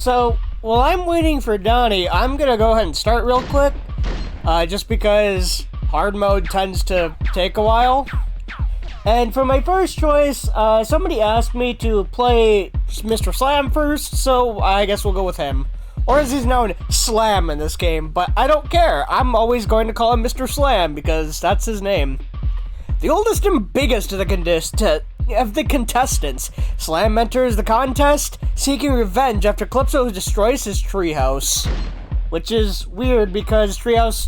So, while I'm waiting for Donnie, I'm gonna go ahead and start real quick, just because hard mode tends to take a while. And for my first choice, somebody asked me to play Mr. Slam first, so I guess we'll go with him. Or as he's known, Slam in this game, but I don't care. I'm always going to call him Mr. Slam, because that's his name. The oldest and biggest of the contestants, Slam enters the contest seeking revenge after Calypso destroys his treehouse. Which is weird because Treetop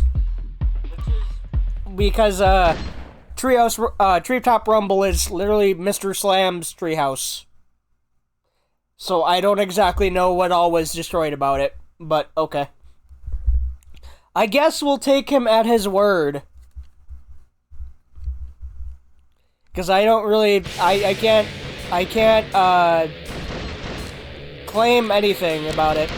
Rumble is literally Mr. Slam's treehouse. So I don't exactly know what all was destroyed about it, but okay. I guess we'll take him at his word. Because I don't really, I can't claim anything about it.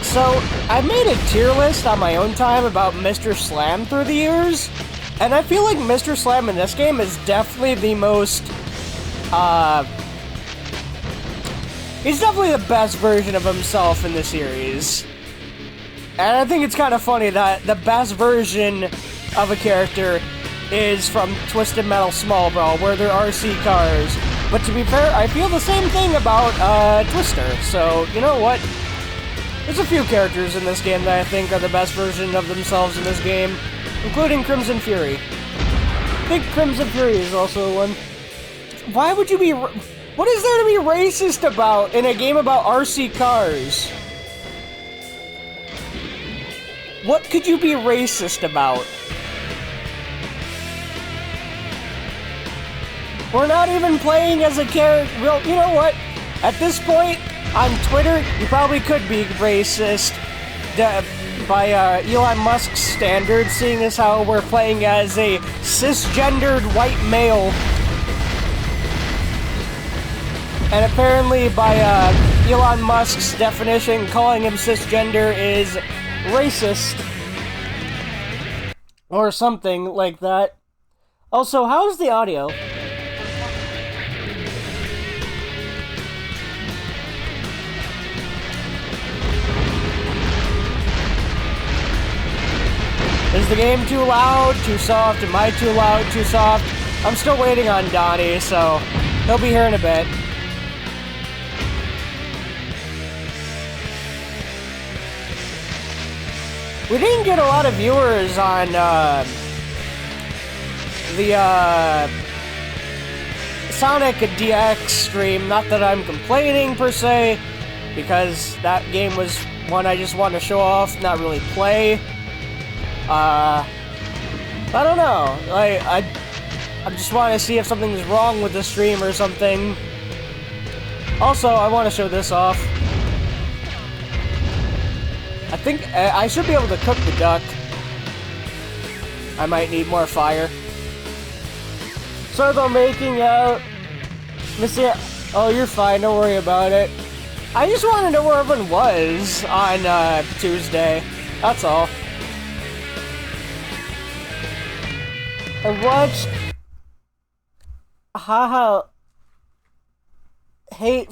So, I made a tier list on my own time about Mr. Slam through the years, and I feel like Mr. Slam in this game is definitely the most, he's definitely the best version of himself in the series. And I think it's kind of funny that the best version of a character is from Twisted Metal Small Brawl, where they're RC cars. But to be fair, I feel the same thing about, Twister, so, you know what? There's a few characters in this game that I think are the best version of themselves in this game, including Crimson Fury. I think Crimson Fury is also one. Why would you be... What is there to be racist about in a game about RC cars? What could you be racist about? We're not even playing as a character. Well, you know what? At this point, on Twitter, you probably could be racist by Elon Musk's standards, seeing as how we're playing as a cisgendered white male. And apparently, by Elon Musk's definition, calling him cisgender is racist. Or something like that. Also, how's the audio? Is the game too loud, too soft? Am I too loud, too soft? I'm still waiting on Donnie, so he'll be here in a bit. We didn't get a lot of viewers on the Sonic DX stream. Not that I'm complaining per se, because that game was one I just wanted to show off, not really play. I don't know. I just want to see if something's wrong with the stream or something. Also, I want to show this off. I think I should be able to cook the duck. I might need more fire. Circle making out. Missy, oh, you're fine. Don't worry about it. I just want to know where everyone was on Tuesday. That's all. I watched haha hate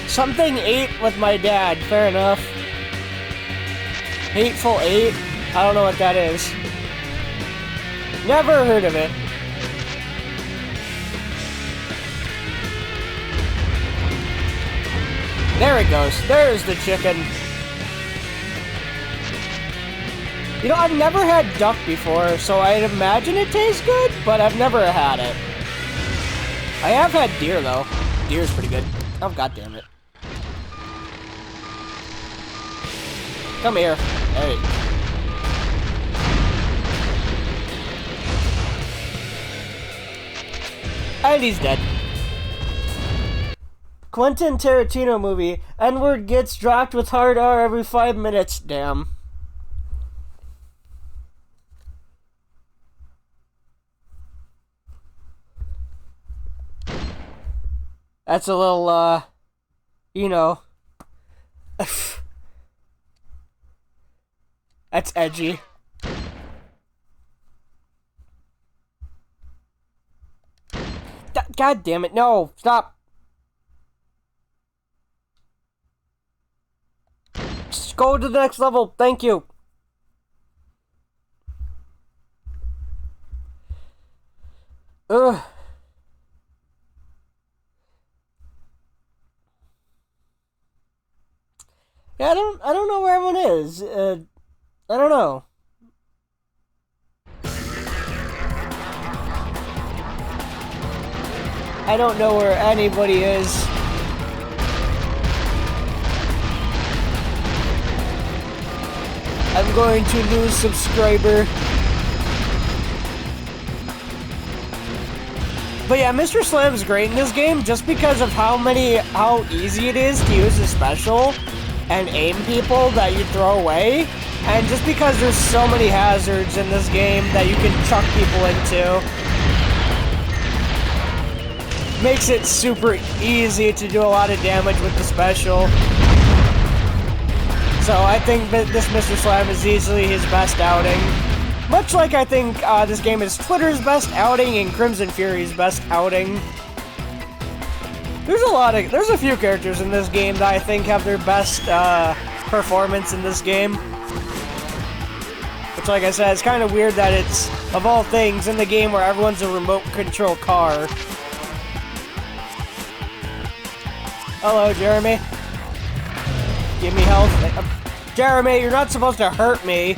something 8 with my dad. Fair enough. Hateful 8? I don't know what that is. Never heard of it. There it goes. There's the chicken. You know, I've never had duck before, so I'd imagine it tastes good, but I've never had it. I have had deer, though. Deer's pretty good. Oh, goddammit. Come here. Hey. And he's dead. Quentin Tarantino movie. N-word gets dropped with hard R every 5 minutes. Damn. That's a little, you know. That's edgy. God damn it, no, stop. Just go to the next level, thank you. Ugh. Yeah, I don't know where everyone is. I don't know. I don't know where anybody is. I'm going to lose subscriber. But yeah, Mr. Slam's great in this game just because of how easy it is to use the special and aim people that you throw away. And just because there's so many hazards in this game that you can chuck people into. Makes it super easy to do a lot of damage with the special. So I think that this Mr. Slam is easily his best outing. Much like I think this game is Twitter's best outing and Crimson Fury's best outing. There's a few characters in this game that I think have their best performance in this game. Which, like I said, it's kind of weird that it's, of all things, in the game where everyone's a remote control car. Hello, Jeremy. Give me health. Jeremy, you're not supposed to hurt me.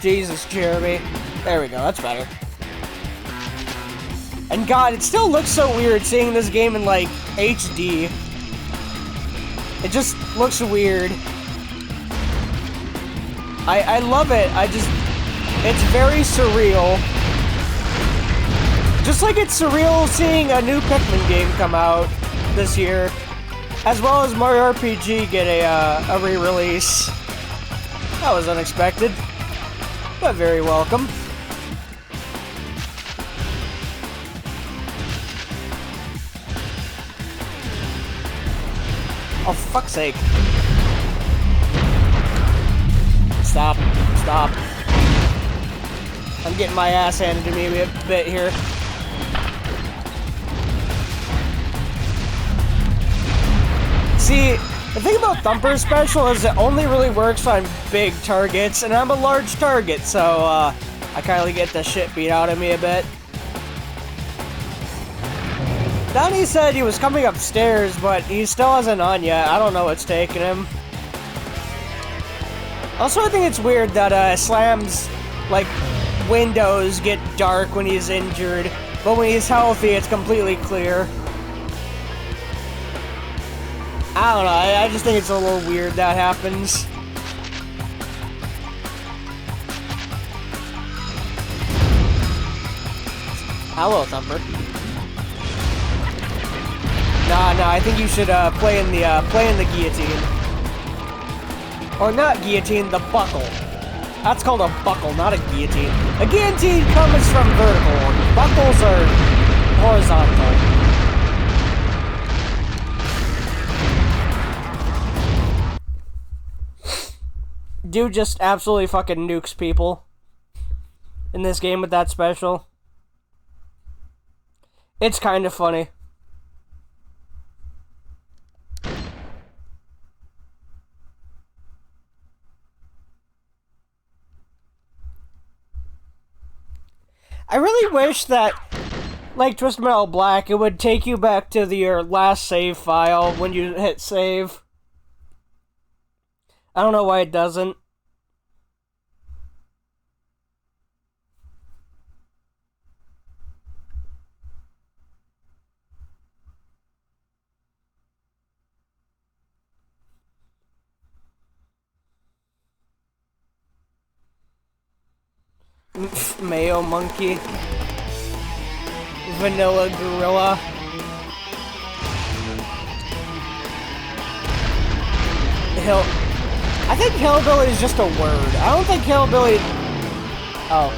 Jesus, Jeremy. There we go, that's better. And God, it still looks so weird seeing this game in, like, HD. It just looks weird. I love it. It's very surreal. Just like it's surreal seeing a new Pikmin game come out this year. As well as Mario RPG get a re-release. That was unexpected. But very welcome. Oh, fuck's sake. Stop. Stop. I'm getting my ass handed to me a bit here. See, the thing about Thumper's special is it only really works on big targets, and I'm a large target, so I kinda get the shit beat out of me a bit. Donnie said he was coming upstairs, but he still hasn't on yet. I don't know what's taking him. Also, I think it's weird that Slam's, like, windows get dark when he's injured, but when he's healthy, it's completely clear. I don't know, I just think it's a little weird that happens. Hello, Thumper. Nah, I think you should play in the guillotine. Or not guillotine, the buckle. That's called a buckle, not a guillotine. A guillotine comes from vertical. Buckles are horizontal. Dude just absolutely fucking nukes people in this game with that special. It's kind of funny. I really wish that, like Twisted Metal Black, it would take you back to your last save file when you hit save. I don't know why it doesn't. Mayo Monkey. Vanilla Gorilla. I think hillbilly is just a word. I don't think hillbilly... Oh.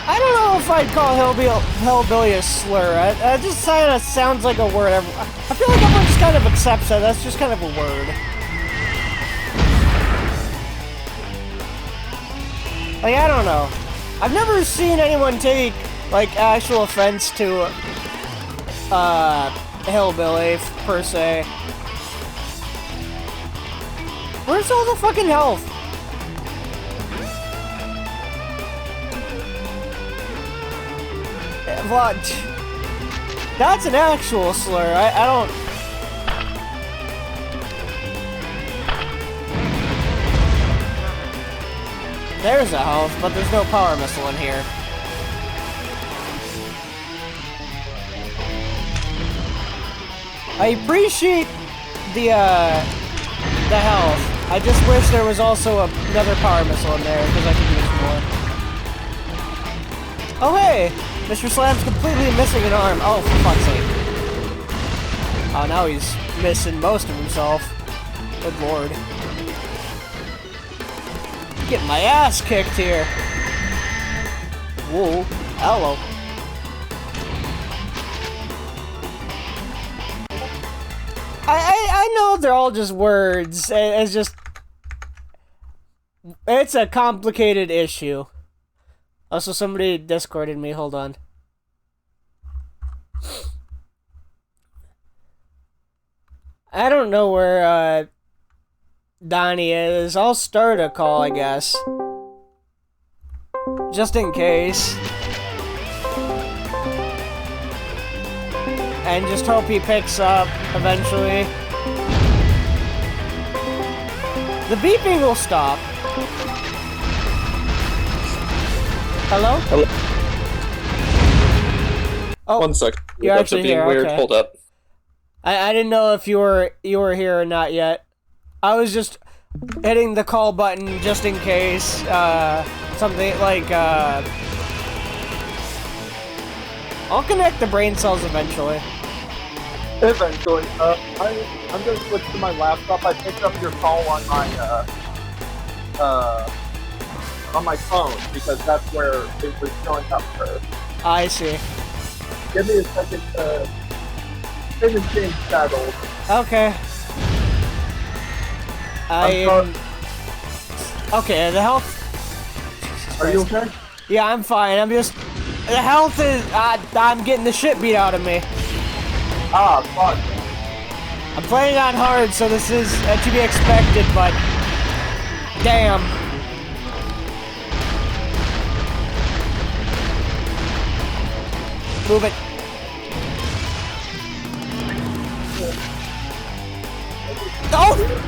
I don't know if I'd call hillbilly a slur. It just kind of sounds like a word. I feel like everyone just kind of accepts that. That's just kind of a word. Like, I don't know. I've never seen anyone take, like, actual offense to, Hillbilly, per se. Where's all the fucking health? What? That's an actual slur. I don't... There's a health, but there's no power missile in here. I appreciate the health. I just wish there was also another power missile in there, because I could use more. Oh hey! Mr. Slam's completely missing an arm. Oh, for fuck's sake. Oh, now he's missing most of himself. Good lord. Get my ass kicked here. Whoa. Hello. I know they're all just words. It's just... It's a complicated issue. Also, somebody Discorded me. Hold on. I don't know where, Donnie is. I'll start a call, I guess. Just in case. And just hope he picks up eventually. The beeping will stop. Hello? Hello. Oh, 1 sec. You're actually being here. Weird. Okay. Hold up. I didn't know if you were here or not yet. I was just hitting the call button just in case something like I'll connect the brain cells eventually. Eventually. I'm gonna switch to my laptop. I picked up your call on my phone because that's where it was showing up first. I see. Give me a second to change saddles. Okay. Okay, the health... Are you okay? Yeah, I'm fine. I'm just... The health is... I'm getting the shit beat out of me. Ah, fuck. I'm playing on hard, so this is to be expected, but... Damn. Move it. Oh!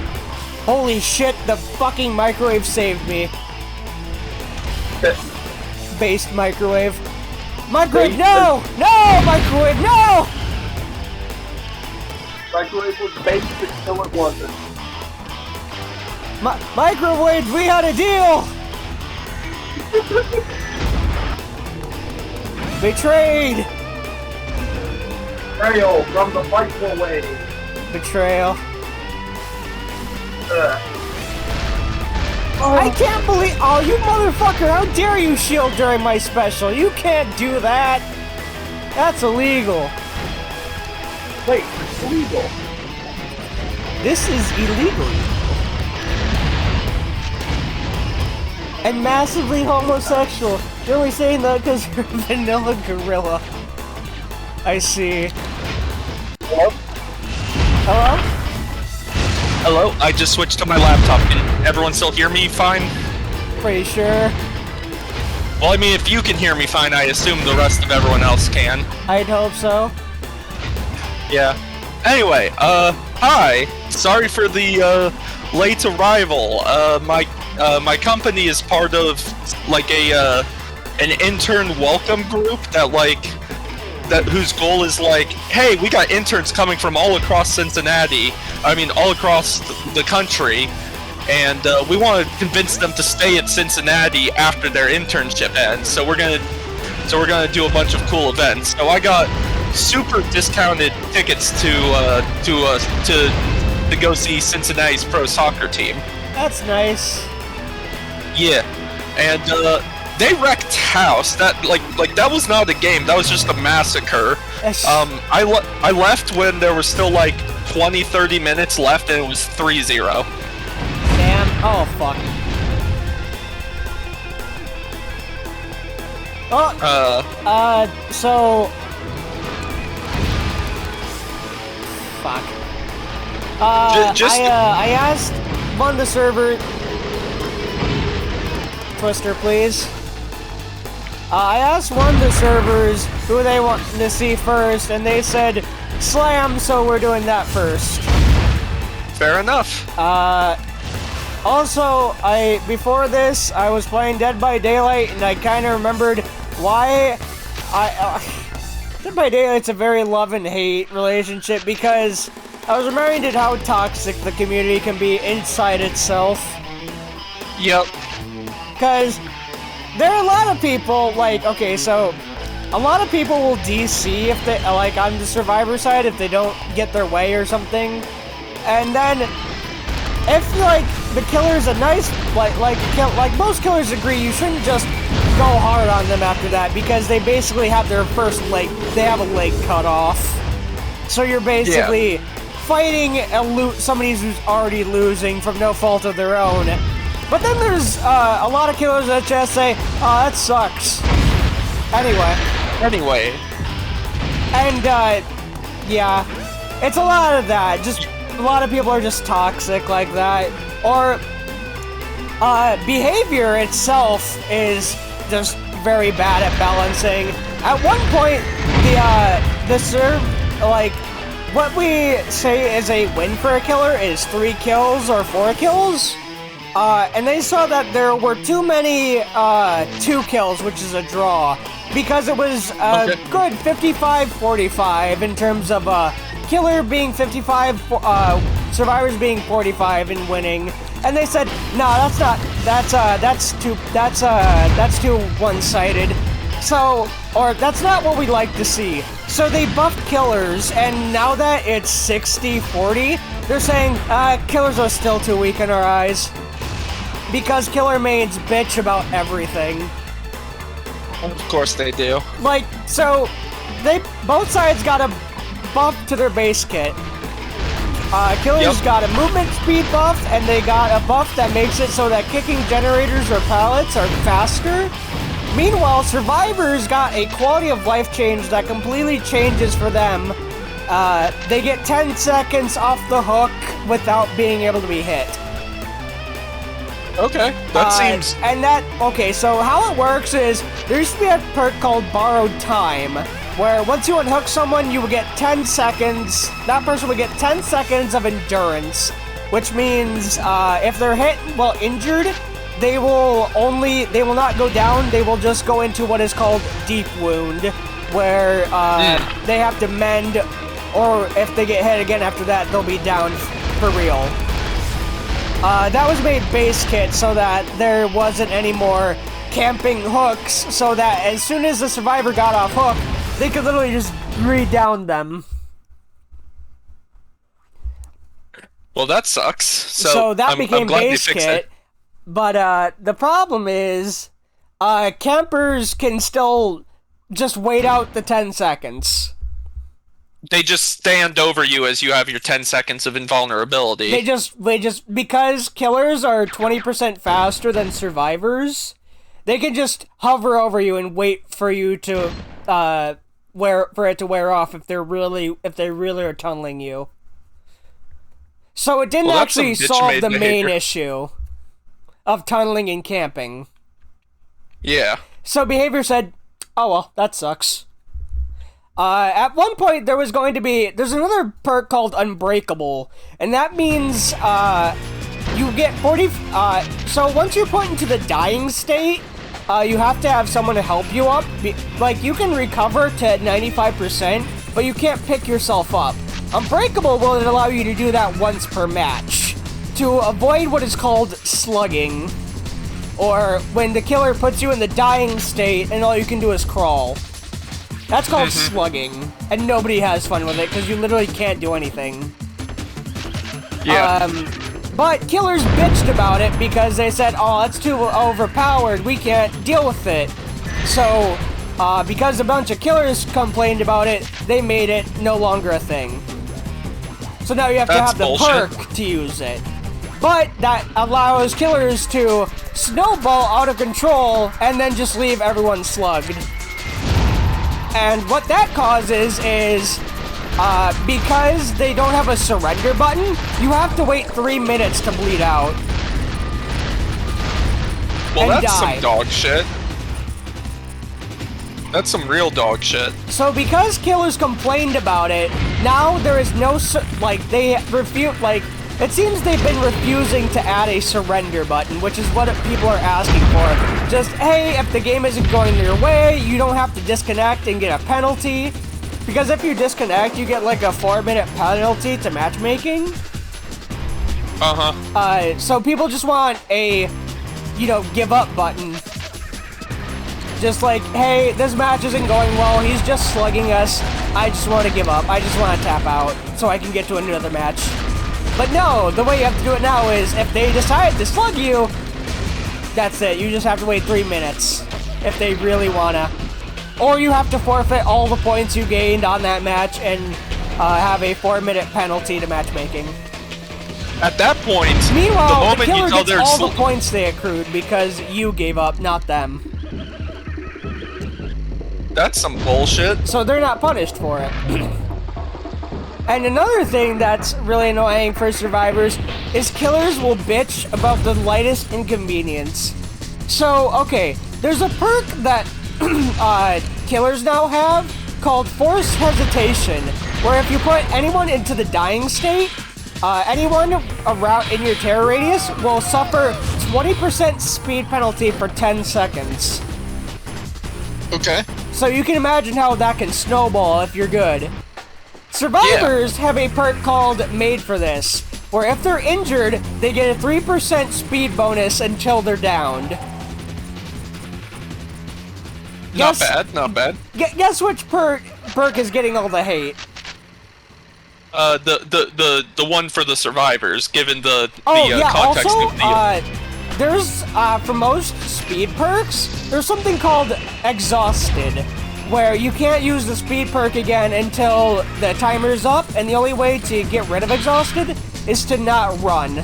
Holy shit, the fucking microwave saved me. Based microwave. Microwave, no! No! Microwave, no! Microwave was based until it wasn't. Microwave, we had a deal! Betrayed! Betrayal from the microwave. Betrayal. I can't believe- Oh, you motherfucker, how dare you shield during my special? You can't do that! That's illegal. Wait, it's illegal. This is illegal. And massively homosexual. You're only saying that because you're a vanilla gorilla. I see. Hello? Hello? Hello? I just switched to my laptop. Can everyone still hear me fine? Pretty sure. Well, I mean, if you can hear me fine, I assume the rest of everyone else can. I'd hope so. Yeah. Anyway, hi. Sorry for the, late arrival. My company is part of, like, an intern welcome group whose goal is like, hey, we got interns coming from all across Cincinnati. I mean, all across the country. And, we want to convince them to stay at Cincinnati after their internship ends. So we're gonna do a bunch of cool events. So I got super discounted tickets to go see Cincinnati's pro soccer team. That's nice. Yeah, and they wrecked house. That that was not a game. That was just a massacre. I left when there was still like 20-30 minutes left, and it was 3-0. Damn. Oh fuck. So... Fuck. I asked one of the server... Twister, please. I asked one of the servers who they want to see first, and they said Slam, so we're doing that first. Fair enough. Also, before this, I was playing Dead by Daylight, and I kind of remembered why Dead by Daylight's a very love and hate relationship, because I was reminded how toxic the community can be inside itself. Yep. Because there are a lot of people, like, okay, so a lot of people will DC if they, like, on the survivor side, if they don't get their way or something. And then, if, like, the killer's a nice, like most killers agree, you shouldn't just go hard on them after that, because they basically have their first leg, they have a leg cut off. So you're basically fighting somebody who's already losing from no fault of their own. But then there's a lot of killers that just say, "Oh, that sucks." Anyway. And, yeah. It's a lot of that. Just, a lot of people are just toxic like that. Or, behavior itself is just very bad at balancing. At one point, what we say is a win for a killer is 3 kills or 4 kills. And they saw that there were too many 2 kills, which is a draw, because it was good 55-45 in terms of killer being 55, survivors being 45 and winning. And they said, "No, that's too one-sided. So, or that's not what we like to see." So they buffed killers, and now that it's 60-40, they're saying killers are still too weak in our eyes. Because killer mains bitch about everything. Of course they do. Like, so, both sides got a buff to their base kit. Killers got a movement speed buff, and they got a buff that makes it so that kicking generators or pallets are faster. Meanwhile, survivors got a quality of life change that completely changes for them. They get 10 seconds off the hook without being able to be hit. Okay, that seems... Okay, so how it works is, there used to be a perk called Borrowed Time, where once you unhook someone, you would get 10 seconds, that person would get 10 seconds of endurance, which means, if they're hit while injured, they will not go down, they will just go into what is called Deep Wound, where, they have to mend, or if they get hit again after that, they'll be down for real. That was made base kit so that there wasn't any more camping hooks, so that as soon as the survivor got off hook, they could literally just re-down them. Well, that sucks. So that became base kit, but the problem is, campers can still just wait out the 10 seconds. They just stand over you as you have your 10 seconds of invulnerability. They just, because killers are 20% faster than survivors, they can just hover over you and wait for you to, for it to wear off if they really are tunneling you. So it didn't actually solve the main issue of tunneling and camping. Yeah. So behavior said, "Oh well, that sucks." At one point, there's another perk called Unbreakable, and that means, you get 40, so once you're put into the dying state, you have to have someone to help you up. Like, you can recover to 95%, but you can't pick yourself up. Unbreakable will allow you to do that once per match, to avoid what is called slugging, or when the killer puts you in the dying state and all you can do is crawl. That's called slugging, and nobody has fun with it, because you literally can't do anything. Yeah. But killers bitched about it, because they said, "Oh, that's too overpowered, we can't deal with it." So, because a bunch of killers complained about it, they made it no longer a thing. So now you have to have the perk to use it. but that allows killers to snowball out of control and then just leave everyone slugged. And what that causes is, because they don't have a surrender button, you have to wait 3 minutes to bleed out. Well, and that's die. some dog shit. That's some real dog shit. So because killers complained about it, now there is no, it seems they've been refusing to add a surrender button, which is what people are asking for. Just, hey, if the game isn't going your way, you don't have to disconnect and get a penalty. Because if you disconnect, you get like a 4-minute penalty to matchmaking. So people just want a, give up button. Just like, hey, this match isn't going well, he's just slugging us, I just want to give up, I just want to tap out, so I can get to another match. But no, the way you have to do it now is, if they decide to slug you, that's it, you just have to wait 3 minutes, if they really wanna. Or you have to forfeit all the points you gained on that match and have a 4-minute penalty to matchmaking. At that point, meanwhile, the the killer gets they're all the points they accrued because you gave up, not them. That's some bullshit. So they're not punished for it. And another thing that's really annoying for survivors is killers will bitch about the lightest inconvenience. So, okay, there's a perk that killers now have called Forced Hesitation, where if you put anyone into the dying state, anyone around in your terror radius will suffer 20% speed penalty for 10 seconds. Okay. So you can imagine how that can snowball if you're good. Survivors have a perk called Made for This, where if they're injured, they get a 3% speed bonus until they're downed. Not bad. Guess which perk is getting all the hate? The one for the survivors, given the context also, of the... there's, for most speed perks, there's something called Exhausted, where you can't use the speed perk again until the timer's up, and the only way to get rid of Exhausted is to not run.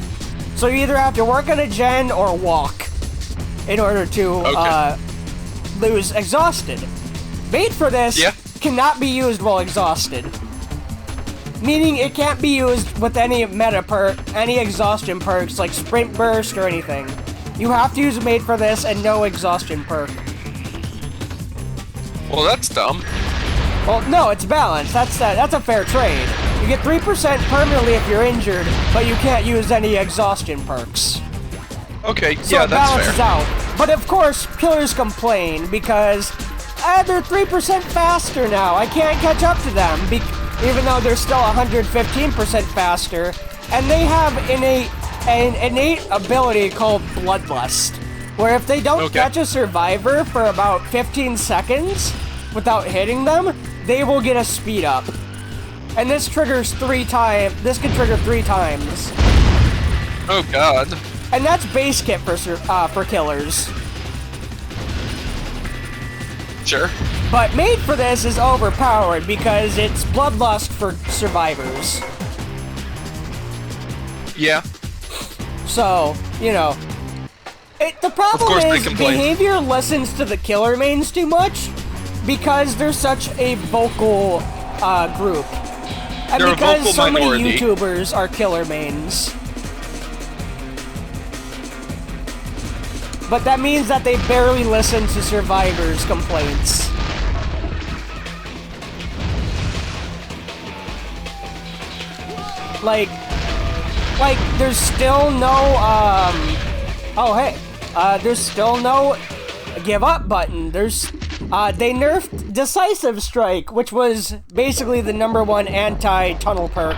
So you either have to work on a gen or walk in order to lose Exhausted. Made for This cannot be used while exhausted. Meaning it can't be used with any meta perk, any exhaustion perks like Sprint Burst or anything. You have to use Made for This and no exhaustion perk. Well, that's dumb. Well, no, it's balanced. That's a fair trade. You get 3% permanently if you're injured, but you can't use any exhaustion perks. Okay, So yeah, it that's balances fair. out. But of course, killers complain because they're 3% faster now. I can't catch up to them, even though they're still 115% faster. And they have an innate ability called Bloodlust, where if they don't catch a survivor for about 15 seconds without hitting them, they will get a speed up. And this triggers 3 times. This can trigger 3 times. Oh god. And that's base kit for killers. Sure. But Made for This is overpowered because it's Bloodlust for survivors. Yeah. So, the problem is behavior listens to the killer mains too much because they're such a vocal group. And they're because so minority. many YouTubers are killer mains. But that means that they barely listen to survivors' complaints. Like, there's still no, there's still no give up button. They nerfed Decisive Strike, which was basically the #1 anti-tunnel perk.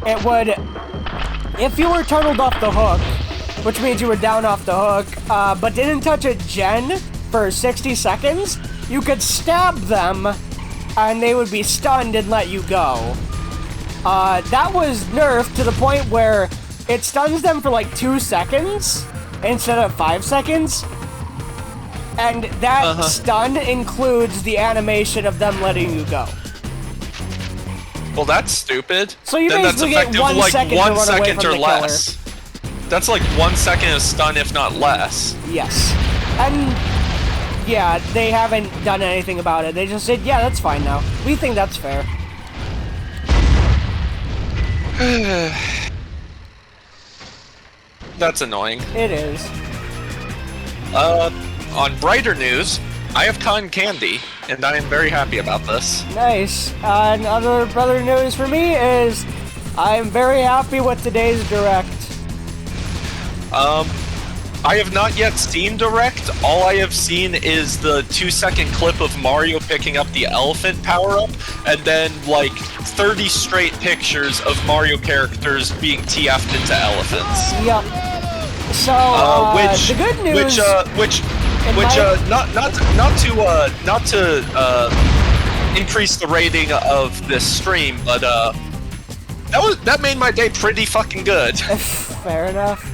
It would, if you were tunneled off the hook, which means you were down off the hook, but didn't touch a gen for 60 seconds, you could stab them, and they would be stunned and let you go. That was nerfed to the point where it stuns them for like 2 seconds instead of 5 seconds. And that stun includes the animation of them letting you go. Well, that's stupid. So you then basically that's get 1 second to run away from or the less. That's like 1 second of stun, if not less. Yes. And yeah, they haven't done anything about it. They just said, yeah, that's fine now. We think that's fair. That's annoying. It is. On brighter news, I have cotton candy, and I am very happy about this. Nice. And other brother news for me is I'm very happy with today's Direct. I have not yet seen Direct. All I have seen is the 2-second clip of Mario picking up the elephant power-up, and then, like, 30 straight pictures of Mario characters being TF'd into elephants. Yep. So, the good news... not to increase the rating of this stream, but, that made my day pretty fucking good. Fair enough.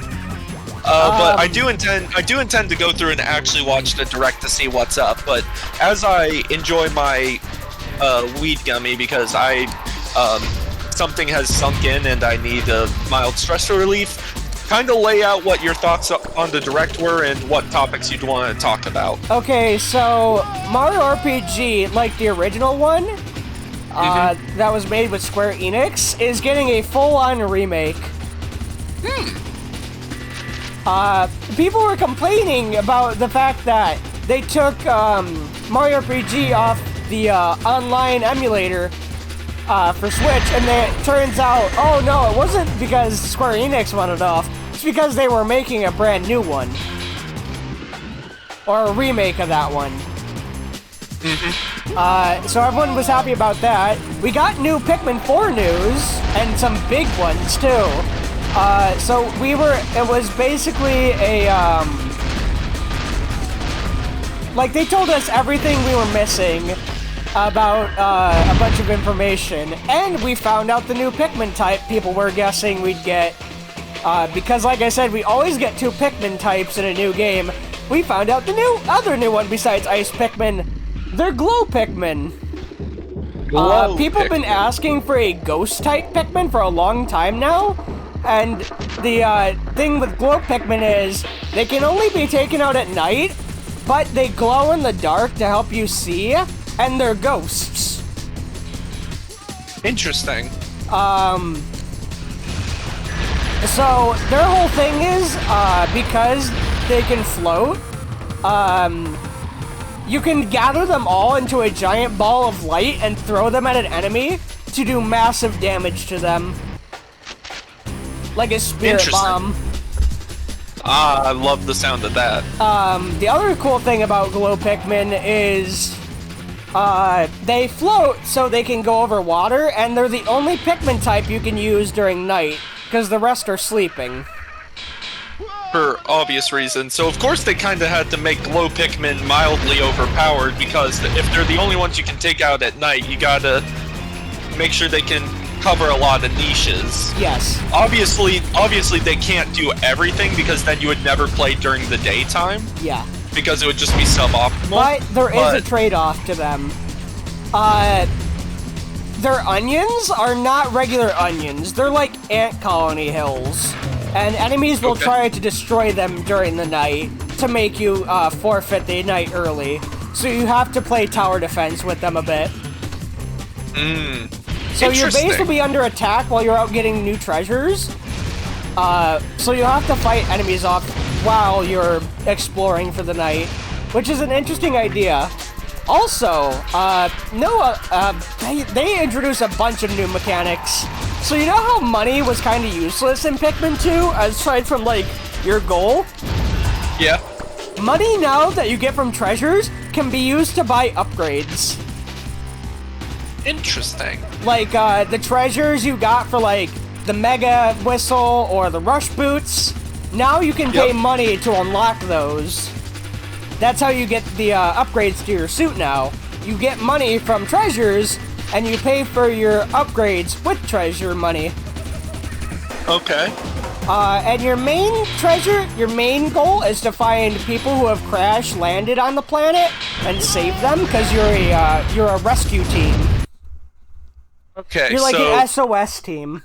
But I do intend to go through and actually watch the Direct to see what's up. But as I enjoy my weed gummy because something has sunk in and I need a mild stress relief, kind of lay out what your thoughts on the Direct were and what topics you'd want to talk about. Okay, so Mario RPG, like the original one, that was made with Square Enix, is getting a full-on remake. People were complaining about the fact that they took Mario RPG off the online emulator for Switch, and then it turns out, oh no, it wasn't because Square Enix wanted it off, it's because they were making a brand new one. Or a remake of that one. So everyone was happy about that. We got new Pikmin 4 news, and some big ones too. So it was basically a, like they told us everything we were missing about, a bunch of information, and we found out the new Pikmin type people were guessing we'd get, because like I said, we always get 2 Pikmin types in a new game. We found out the other new one besides Ice Pikmin. They're Glow Pikmin. People have been asking for a Ghost type Pikmin for a long time now. And the thing with Glow Pikmin is they can only be taken out at night, but they glow in the dark to help you see, and they're ghosts. Interesting. So their whole thing is, because they can float, you can gather them all into a giant ball of light and throw them at an enemy to do massive damage to them. Like a spirit bomb. I love the sound of that. The other cool thing about Glow Pikmin is, they float so they can go over water, and they're the only Pikmin type you can use during night, because the rest are sleeping. For obvious reasons. So of course they kind of had to make Glow Pikmin mildly overpowered, because if they're the only ones you can take out at night, you gotta make sure they can cover a lot of niches. Yes. Obviously they can't do everything, because then you would never play during the daytime. Yeah. Because it would just be suboptimal. But there is a trade-off to them. Their onions are not regular onions. They're like ant colony hills. And enemies will try to destroy them during the night to make you forfeit the night early. So you have to play tower defense with them a bit. So your base will be under attack while you're out getting new treasures. So you have to fight enemies off while you're exploring for the night, which is an interesting idea. Also, they introduced a bunch of new mechanics. So you know how money was kind of useless in Pikmin 2, aside from, like, your goal? Yeah. Money now that you get from treasures can be used to buy upgrades. Interesting. Like, the treasures you got for, like, the Mega Whistle or the Rush Boots, now you can pay money to unlock those. That's how you get the upgrades to your suit now. You get money from treasures, and you pay for your upgrades with treasure money. Okay. And your main goal is to find people who have crash landed on the planet and save them, because you're a rescue team. Okay, you're like an SOS team.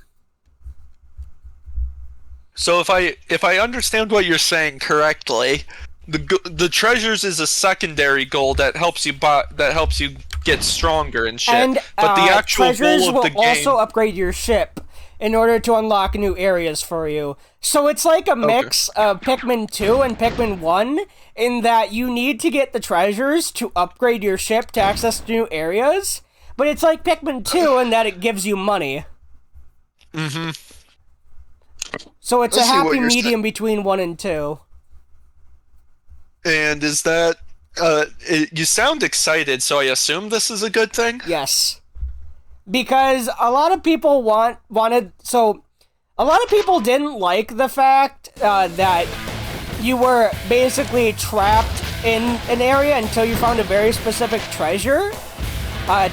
So if I understand what you're saying correctly, the treasures is a secondary goal that helps you get stronger and shit. And but the actual treasures goal of will the game also upgrade your ship in order to unlock new areas for you. So it's like a mix of Pikmin 2 and Pikmin 1 in that you need to get the treasures to upgrade your ship to access new areas, but it's like Pikmin 2 in that it gives you money. Mm-hmm. So it's I a see what happy you're medium between 1 and 2. And is that you sound excited, so I assume this is a good thing? Yes. Because a lot of people a lot of people didn't like the fact that you were basically trapped in an area until you found a very specific treasure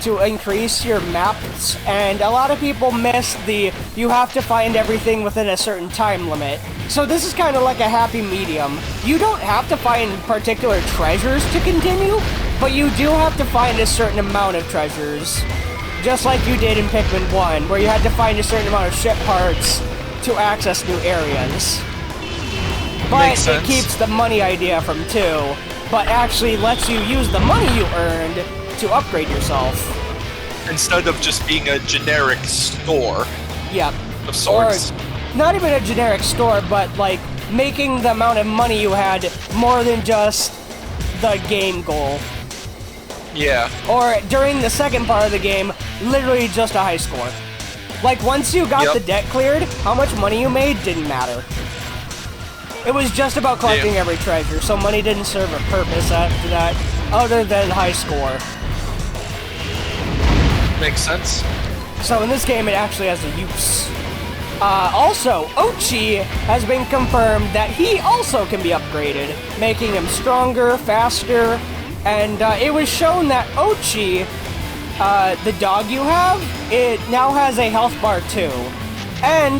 to increase your maps, and a lot of people miss you have to find everything within a certain time limit. So this is kind of like a happy medium. You don't have to find particular treasures to continue, but you do have to find a certain amount of treasures. Just like you did in Pikmin 1, where you had to find a certain amount of ship parts to access new areas. But Makes sense. it keeps the money idea from 2, but actually lets you use the money you earned to upgrade yourself. Instead of just being a generic store Yep. of sorts. Or not even a generic store, but like making the amount of money you had more than just the game goal. Yeah. Or during the second part of the game, literally just a high score. Like once you got the debt cleared, how much money you made didn't matter. It was just about collecting every treasure, so money didn't serve a purpose after that, other than high score. Makes sense. So in this game, it actually has a use. Also, Ochi has been confirmed that he also can be upgraded, making him stronger, faster, and it was shown that Ochi, the dog you have, it now has a health bar too. And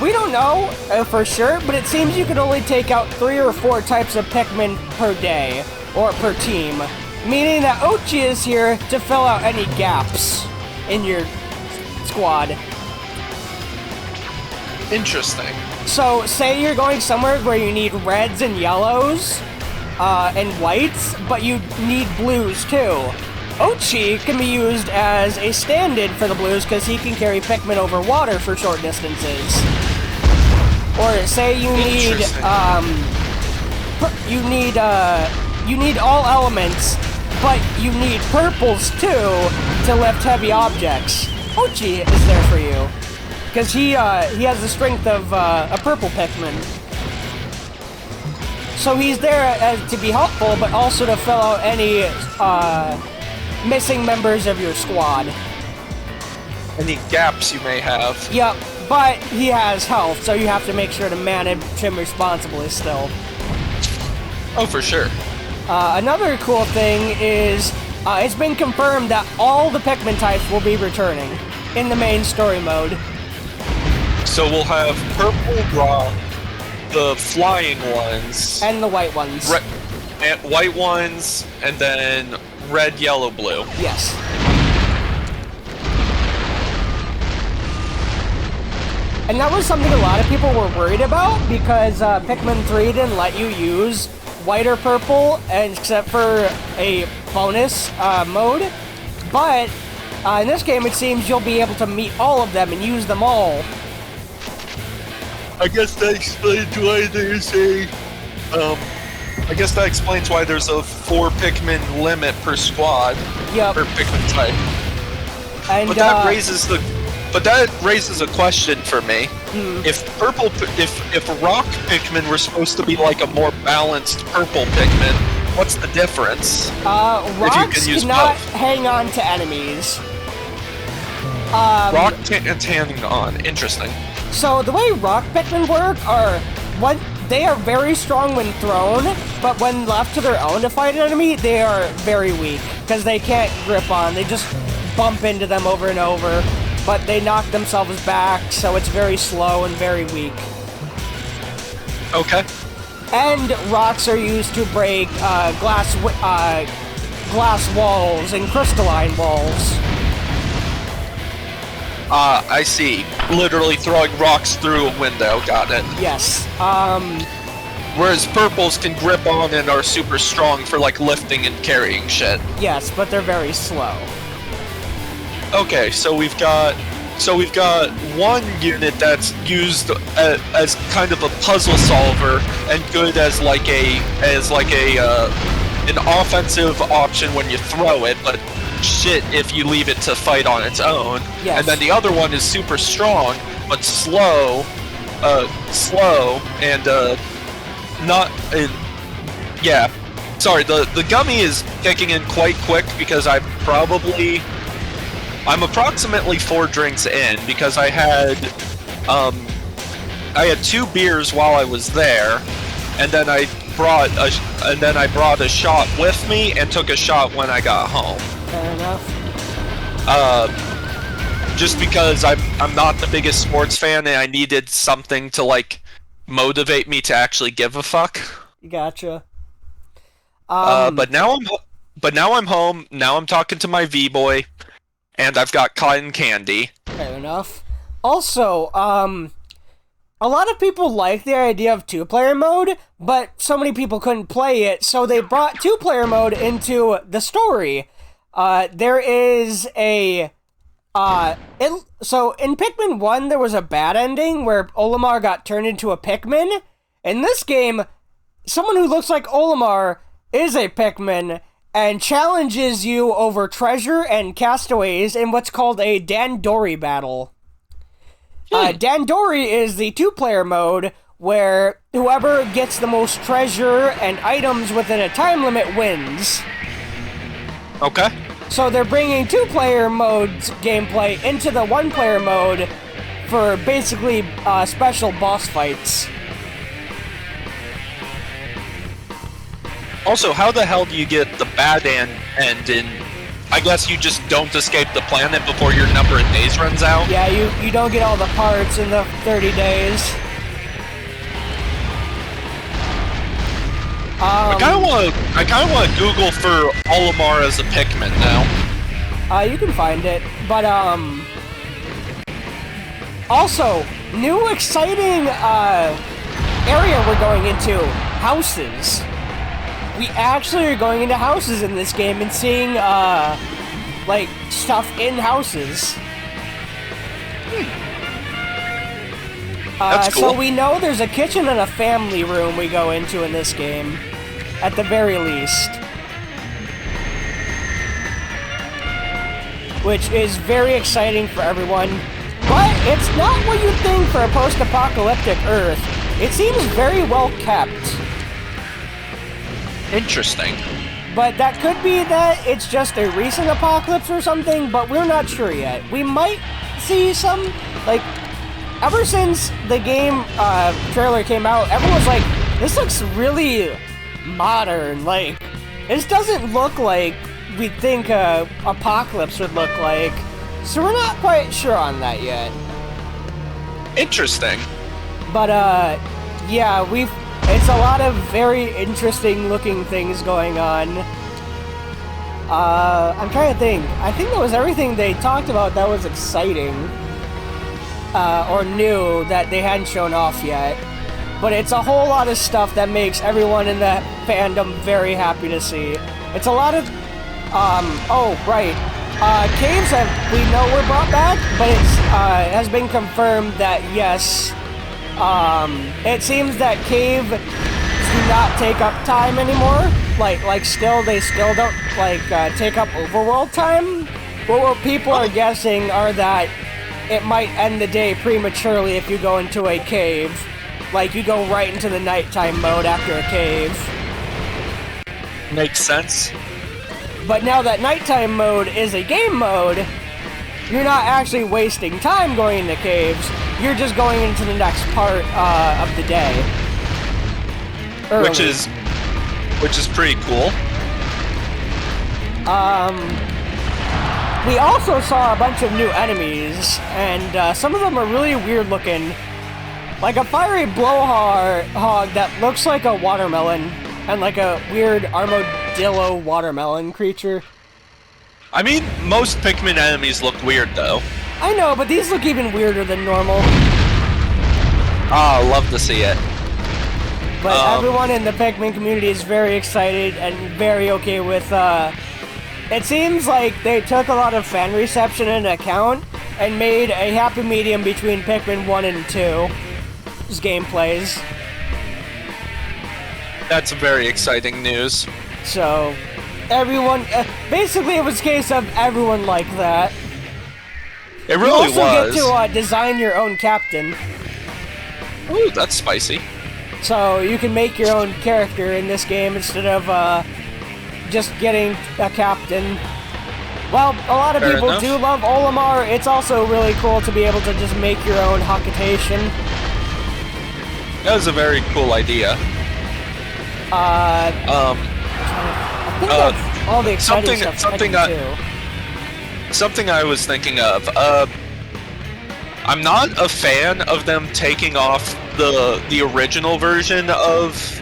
we don't know for sure, but it seems you can only take out 3 or 4 types of Pikmin per day, or per team. Meaning that Ochi is here to fill out any gaps in your squad. Interesting. So, say you're going somewhere where you need reds and yellows, and whites, but you need blues too. Ochi can be used as a stand-in for the blues because he can carry Pikmin over water for short distances. Or say you need all elements, but you need purples too to lift heavy objects. Ochi is there for you because he has the strength of a purple Pikmin. So he's there to be helpful, but also to fill out any missing members of your squad. Any gaps you may have. Yep, but he has health, so you have to make sure to manage him responsibly still. Oh, for sure. Another cool thing is it's been confirmed that all the Pikmin types will be returning in the main story mode. So we'll have purple, raw, the flying ones, And the white ones. white ones, and then red, yellow, blue. Yes. And that was something a lot of people were worried about because Pikmin 3 didn't let you use white or purple except for a bonus mode. But in this game, it seems you'll be able to meet all of them and use them all. I guess that explains why there's I guess that explains why there's a 4 Pikmin limit per squad. Yep. Per Pikmin type. And, But that raises a question for me. If rock Pikmin were supposed to be like a more balanced purple Pikmin, what's the difference? Rocks cannot hang on to enemies. Rock can't hang on. Interesting. So the way rock Pikmin work they are very strong when thrown, but when left to their own to fight an enemy, they are very weak because they can't grip on. They just bump into them over and over, but they knock themselves back, so it's very slow and very weak. Okay. And rocks are used to break glass walls and crystalline walls. I see. Literally throwing rocks through a window. Got it. Yes. Whereas purples can grip on and are super strong for like lifting and carrying shit. Yes, but they're very slow. Okay, so we've got one unit that's used as kind of a puzzle solver and good as like an offensive option when you throw it, but shit if you leave it to fight on its own. Yes. And then the other one is super strong but slow and not. Yeah. Sorry, the gummy is kicking in quite quick because I'm approximately 4 drinks in because I had 2 beers while I was there, and then I brought a shot with me and took a shot when I got home. Fair enough. Just because I'm not the biggest sports fan and I needed something to like motivate me to actually give a fuck. Gotcha. But now I'm home. Now I'm talking to my V-boy, and I've got cotton candy. Fair enough. Also, a lot of people like the idea of 2-player mode, but so many people couldn't play it, so they brought 2-player mode into the story. There is a... So in Pikmin 1, there was a bad ending where Olimar got turned into a Pikmin. In this game, someone who looks like Olimar is a Pikmin and challenges you over treasure and castaways in what's called a Dandori battle. Dandori is the 2-player mode where whoever gets the most treasure and items within a time limit wins. Okay. So they're bringing 2-player mode's gameplay into the 1-player mode for basically special boss fights. Also, how the hell do you get the bad end in... I guess you just don't escape the planet before your number of days runs out? Yeah, you don't get all the parts in the 30 days. I kind of want to Google for Olimar as a Pikmin now. You can find it, but also, new exciting area we're going into, houses. We actually are going into houses in this game and seeing like stuff in houses. That's cool. So we know there's a kitchen and a family room we go into in this game, at the very least. Which is very exciting for everyone. But it's not what you'd think for a post-apocalyptic Earth. It seems very well kept. Interesting. But that could be that it's just a recent apocalypse or something, but we're not sure yet. We might see some, like, ever since the game trailer came out, everyone's like, this looks really modern. Like, this doesn't look like we'd think a apocalypse would look like. So we're not quite sure on that yet. Interesting. But, yeah, it's a lot of very interesting looking things going on. I'm trying to think. I think that was everything they talked about that was exciting. Or new that they hadn't shown off yet. But it's a whole lot of stuff that makes everyone in the fandom very happy to see. It's a lot of, oh, right. Caves we know were brought back, but it's, has been confirmed that yes, it seems that caves do not take up time anymore. They still don't, take up overworld time. But what people are guessing are that it might end the day prematurely if you go into a cave. Like, you go right into the nighttime mode after a cave. Makes sense. But now that nighttime mode is a game mode, you're not actually wasting time going into caves. You're just going into the next part of the day. Early. Which is pretty cool. We also saw a bunch of new enemies, and some of them are really weird looking. Like a fiery blowhog that looks like a watermelon, and like a weird armadillo watermelon creature. I mean, most Pikmin enemies look weird, though. I know, but these look even weirder than normal. Ah, love to see it. But everyone in the Pikmin community is very excited and very okay with, it seems like they took a lot of fan reception into account and made a happy medium between Pikmin 1 and 2's gameplays. That's very exciting news. So, everyone, basically it was a case of everyone liked that. It really you also was. get to design your own captain. Ooh, that's spicy. So you can make your own character in this game instead of just getting a captain. Well, a lot of Fair people enough. do love Olimar. It's also really cool to be able to just make your own Hakutation. That was a very cool idea. I think that's all the exciting stuff. Something I was thinking of. I'm not a fan of them taking off the original version of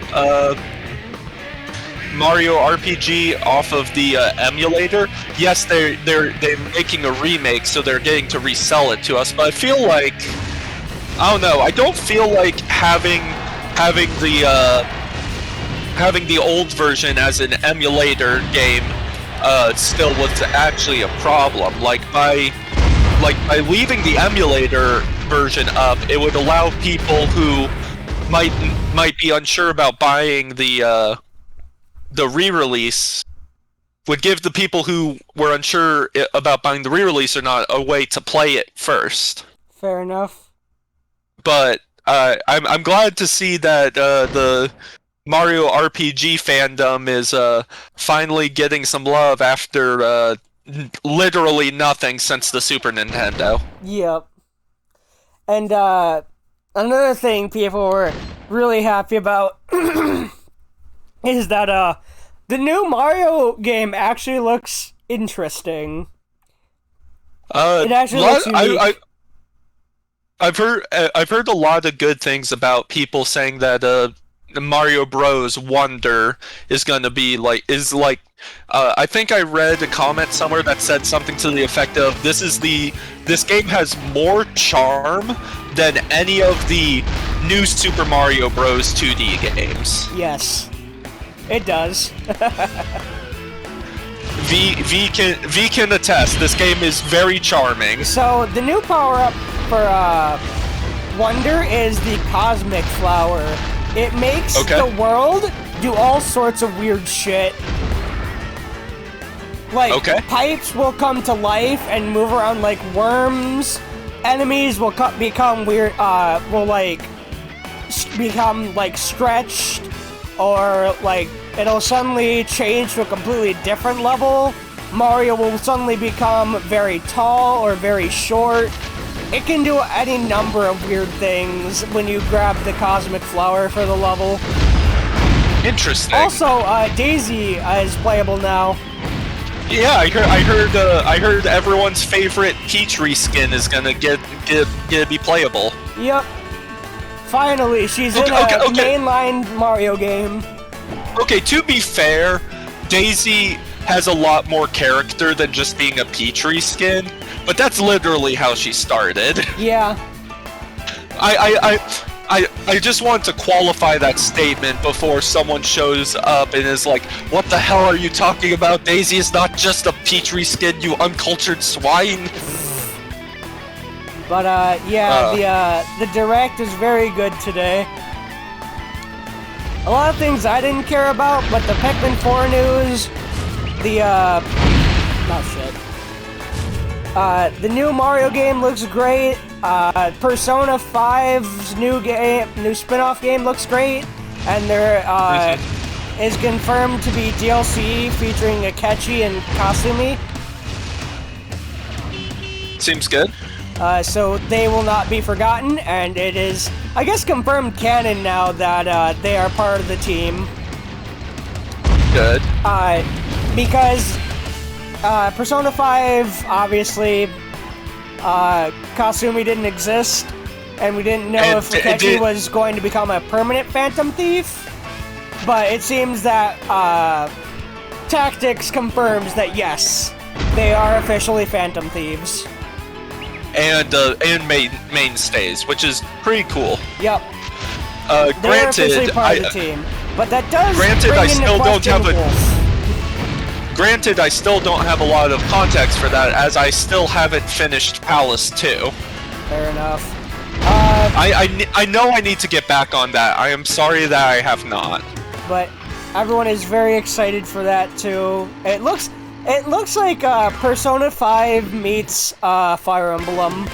Mario RPG off of the emulator. Yes, they're making a remake, so they're getting to resell it to us. But I feel like, I don't know. I don't feel like having the old version as an emulator game still was actually a problem. Like by leaving the emulator version up, it would allow people who might be unsure about buying the re-release, would give the people who were unsure about buying the re-release or not a way to play it first. Fair enough. But I'm glad to see that the Mario RPG fandom is finally getting some love after literally nothing since the Super Nintendo. Yep. And another thing people were really happy about is that the new Mario game actually looks interesting. It actually looks unique. I've heard a lot of good things about people saying that Mario Bros. Wonder is gonna be I think I read a comment somewhere that said something to the effect of this game has more charm than any of the new Super Mario Bros. 2D games. Yes, it does. V can attest. This game is very charming. So the new power-up for Wonder is the Cosmic Flower. It makes the world do all sorts of weird shit. Like, pipes will come to life and move around like worms. Enemies will become weird, become, stretched. Or, it'll suddenly change to a completely different level. Mario will suddenly become very tall or very short. It can do any number of weird things when you grab the Cosmic Flower for the level. Interesting. Also, Daisy is playable now. Yeah, I heard everyone's favorite Peach reskin is gonna get be playable. Yep. Finally, she's in a mainline Mario game. Okay, to be fair, Daisy has a lot more character than just being a Peach reskin, but that's literally how she started. Yeah. I just want to qualify that statement before someone shows up and is like, what the hell are you talking about? Daisy is not just a Peach reskin, you uncultured swine. But, the Direct is very good today. A lot of things I didn't care about, but the Pikmin 4 news, the new Mario game looks great. Persona 5's new spin-off game looks great, and there is confirmed to be DLC featuring Akechi and Kasumi. Seems good. So they will not be forgotten, and it is, I guess, confirmed canon now that they are part of the team. Good. Because Persona 5, obviously, Kasumi didn't exist, and we didn't know if Akechi was going to become a permanent Phantom Thief, but it seems that Tactics confirms that yes, they are officially Phantom Thieves. and mainstays, which is pretty cool. Yep. They're officially Granted, part of the team, but that does Granted, bring I into still don't question have a- Wolf. Granted, I still don't have a lot of context for that, as I still haven't finished Palace 2. Fair enough. I know I need to get back on that. I am sorry that I have not. But everyone is very excited for that too. It looks like Persona 5 meets Fire Emblem,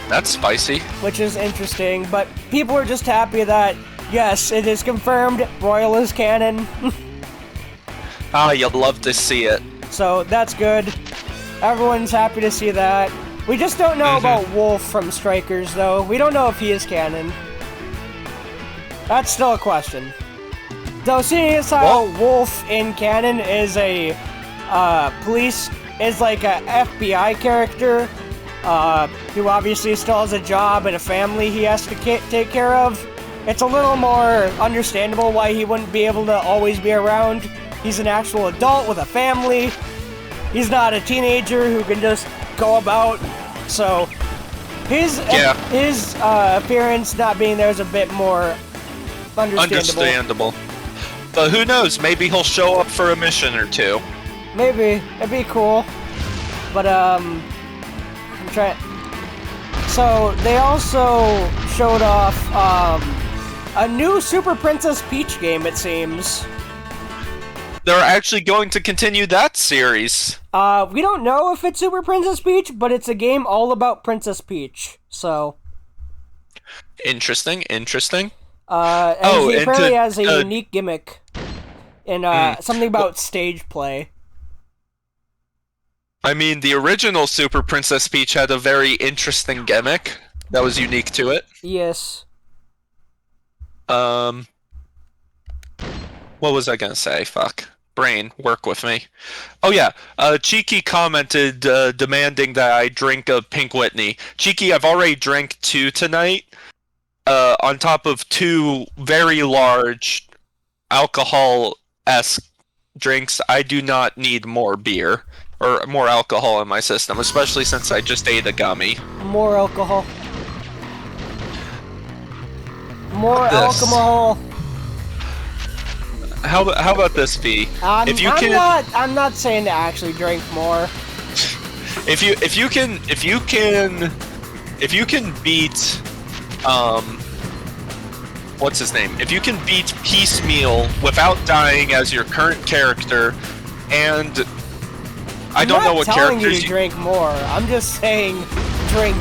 That's spicy. which is interesting. But people are just happy that yes, it is confirmed. Royal is canon, Ah, you'll love to see it. so that's good. Everyone's happy to see that. We just don't know about Wolf from Strikers, though. We don't know if he is canon. That's still a question. Though, seeing as how Wolf in canon is a is like a FBI character, who obviously still has a job and a family he has to take care of, it's a little more understandable why he wouldn't be able to always be around. He's an actual adult with a family. He's not a teenager who can just go about. So his appearance not being there is a bit more understandable. But who knows? Maybe he'll show up for a mission or two. Maybe it'd be cool. But I'm trying. So they also showed off a new Super Princess Peach game. It seems. They're actually going to continue that series. We don't know if it's Super Princess Peach, but it's a game all about Princess Peach. So. Interesting. And he apparently has a unique gimmick. And something about stage play. I mean, the original Super Princess Peach had a very interesting gimmick that was unique to it. Yes. What was I gonna say? Fuck. Brain, work with me. Oh yeah, Cheeky commented demanding that I drink a Pink Whitney. Cheeky, I've already drank 2 tonight, on top of 2 very large alcohol-esque drinks. I do not need more beer or more alcohol in my system, especially since I just ate a gummy. More alcohol. More This. alcohol. How about this, V? I'm not saying to actually drink more. If you can beat what's his name? If you can beat Piecemeal without dying as your current character, and I don't know what I'm not telling characters you to drink more. I'm just saying drink.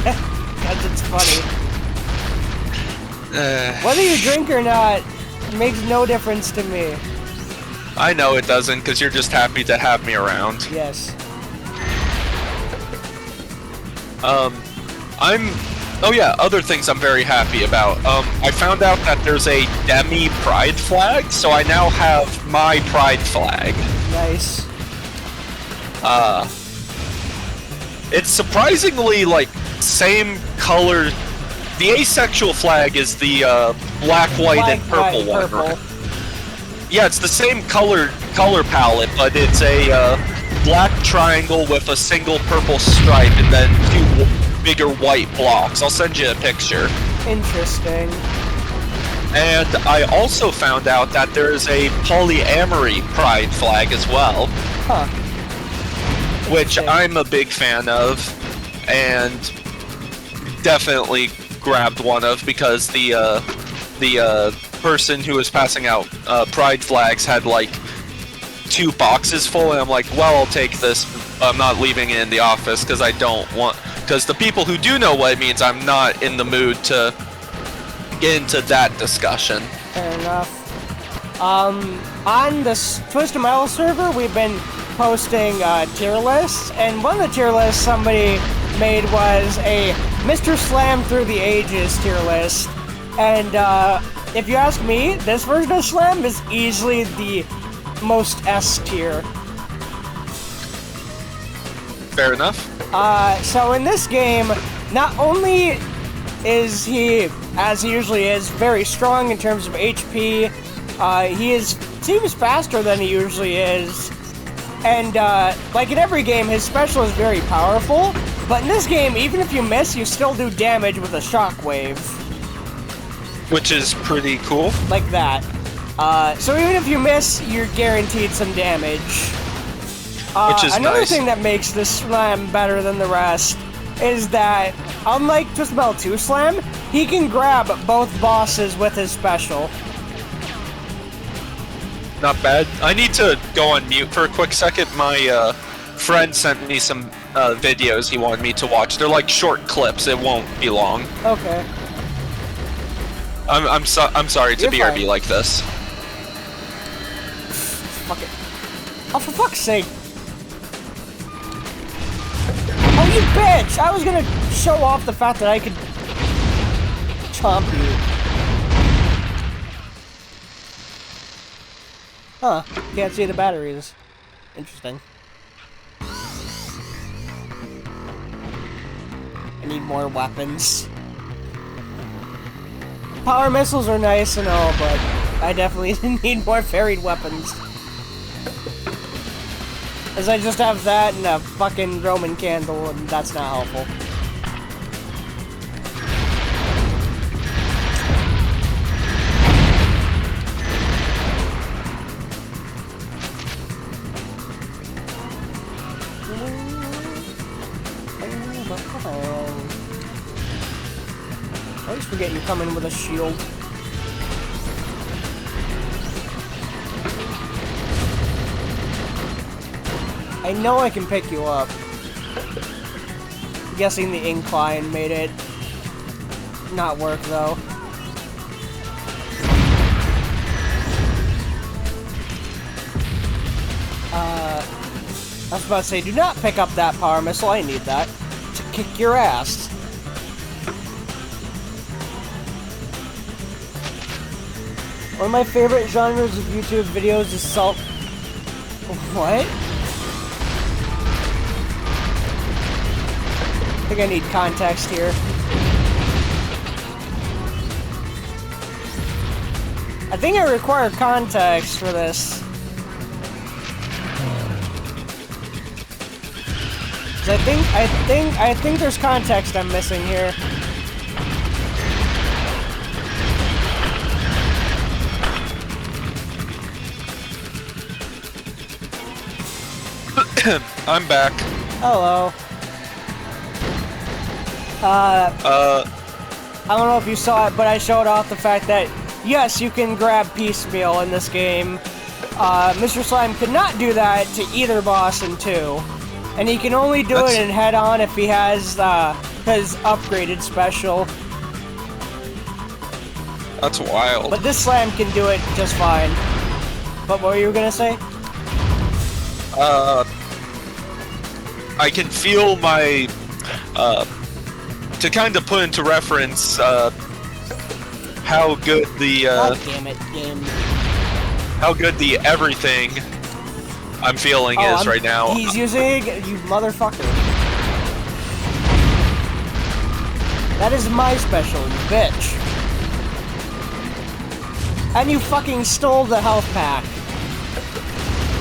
Because it's funny. Whether you drink or not makes no difference to me. I know it doesn't, because you're just happy to have me around. Yes. Oh yeah, other things I'm very happy about. I found out that there's a Demi Pride flag, so I now have my Pride flag. Nice. It's surprisingly, like, same color. The asexual flag is the black, white, and purple one. Right? Yeah, it's the same color palette, but it's a black triangle with a single purple stripe and then 2 bigger white blocks. I'll send you a picture. Interesting. And I also found out that there is a polyamory pride flag as well. Huh. Which I'm a big fan of, and definitely grabbed one of, because the person who was passing out pride flags had like 2 boxes full, and I'm like, well, I'll take this. I'm not leaving it in the office because I don't want. Because the people who do know what it means, I'm not in the mood to get into that discussion. Fair enough. On the Twisted Metal server, we've been posting tier lists, and one of the tier lists somebody made was a Mr. Slam Through the Ages tier list. And if you ask me, this version of Slam is easily the most S tier. Fair enough. So in this game, not only is he, as he usually is, very strong in terms of HP, he seems faster than he usually is, and like in every game, his special is very powerful, But in this game, even if you miss, you still do damage with a shockwave. Which is pretty cool. Like that. So even if you miss, you're guaranteed some damage. Which is another nice. thing that makes this Slam better than the rest is that, unlike Twisted Metal 2 Slam, he can grab both bosses with his special. Not bad. I need to go on mute for a quick second. My friend sent me some videos he wanted me to watch. They're like short clips. It won't be long. Okay. I'm sorry to You're BRB fine. like this. Fuck it. Oh, for fuck's sake. Oh, you bitch! I was gonna show off the fact that I could chomp you. Huh. Can't see the batteries. Interesting. I need more weapons. Power missiles are nice and all, but I definitely need more varied weapons. As I just have that and a fucking Roman candle, and that's not helpful. I always forget you come in with a shield. I know I can pick you up. I'm guessing the incline made it not work though. I was about to say, do not pick up that power missile. I need that to kick your ass. One of my favorite genres of YouTube videos is salt. What? I think I need context here. I think I require context for this. 'Cause I think there's context I'm missing here. I'm back. Hello. I don't know if you saw it, but I showed off the fact that, yes, you can grab piecemeal in this game. Mr. Slime could not do that to either boss in 2. And he can only do it in head-on if he has his upgraded special. That's wild. But this Slam can do it just fine. But what were you gonna say? I can feel my, to kind of put into reference, how good the, God damn it, game. how good the everything I'm feeling is right now. He's using you motherfucker. That is my special, you bitch. And you fucking stole the health pack.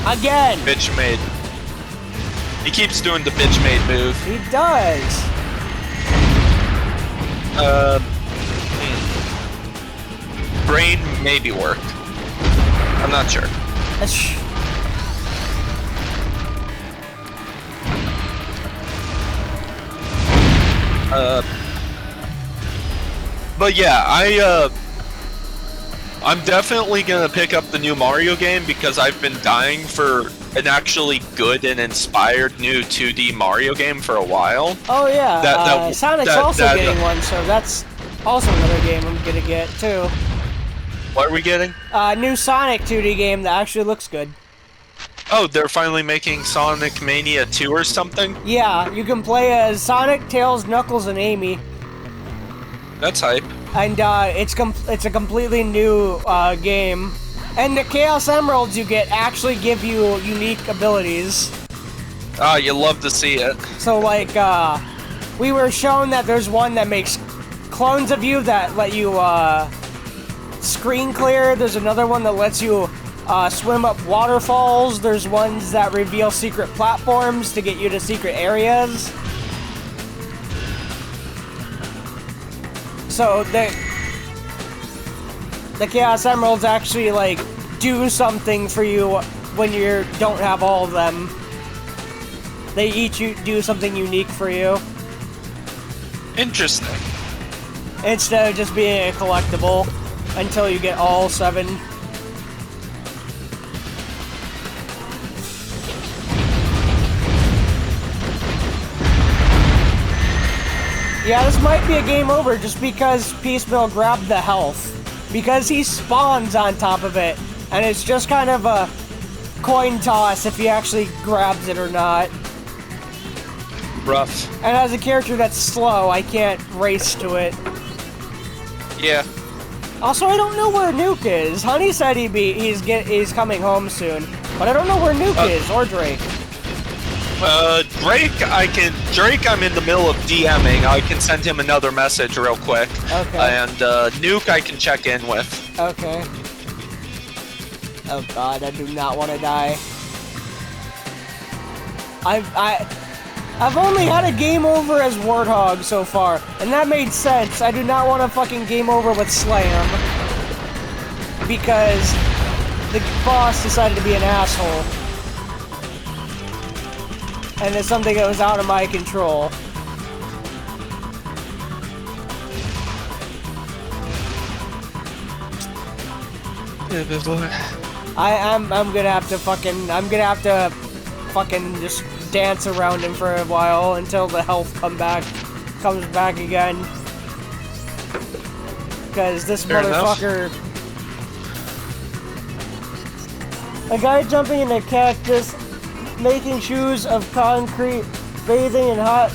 Again! Bitch made. He keeps doing the bitch made move. He does. Brain maybe work. I'm not sure. But yeah, I'm definitely gonna pick up the new Mario game because I've been dying for an actually good and inspired new 2D Mario game for a while. Oh yeah, Sonic's also getting one, so that's also another game I'm gonna get too. What are we getting? New Sonic 2D game that actually looks good. Oh, they're finally making Sonic Mania 2 or something? Yeah, you can play as Sonic, Tails, Knuckles, and Amy. That's hype. And it's a completely new game. And the Chaos Emeralds you get actually give you unique abilities. Ah, you love to see it. So like, we were shown that there's one that makes clones of you that let you screen clear. There's another one that lets you swim up waterfalls. There's ones that reveal secret platforms to get you to secret areas. So the Chaos Emeralds actually, like, do something for you when you don't have all of them. They each do something unique for you. Interesting. Instead of just being a collectible until you get all 7. Yeah, this might be a game over just because Piecemeal grabbed the health. Because he spawns on top of it, and it's just kind of a coin toss if he actually grabs it or not. Rough. And as a character that's slow, I can't race to it. Yeah. Also, I don't know where Nuke is. Honey said he's coming home soon, but I don't know where Nuke is, or Drake. Drake, I'm in the middle of DMing. I can send him another message real quick. Okay. And Nuke, I can check in with. Okay. Oh god, I do not want to die. I've only had a game over as Warthog so far, and that made sense. I do not want to fucking game over with Slam. Because the boss decided to be an asshole. And it's something that was out of my control. I'm gonna have to fucking just dance around him for a while until the health comes back again. Because this Fair motherfucker... A guy jumping in a cactus, making shoes of concrete, bathing in hot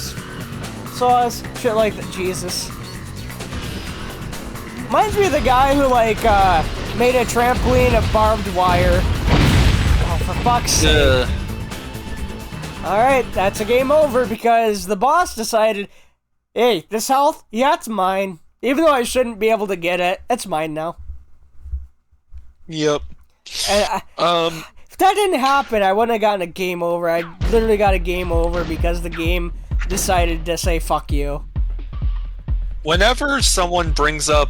sauce, shit like that. Jesus. Reminds me of the guy who, like, made a trampoline of barbed wire. Oh, for fuck's sake. Alright, that's a game over because the boss decided, hey, this health, yeah, it's mine. Even though I shouldn't be able to get it, it's mine now. Yep. And if that didn't happen, I wouldn't have gotten a game over. I literally got a game over because the game decided to say fuck you. Whenever someone brings up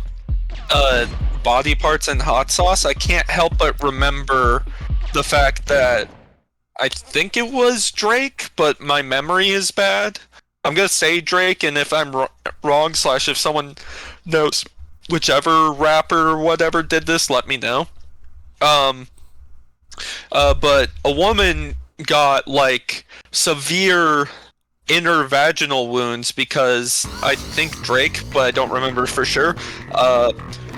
body parts and hot sauce, I can't help but remember the fact that I think it was Drake, but my memory is bad. I'm gonna say Drake, and if I'm wrong, / if someone knows whichever rapper or whatever did this, let me know. But a woman got, like, severe inner vaginal wounds because I think Drake, but I don't remember for sure,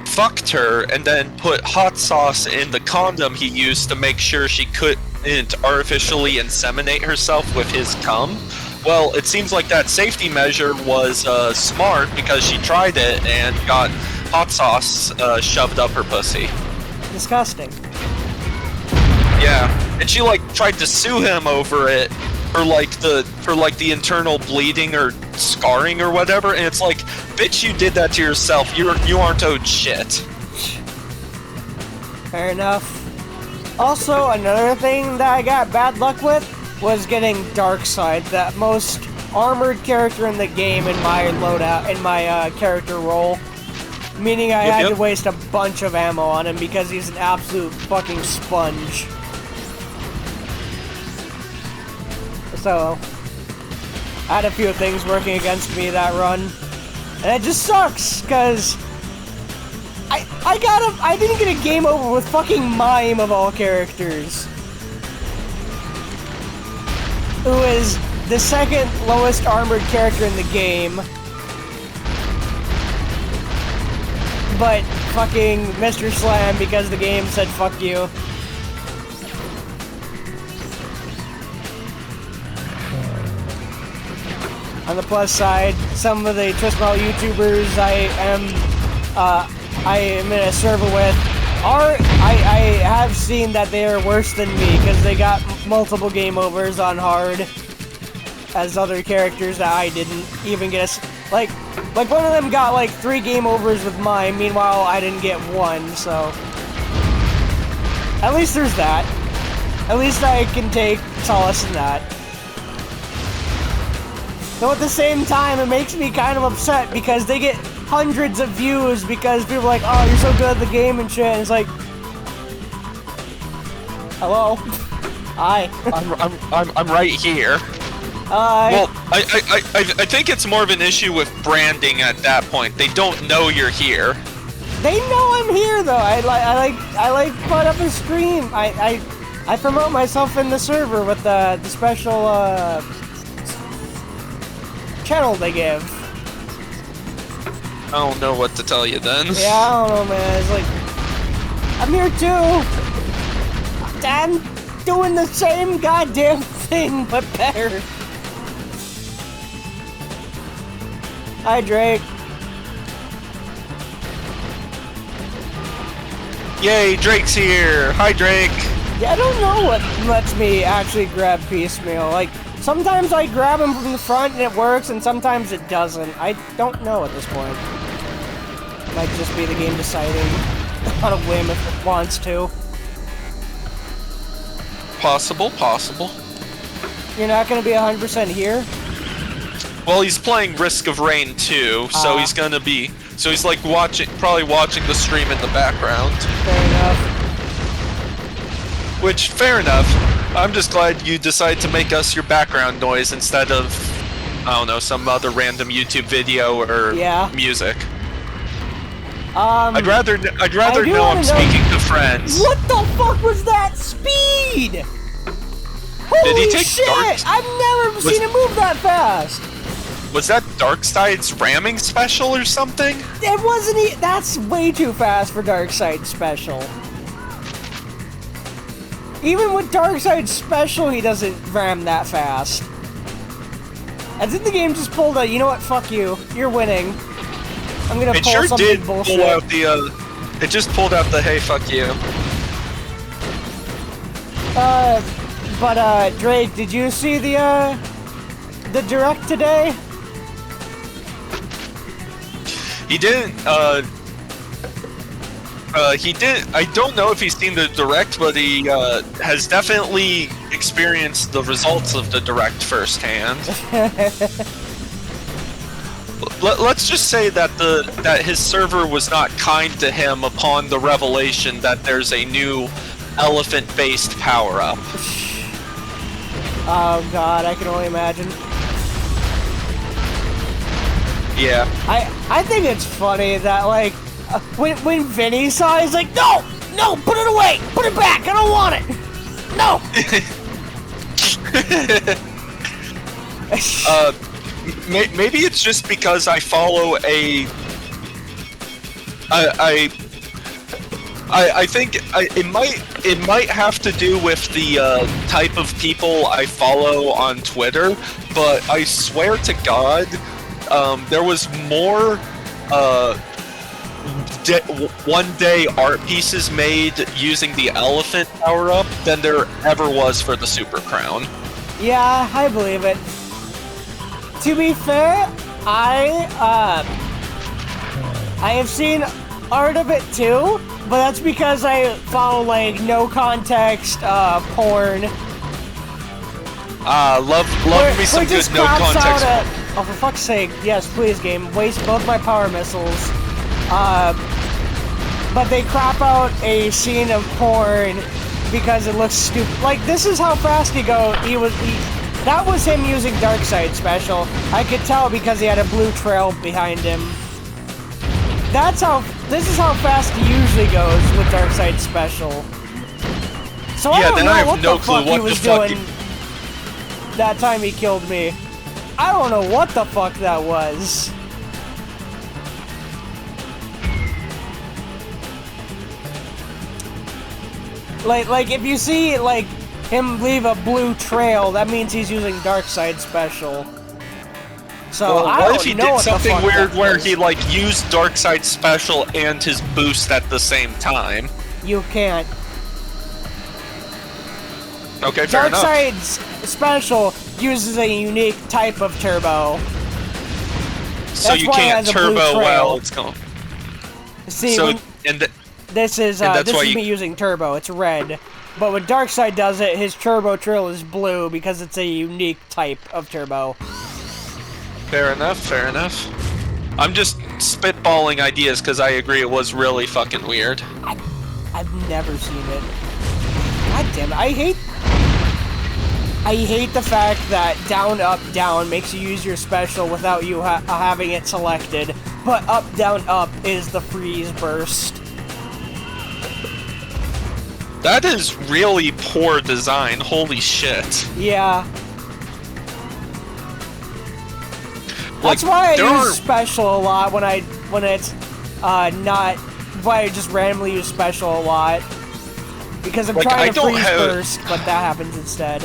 fucked her and then put hot sauce in the condom he used to make sure she couldn't artificially inseminate herself with his cum. Well, it seems like that safety measure was smart because she tried it and got hot sauce shoved up her pussy. Disgusting. Yeah, and she, like, tried to sue him over it for the internal bleeding or scarring or whatever, and it's like, bitch, you did that to yourself. You aren't owed shit. Fair enough. Also, another thing that I got bad luck with was getting Darkseid, that most armored character in the game in my loadout, in my character role. Meaning I had to waste a bunch of ammo on him because he's an absolute fucking sponge. So, I had a few things working against me that run. And it just sucks, because I didn't get a game over with fucking Mime of all characters. Who is the second lowest armored character in the game. But fucking Mr. Slam because the game said fuck you. On the plus side, some of the Twistball YouTubers I am in a server with I have seen that they are worse than me because they got multiple game overs on hard as other characters that I didn't even get like one of them got like 3 game overs with mine, meanwhile I didn't get 1, so at least there's that. At least I can take solace in that. Though at the same time, it makes me kind of upset because they get hundreds of views because people are like, oh, you're so good at the game and shit. And it's like, hello, hi. I'm right here. Hi. Well, I think it's more of an issue with branding at that point. They don't know you're here. They know I'm here though. I like put up a stream. I promote myself in the server with the special channel they give. I don't know what to tell you then. Yeah, I don't know, man. It's like, I'm here too. I'm doing the same goddamn thing, but better. Hi, Drake. Yay, Drake's here. Hi, Drake. Yeah, I don't know what lets me actually grab piecemeal. Like, sometimes I grab him from the front and it works, and sometimes it doesn't. I don't know at this point. Might just be the game deciding on a whim if it wants to. Possible. You're not gonna be 100% here? Well, he's playing Risk of Rain 2, so he's gonna be... So he's like probably watching the stream in the background. Fair enough. Which, fair enough. I'm just glad you decided to make us your background noise instead of, I don't know, some other random YouTube video or music. I'd rather know I'm speaking to friends. What the fuck was that speed? Holy Did he take shit! I've never seen him move that fast. Was that Darkside's ramming special or something? It wasn't. That's way too fast for Darkside special. Even with Darkside special, he doesn't ram that fast. I think the game just pulled a, you know what, fuck you, you're winning. I'm gonna pull some big bullshit. Pull out the, it just pulled out the hey, fuck you. Drake, did you see the direct today? He didn't, he did. I don't know if he's seen the direct, but he has definitely experienced the results of the direct firsthand. Let's just say that his server was not kind to him upon the revelation that there's a new elephant-based power-up. Oh god, I can only imagine. Yeah. I think it's funny that, like, when Vinny saw it, he's like, no, put it away, put it back, I don't want it, no. Maybe it's just because I follow I think it might have to do with the type of people I follow on Twitter, but I swear to God, there was more one-day art pieces made using the elephant power-up than there ever was for the Super Crown. Yeah, I believe it. To be fair, I have seen art of it too, but that's because I follow, like, no context porn. Love me some good no context. Oh, for fuck's sake, yes, please, game. Waste both my power missiles. But they crop out a scene of porn because it looks stupid. Like, this is how fast he goes. That was him using Darkside special. I could tell because he had a blue trail behind him. This is how fast he usually goes with Darkside special. So I don't know what the fuck he was doing that time he killed me. I don't know what the fuck that was. Like if you see, like, him leave a blue trail, that means he's using Darkside special. So well, I what don't if he know did something what the fuck weird where he, like, used Darkside special and his boost at the same time? You can't. Okay, fair enough. Darkside's special uses a unique type of turbo. So That's you why it can't has a blue turbo trail. well, it's going. See, So, this is me using turbo, it's red. But when Darkside does it, his turbo trail is blue because it's a unique type of turbo. Fair enough, fair enough. I'm just spitballing ideas because I agree it was really fucking weird. I've never seen it. God damn it! I hate the fact that down, up, down makes you use your special without you having it selected, but up, down, up is the freeze burst. That is really poor design. Holy shit. Yeah. Like, That's why I use special a lot when it's not. Why I just randomly use special a lot. Because I'm trying to freeze burst, but that happens instead.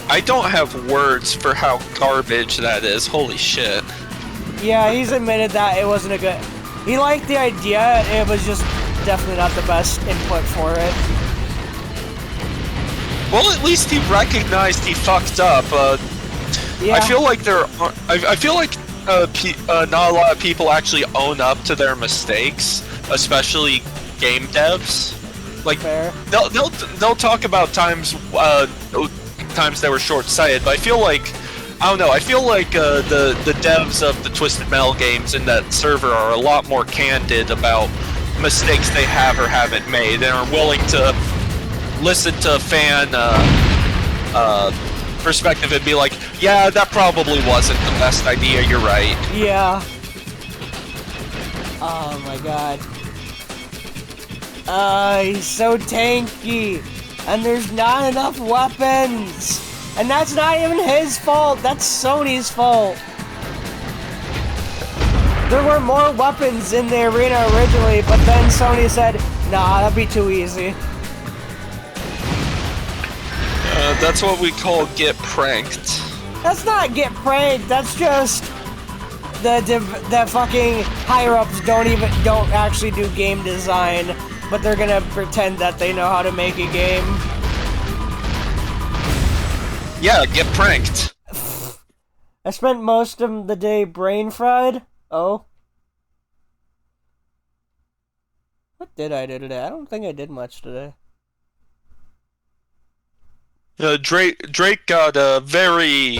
I don't have words for how garbage that is. Holy shit. Yeah, he's admitted that it wasn't a good... He liked the idea, it was just definitely not the best input for it. Well, at least he recognized he fucked up. Yeah. I feel like I feel like not a lot of people actually own up to their mistakes, especially game devs. Like, Fair. they'll talk about times they were short-sighted, but I feel like, I don't know, I feel like the devs of the Twisted Metal games in that server are a lot more candid about mistakes they have or haven't made, and are willing to listen to fan perspective and be like, yeah, that probably wasn't the best idea, you're right. Yeah. Oh my god. He's so tanky, and there's not enough weapons, and that's not even his fault, that's Sony's fault. There were more weapons in the arena originally, but then Sony said, nah, that'd be too easy. That's what we call get pranked. That's not get pranked, that's just the fucking higher-ups don't actually do game design, but they're gonna pretend that they know how to make a game. Yeah, get pranked. I spent most of the day brain fried. Oh. What did I do today? I don't think I did much today. Drake got very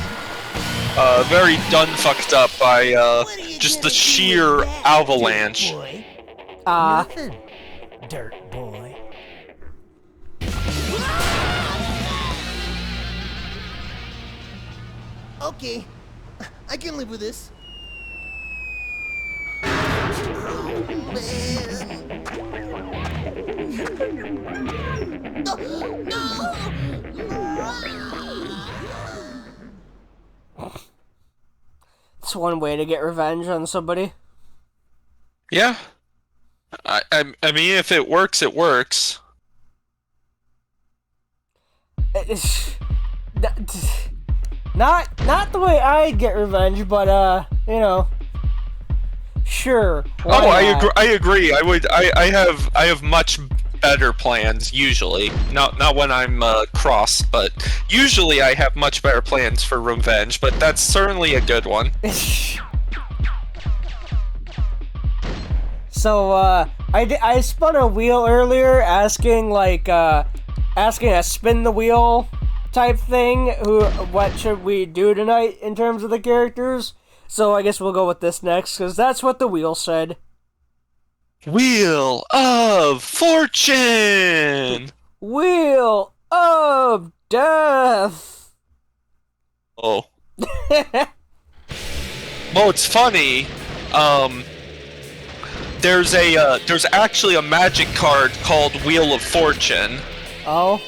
done fucked up by just the sheer avalanche. Nothing, dirt boy. Okay, I can live with this. It's one way to get revenge on somebody. Yeah. I mean, if it works, it works. Not the way I'd get revenge, but you know, sure. Oh, I agree. I have much better plans usually. Not when I'm cross, but usually I have much better plans for revenge. But that's certainly a good one. So I spun a wheel earlier, asking a spin the wheel type thing. What should we do tonight in terms of the characters? So I guess we'll go with this next, because that's what the wheel said. Wheel of Fortune! Wheel of Death! Oh. Well, it's funny, there's actually a magic card called Wheel of Fortune. Oh?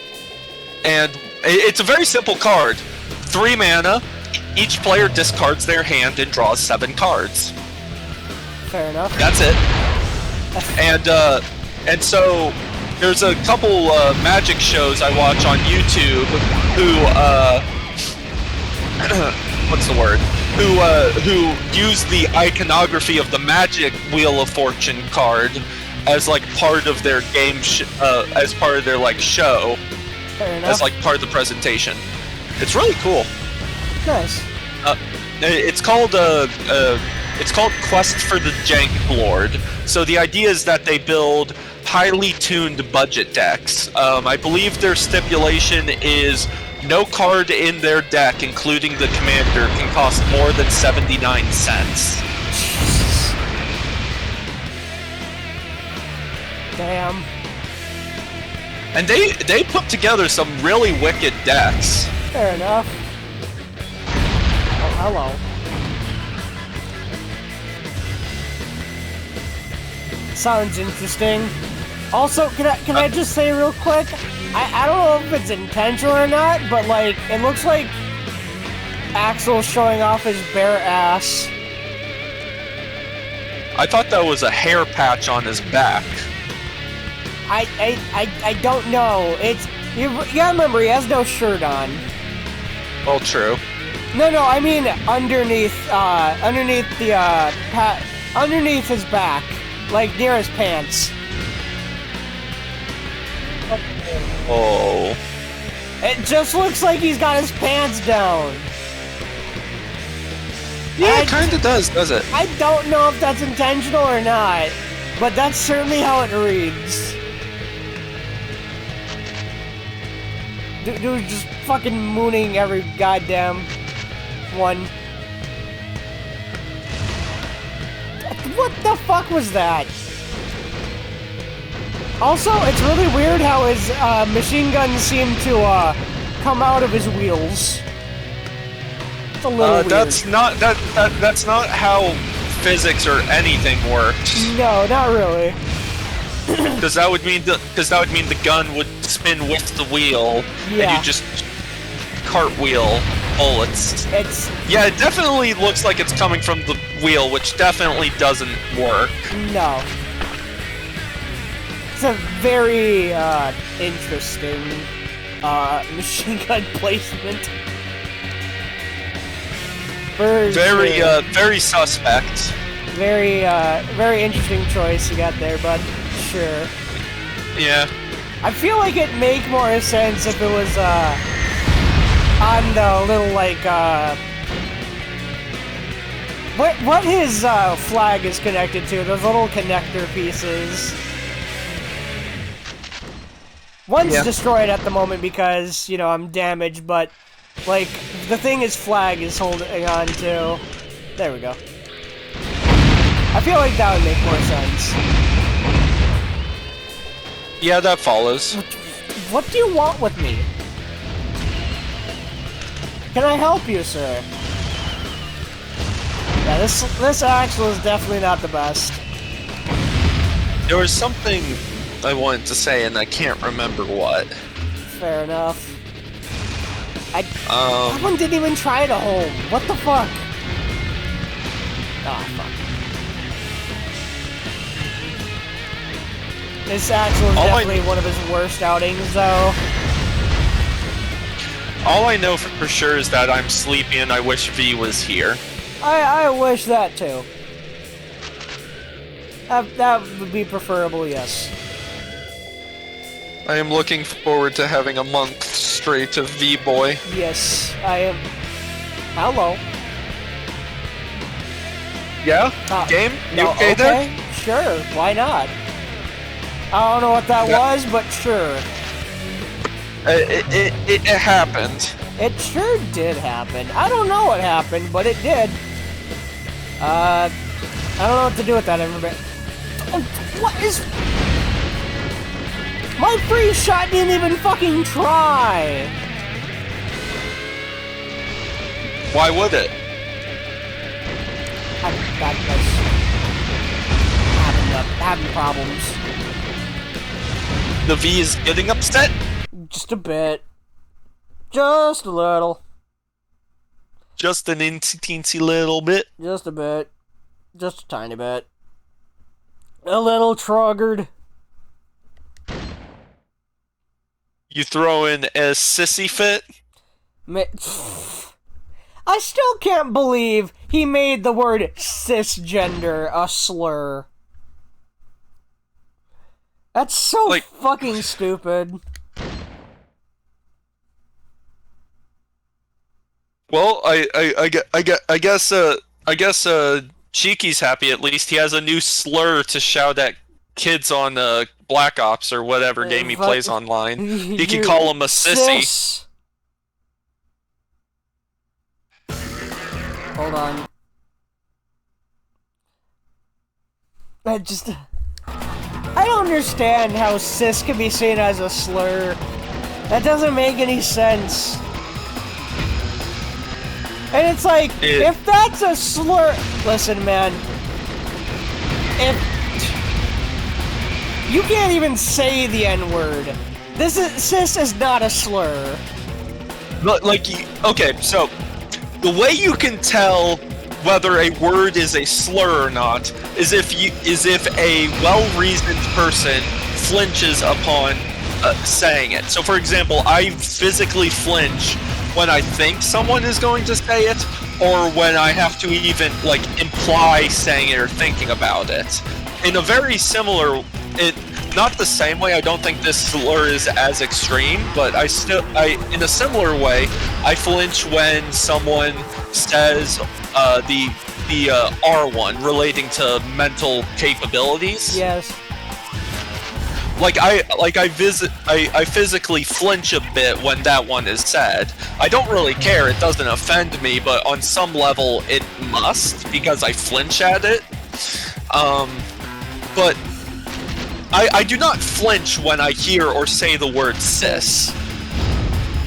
And it's a very simple card. 3 mana, each player discards their hand and draws 7 cards. Fair enough. That's it. And so there's a couple magic shows I watch on YouTube who what's the word? Who use the iconography of the magic Wheel of Fortune card as like part of their game as part of their like show. Fair enough. As like part of the presentation. It's really cool. Nice. It's called Quest for the Jank Lord. So the idea is that they build highly tuned budget decks. I believe their stipulation is No card in their deck, including the commander, can cost more than 79 cents. Damn. And they put together some really wicked decks. Fair enough. Oh, hello. Sounds interesting. Also, can I just say real quick? I don't know if it's intentional or not, but like it looks like Axel's showing off his bare ass. I thought that was a hair patch on his back. I don't know. It's you gotta remember he has no shirt on. Well, true. No, I mean underneath underneath his back, like near his pants. Oh. It just looks like he's got his pants down. Yeah, it kinda does it? I don't know if that's intentional or not, but that's certainly how it reads. Dude's just fucking mooning every goddamn one. What the fuck was that? Also, it's really weird how his machine guns seem to come out of his wheels. It's a little weird. That's not how physics or anything works. No, not really. Because that would mean the gun would spin with the wheel, Yeah. and you just cartwheel bullets. Yeah, it definitely looks like it's coming from the wheel, which definitely doesn't work. No. It's a very interesting machine gun placement. Very suspect. Very interesting choice you got there, bud. Sure. Yeah. I feel like it'd make more sense if it was on the little like what his flag is connected to, those little connector pieces. One's destroyed at the moment because, you know, I'm damaged, but like the thing his flag is holding on to. There we go. I feel like that would make more sense. Yeah, that follows. What do you want with me? Can I help you, sir? Yeah, this Axel is definitely not the best. There was something I wanted to say, and I can't remember what. Fair enough. That one didn't even try to hold. What the fuck? Ah, fuck. This Axel is definitely one of his worst outings, though. All I know for sure is that I'm sleepy and I wish V was here. I wish that too. That would be preferable, yes. I am looking forward to having a month straight of V-Boy. Yes, I am. Hello. Yeah? Game? You No, okay there? Sure, why not? I don't know what that was, but sure. It happened. It sure did happen. I don't know what happened, but it did. I don't know what to do with that, everybody. What is... My free shot didn't even fucking try! Why would it? Having problems. The V is getting upset? Just a bit. Just a little. Just an teensy little bit? Just a bit. Just a tiny bit. A little triggered. You throw in a sissy fit? I still can't believe he made the word cisgender a slur. That's so fucking stupid. Well, I guess Cheeky's happy at least. He has a new slur to shout at kids on Black Ops or whatever game he plays online. He can call him a sissy. Hold on. I don't understand how cis can be seen as a slur. That doesn't make any sense. And it's like, if that's a slur... Listen, man. If... You can't even say the N-word. Cis is not a slur. Like, okay, so... The way you can tell whether a word is a slur or not is if a well-reasoned person flinches upon saying it. So, for example, I physically flinch when I think someone is going to say it, or when I have to even like imply saying it or thinking about it. In a very similar, not the same way. I don't think this slur is as extreme, but in a similar way, I flinch when someone says the R1 relating to mental capabilities. Yes. I physically flinch a bit when that one is said. I don't really care, it doesn't offend me, but on some level it must, because I flinch at it. But I do not flinch when I hear or say the word cis.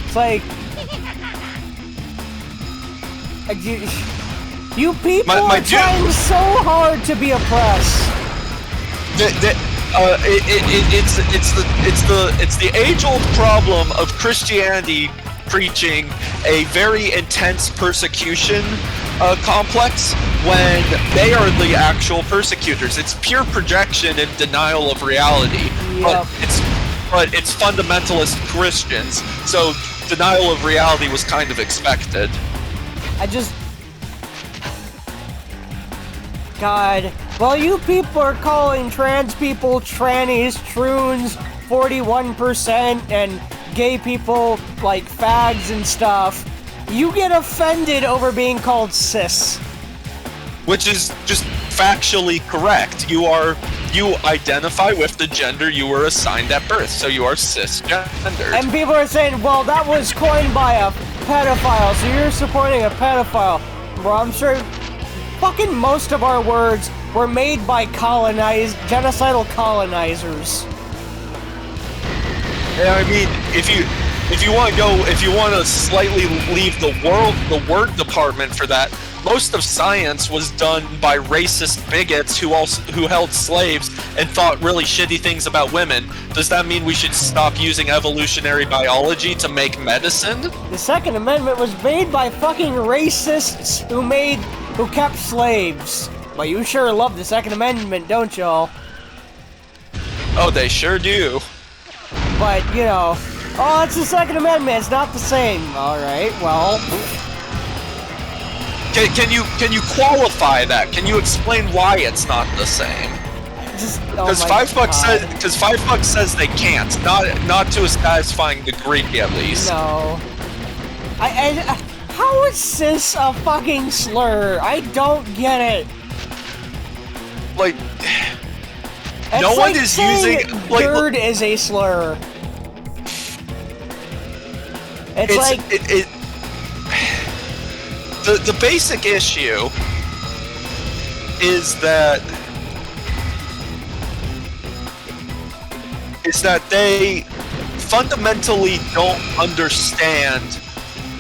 It's like... You people are trying so hard to be oppressed. It's the age-old problem of Christianity preaching a very intense persecution complex when they are the actual persecutors. It's pure projection and denial of reality. Yep. But it's fundamentalist Christians, so denial of reality was kind of expected. God. Well, you people are calling trans people trannies, troons, 41%, and gay people, like, fags and stuff. You get offended over being called cis. Which is just factually correct. You identify with the gender you were assigned at birth, so you are cisgendered. And people are saying, well, that was coined by a pedophile, so you're supporting a pedophile. Well, I'm sure fucking most of our words were made by genocidal colonizers. Yeah, I mean, if you want to slightly leave the word department for that, most of science was done by racist bigots who held slaves and thought really shitty things about women. Does that mean we should stop using evolutionary biology to make medicine? The Second Amendment was made by fucking racists who kept slaves. But you sure love the Second Amendment, don't y'all? Oh, they sure do. But, you know, oh, it's the Second Amendment, it's not the same. Alright, well... Can you qualify that? Can you explain why it's not the same? Because $5 says they can't, not to a satisfying degree at least. No. How is this a fucking slur? I don't get it. Like, it's no like one is using nerd is a slur. The basic issue is that they fundamentally don't understand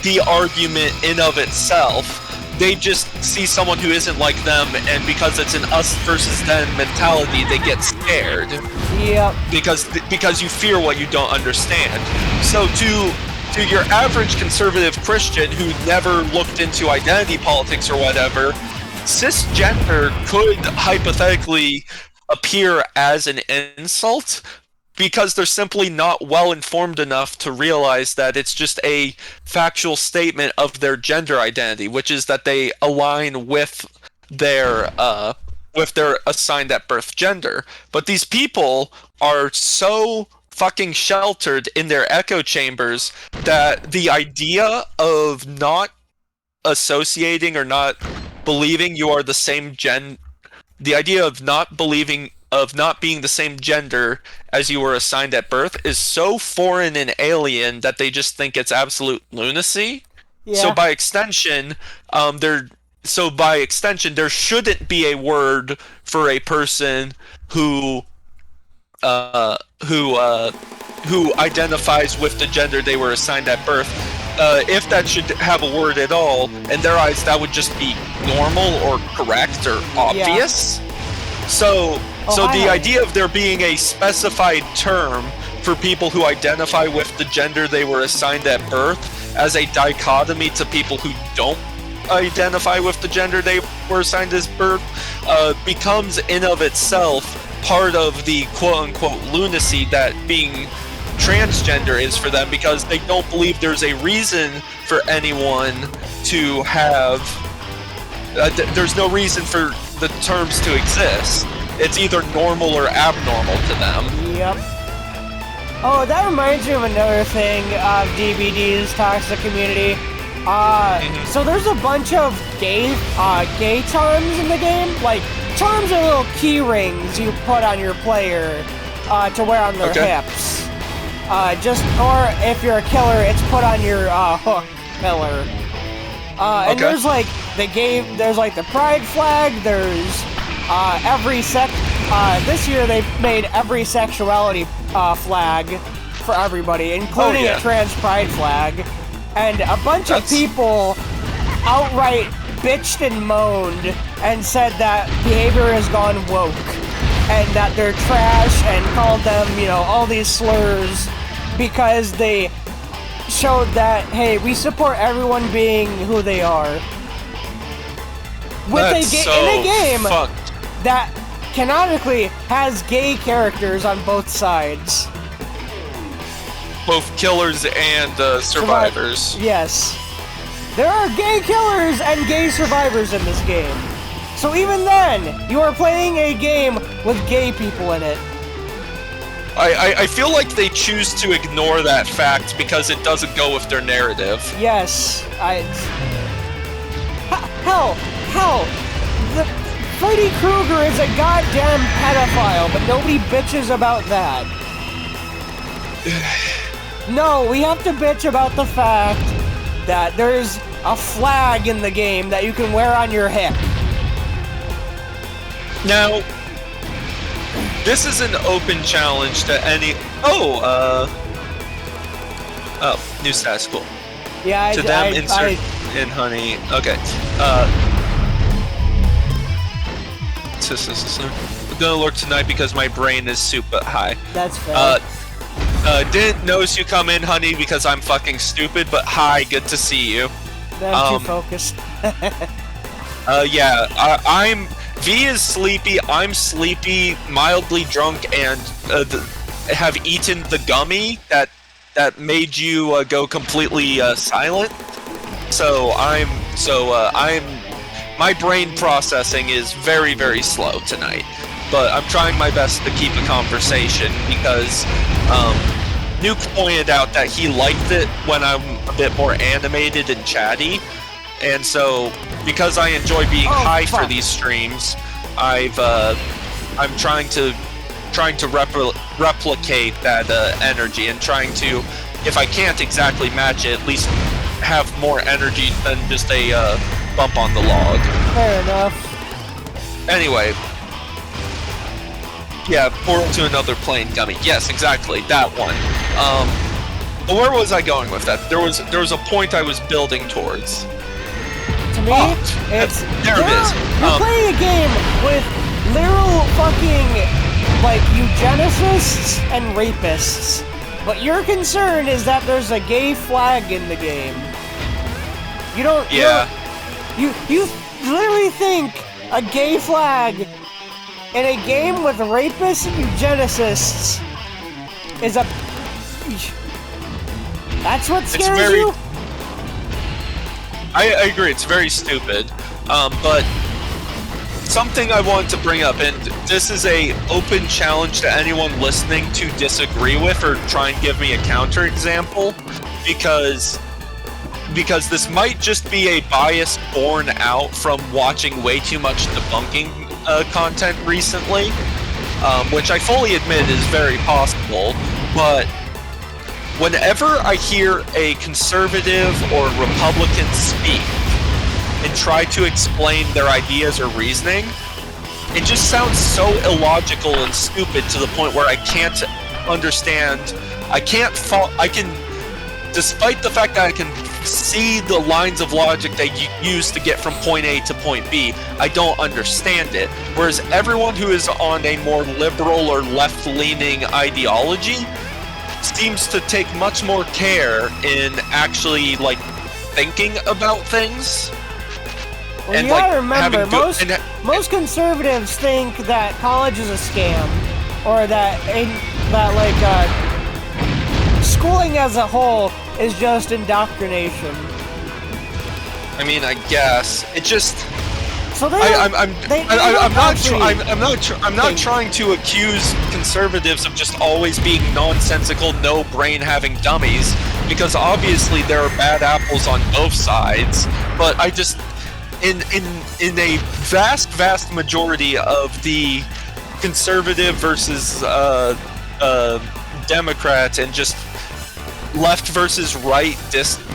the argument in of itself. They just see someone who isn't like them, and because it's an us versus them mentality, they get scared. Yep. Because you fear what you don't understand. So to your average conservative Christian who never looked into identity politics or whatever, cisgender could hypothetically appear as an insult because they're simply not well informed enough to realize that it's just a factual statement of their gender identity, which is that they align with their assigned at birth gender. But these people are so fucking sheltered in their echo chambers that the idea of not associating or not believing you are the same the idea of not being the same gender as you were assigned at birth is so foreign and alien that they just think it's absolute lunacy. Yeah. So by extension, they're so by extension, there shouldn't be a word for a person who identifies with the gender they were assigned at birth. If that should have a word at all, in their eyes, that would just be normal or correct or obvious. Yeah. So the idea of there being a specified term for people who identify with the gender they were assigned at birth as a dichotomy to people who don't identify with the gender they were assigned as birth becomes in of itself part of the quote-unquote lunacy that being transgender is for them, because they don't believe there's a reason for anyone to have there's no reason for the terms to exist. It's either normal or abnormal to them. Yep. Oh, that reminds me of another thing of DBD's toxic community. So there's a bunch of gay charms in the game. Like, charms are little key rings you put on your player to wear on their hips. Or if you're a killer, it's put on your hook pillar. And there's like there's like the pride flag. There's this year they've made every sexuality flag for everybody, including a trans pride flag. And a bunch of people outright bitched and moaned and said that behavior has gone woke and that they're trash, and called them, all these slurs because they showed that, hey, we support everyone being who they are. In a game that canonically has gay characters on both sides. Both killers and survivors. Yes. There are gay killers and gay survivors in this game. So even then, you are playing a game with gay people in it. I feel like they choose to ignore that fact because it doesn't go with their narrative. Yes. Hell. Freddy Krueger is a goddamn pedophile, but nobody bitches about that. No, we have to bitch about the fact that there's a flag in the game that you can wear on your hip. Now, this is an open challenge to any... new status, cool. Yeah, insert in honey. Okay. I'm gonna lurk tonight because my brain is super high. That's fair. Didn't notice you come in, honey, because I'm fucking stupid, but hi, good to see you. I'm too focused. V is sleepy, I'm sleepy, mildly drunk, and have eaten the gummy that made you go completely silent. My brain processing is very, very slow tonight. But I'm trying my best to keep a conversation because Nuke pointed out that he liked it when I'm a bit more animated and chatty. And so, because I enjoy being high for these streams, I'm trying to replicate that energy, and trying to, if I can't exactly match it, at least have more energy than just a bump on the log. Fair enough. Anyway, yeah, portal to another plane gummy. Yes, exactly, that one. But where was I going with that? There was a point I was building towards. To me, it is. You're playing a game with literal fucking, eugenicists and rapists. But your concern is that there's a gay flag in the game. You don't... Yeah. You literally think a gay flag in a game with rapists and eugenicists is a... That's what scares you? I agree, it's very stupid. But something I wanted to bring up, and this is a open challenge to anyone listening to disagree with or try and give me a counter example, because this might just be a bias born out from watching way too much debunking content recently, which I fully admit is very possible, but whenever I hear a conservative or Republican speak, and try to explain their ideas or reasoning, it just sounds so illogical and stupid to the point where I can't understand. I can, despite the fact that I can see the lines of logic they use to get from point A to point B, I don't understand it. Whereas everyone who is on a more liberal or left-leaning ideology seems to take much more care in actually, like, thinking about things. Well, you gotta remember, most conservatives think that college is a scam, or that schooling as a whole is just indoctrination. I mean, I guess it just. So I'm not trying to accuse conservatives of just always being nonsensical, no brain having dummies, because obviously there are bad apples on both sides. But I just, in a vast majority of the conservative versus Democrat and just left versus right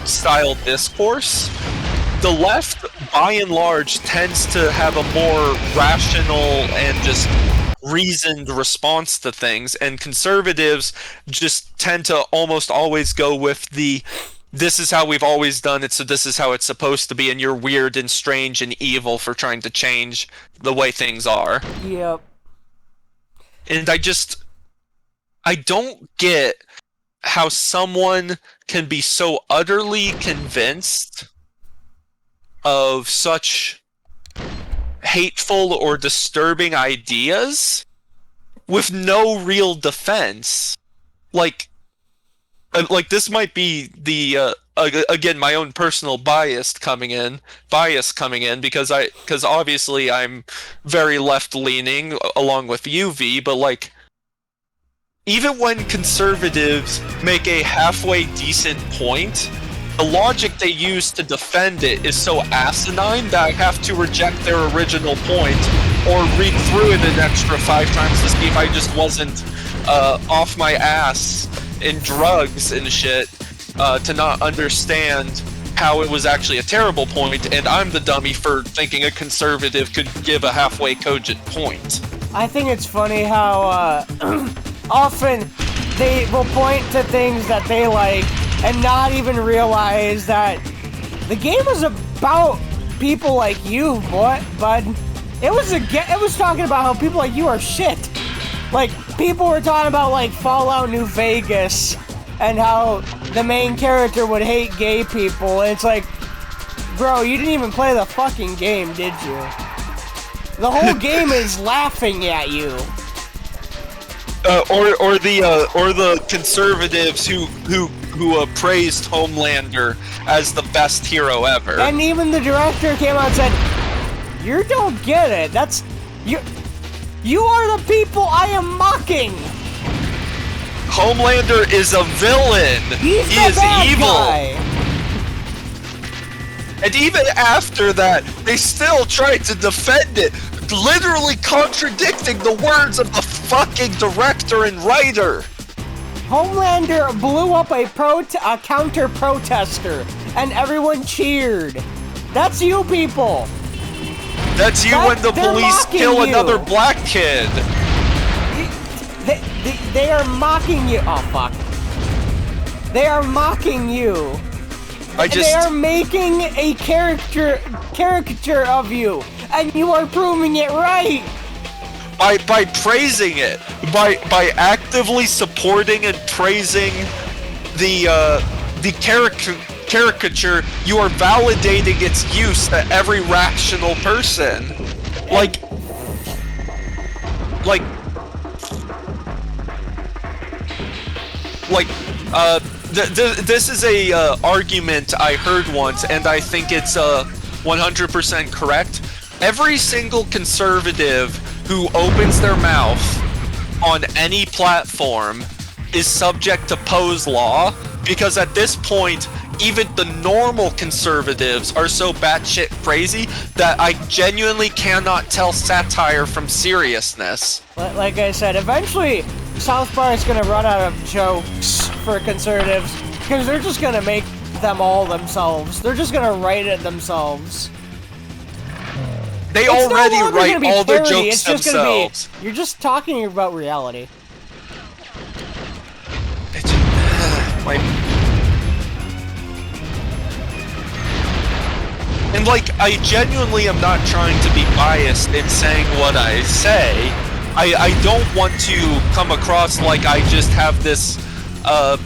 style discourse, the left, by and large, tends to have a more rational and just reasoned response to things, and conservatives just tend to almost always go with the this is how we've always done it, so this is how it's supposed to be, and you're weird and strange and evil for trying to change the way things are. Yep. And I don't get how someone can be so utterly convinced of such hateful or disturbing ideas with no real defense. Like this might be the again, my own personal bias coming in because obviously I'm very left-leaning along with UV, but like, even when conservatives make a halfway decent point, the logic they use to defend it is so asinine that I have to reject their original point or read through it an extra 5 times to see if I just wasn't off my ass in drugs and shit to not understand how it was actually a terrible point, and I'm the dummy for thinking a conservative could give a halfway cogent point. I think it's funny how often they will point to things that they like and not even realize that the game is about people like you, bud. It was talking about how people like you are shit. Like, people were talking about, like, Fallout New Vegas and how the main character would hate gay people, and it's like, bro, you didn't even play the fucking game, did you? The whole game is laughing at you. Or the conservatives who praised Homelander as the best hero ever. And even the director came out and said, "You don't get it. That's you are the people I am mocking." Homelander is a villain. He is evil. Guy. And even after that, they still tried to defend it, literally contradicting the words of the fucking director and writer. Homelander blew up a counter-protester, and everyone cheered. That's you people. That's you when the police kill another black kid. They are mocking you. Oh, fuck. They are mocking you. They are making a caricature of you, and you are proving it right. By praising it, by actively supporting and praising the caricature, you are validating its use to every rational person. This is a argument I heard once, and I think it's 100% correct. Every single conservative who opens their mouth on any platform is subject to Poe's law, because at this point, even the normal conservatives are so batshit crazy that I genuinely cannot tell satire from seriousness. Like I said, eventually South Park is gonna run out of jokes for conservatives, because they're just gonna make them all themselves. They're just gonna write it themselves. They It's no already longer write gonna be all their parody, jokes it's just gonna themselves. be, you're just talking about reality. It's my... And like, I genuinely am not trying to be biased in saying what I say. I don't want to come across like I just have this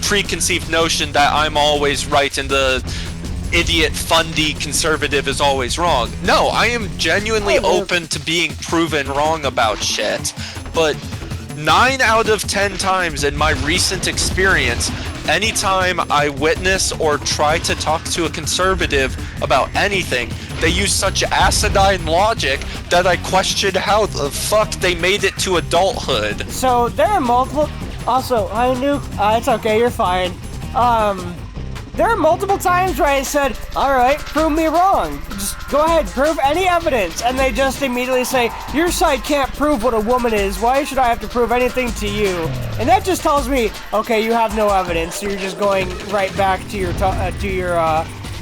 preconceived notion that I'm always right and the idiot fundy conservative is always wrong. No, I am genuinely open to being proven wrong about shit, but 9 out of 10 times in my recent experience, anytime I witness or try to talk to a conservative about anything, they use such acidine logic that I question how the fuck they made it to adulthood. So there are multiple. Also, I knew. It's okay. You're fine. There are multiple times where I said, "All right, prove me wrong. Just go ahead, prove any evidence," and they just immediately say, "Your side can't prove what a woman is. Why should I have to prove anything to you?" And that just tells me, okay, you have no evidence. So you're just going right back to your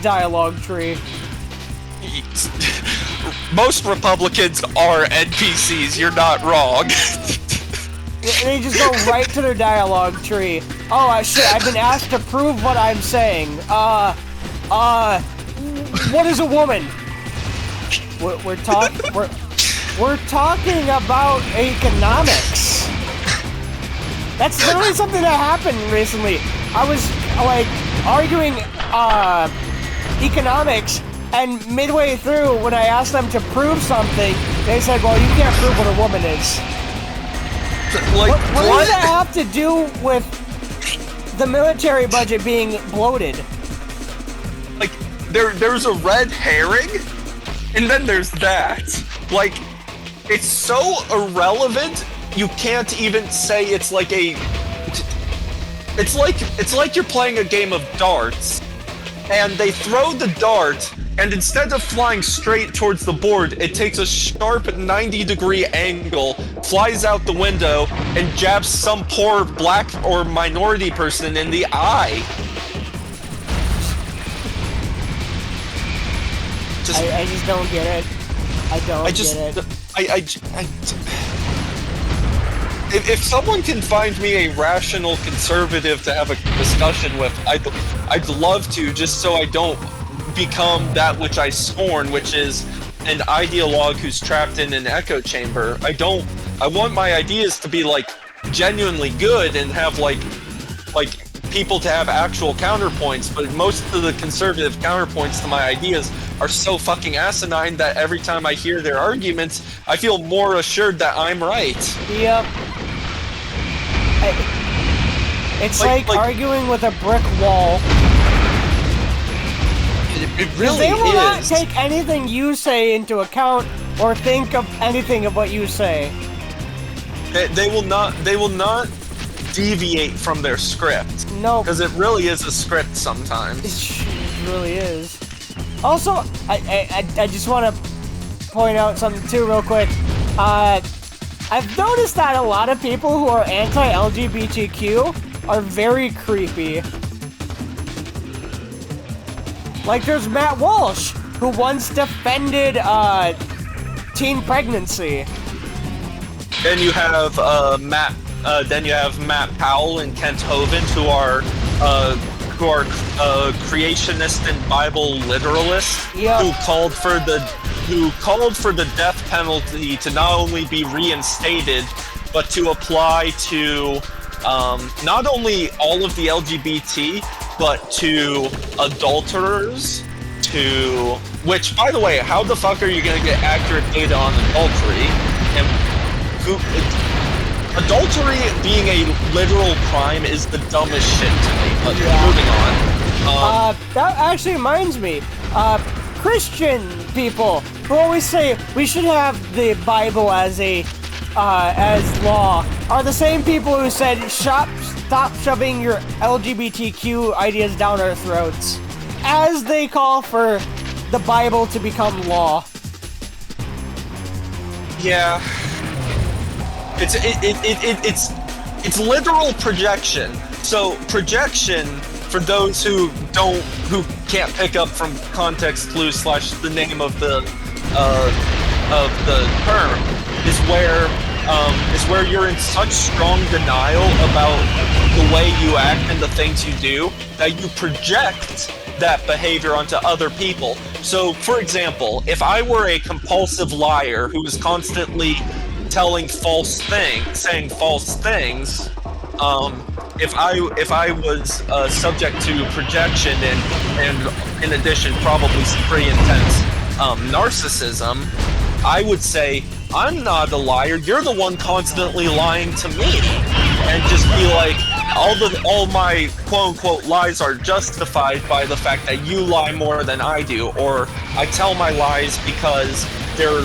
dialogue tree. Most Republicans are NPCs. You're not wrong. They just go right to their dialogue tree. Oh, shit, I've been asked to prove what I'm saying. What is a woman? We're talking about economics. That's literally something that happened recently. I was, like, arguing, economics, and midway through, when I asked them to prove something, they said, well, you can't prove what a woman is. Like, what does that have to do with the military budget being bloated? Like, there's a red herring, and then there's that. Like, it's so irrelevant, you can't even say it's like a... It's like you're playing a game of darts, and they throw the dart, and instead of flying straight towards the board, it takes a sharp 90-degree angle, flies out the window, and jabs some poor black or minority person in the eye. I just don't get it. I don't get it. If someone can find me a rational conservative to have a discussion with, I'd love to, just so I don't become that which I scorn, which is an ideologue who's trapped in an echo chamber. I want my ideas to be, like, genuinely good and have, like people to have actual counterpoints, but most of the conservative counterpoints to my ideas are so fucking asinine that every time I hear their arguments, I feel more assured that I'm right. Yep. It's like arguing with a brick wall. It really they will not is. take anything you say into account or think of anything of what you say. They will not deviate from their script. No. Because it really is a script sometimes. It really is. Also, I just want to point out something too real quick. I've noticed that a lot of people who are anti-LGBTQ are very creepy. Like there's Matt Walsh, who once defended teen pregnancy. Then you have Matt Powell and Kent Hovind, who are creationist and Bible literalists, Yep. who called for the death penalty to not only be reinstated, but to apply to not only all of the LGBT, but to adulterers, which, by the way, how the fuck are you gonna get accurate data on adultery? And adultery being a literal crime is the dumbest shit to me, but moving on. That actually reminds me, Christian people who always say we should have the Bible as as law are the same people who said stop shoving your LGBTQ ideas down our throats, as they call for the Bible to become law. Yeah. It's literal projection. So projection, for those who can't pick up from context clues / the name of the of the term is where you're in such strong denial about the way you act and the things you do that you project that behavior onto other people. So, for example, if I were a compulsive liar who was constantly telling false things, saying false things, if I was subject to projection and in addition probably some pretty intense narcissism, I would say, I'm not a liar, you're the one constantly lying to me, and just be like, all my quote-unquote lies are justified by the fact that you lie more than I do, or I tell my lies because they're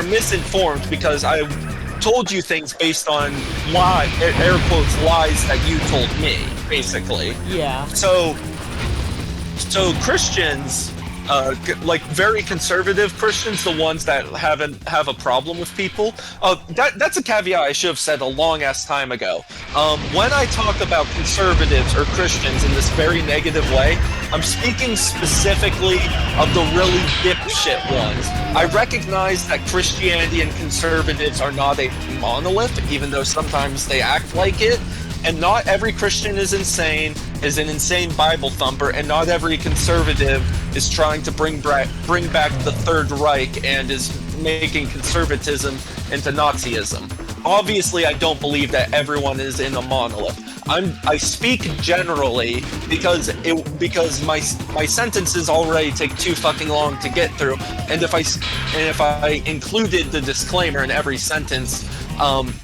misinformed because I told you things based on air quotes lies that you told me, basically. Yeah. So Christians, like very conservative Christians, the ones that have a problem with people. That's a caveat I should have said a long ass time ago. When I talk about conservatives or Christians in this very negative way, I'm speaking specifically of the really dipshit ones. I recognize that Christianity and conservatives are not a monolith, even though sometimes they act like it. And not every Christian is an insane Bible thumper, and not every conservative is trying to bring back the Third Reich and is making conservatism into Nazism. Obviously, I don't believe that everyone is in a monolith. I speak generally because my sentences already take too fucking long to get through, and if I included the disclaimer in every sentence,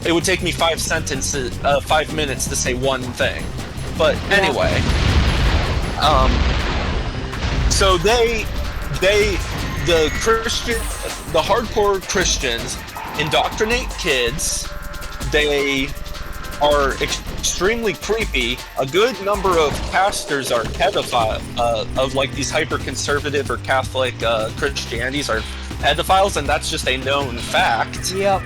it would take me 5 minutes to say one thing. But anyway, so the hardcore Christians indoctrinate kids. They are extremely creepy. A good number of pastors are pedophile, of like these hyper-conservative or Catholic Christianities are pedophiles, and that's just a known fact. Yep.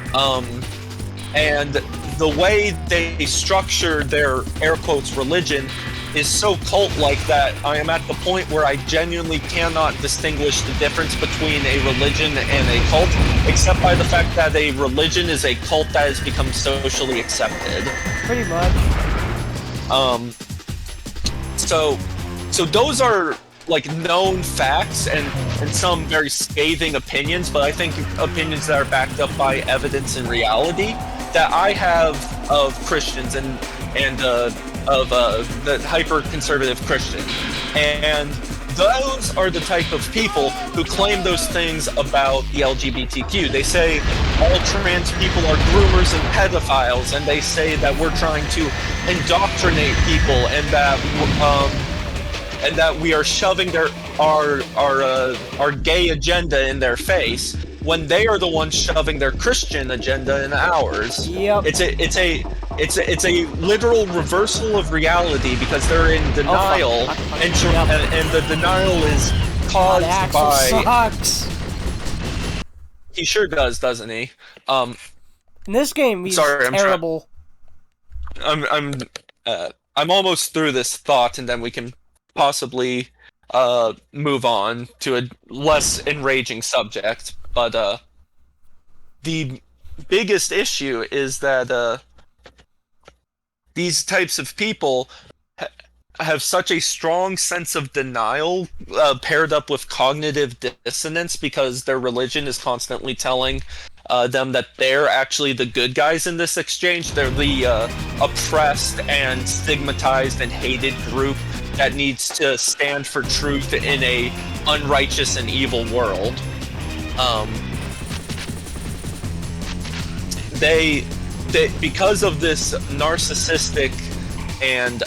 And the way they structure their air quotes religion is so cult-like that I am at the point where I genuinely cannot distinguish the difference between a religion and a cult, except by the fact that a religion is a cult that has become socially accepted. Pretty much. So those are like known facts and some very scathing opinions, but I think opinions that are backed up by evidence and reality that I have of Christians and of the hyper-conservative Christian. And those are the type of people who claim those things about the LGBTQ. They say all trans people are groomers and pedophiles, and they say that we're trying to indoctrinate people, and that we are shoving our gay agenda in their face, when they are the ones shoving their Christian agenda in ours. Yep. It's a literal reversal of reality because they're in denial, and the denial is caused by. Sucks. He sure does, doesn't he? In this game, he's terrible. I'm almost through this thought, and then we can possibly move on to a less enraging subject. But the biggest issue is that these types of people have such a strong sense of denial paired up with cognitive dissonance because their religion is constantly telling them that they're actually the good guys in this exchange. They're the oppressed and stigmatized and hated group that needs to stand for truth in a unrighteous and evil world. They because of this narcissistic and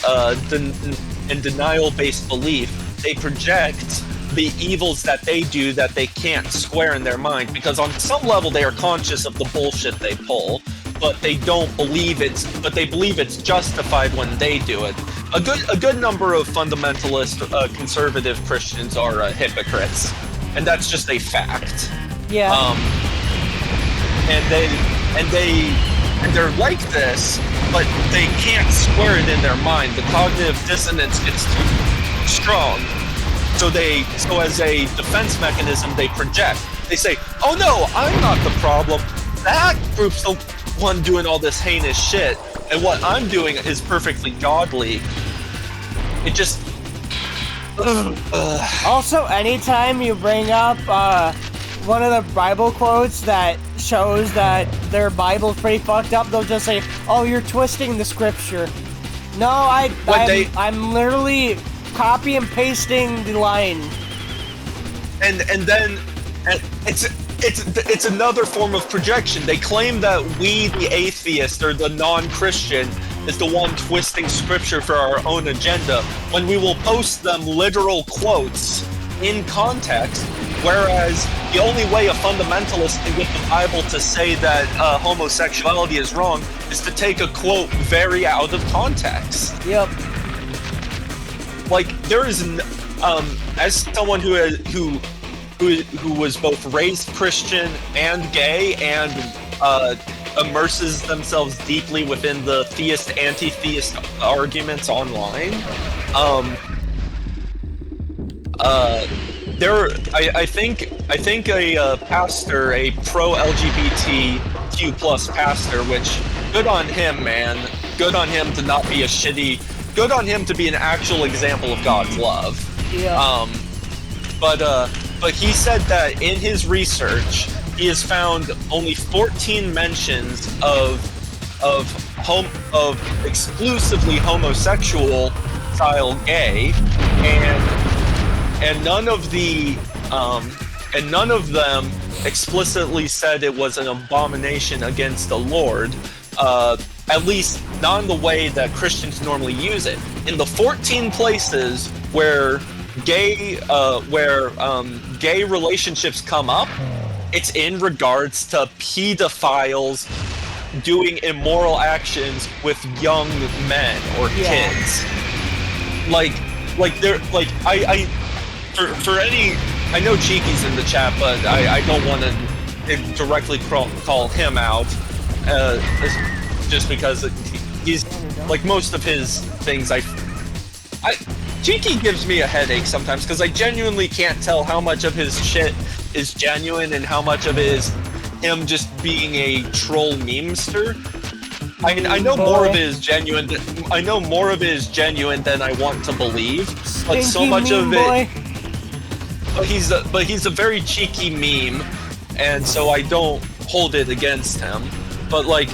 denial-based belief, they project the evils that they do that they can't square in their mind, because on some level they are conscious of the bullshit they pull, but they don't believe it's, but they believe it's justified when they do it. A good number of fundamentalist conservative Christians are hypocrites, and that's just a fact. Yeah. And they're like this, but they can't square it in their mind. The cognitive dissonance gets too strong. so as a defense mechanism, they project. They say, "Oh no, I'm not the problem. That group's the one doing all this heinous shit, and what I'm doing is perfectly godly." It just. Also, anytime you bring up one of the Bible quotes that shows that their Bible's pretty fucked up, they'll just say, "Oh, you're twisting the scripture." No, I'm literally copy and pasting the line. And then it's another form of projection. They claim that we, the atheist or the non-Christian, is the one twisting scripture for our own agenda, when we will post them literal quotes in context, whereas the only way a fundamentalist can get the Bible to say that homosexuality is wrong is to take a quote very out of context. Yep. Like, there is, as someone who was both raised Christian and gay and immerses themselves deeply within the theist anti-theist arguments online, I think a pastor, a pro LGBTQ plus pastor, which good on him, man. Good on him to not be a shitty. Good on him to be an actual example of God's love. Yeah. But he said that in his research, he has found only 14 mentions of exclusively homosexual style gay, and none of them explicitly said it was an abomination against the Lord. At least not in the way that Christians normally use it. In the 14 places where gay relationships come up, it's in regards to pedophiles doing immoral actions with young men or kids. For any, I know Cheeky's in the chat, but I don't want to directly call him out, just because he's, like, most of his things Cheeky gives me a headache sometimes, because I genuinely can't tell how much of his shit is genuine and how much of it is him just being a troll memester. I know more of it is genuine. I know more of it is genuine than I want to believe, but so much of it. But he's a very cheeky meme, and so I don't hold it against him. But, like,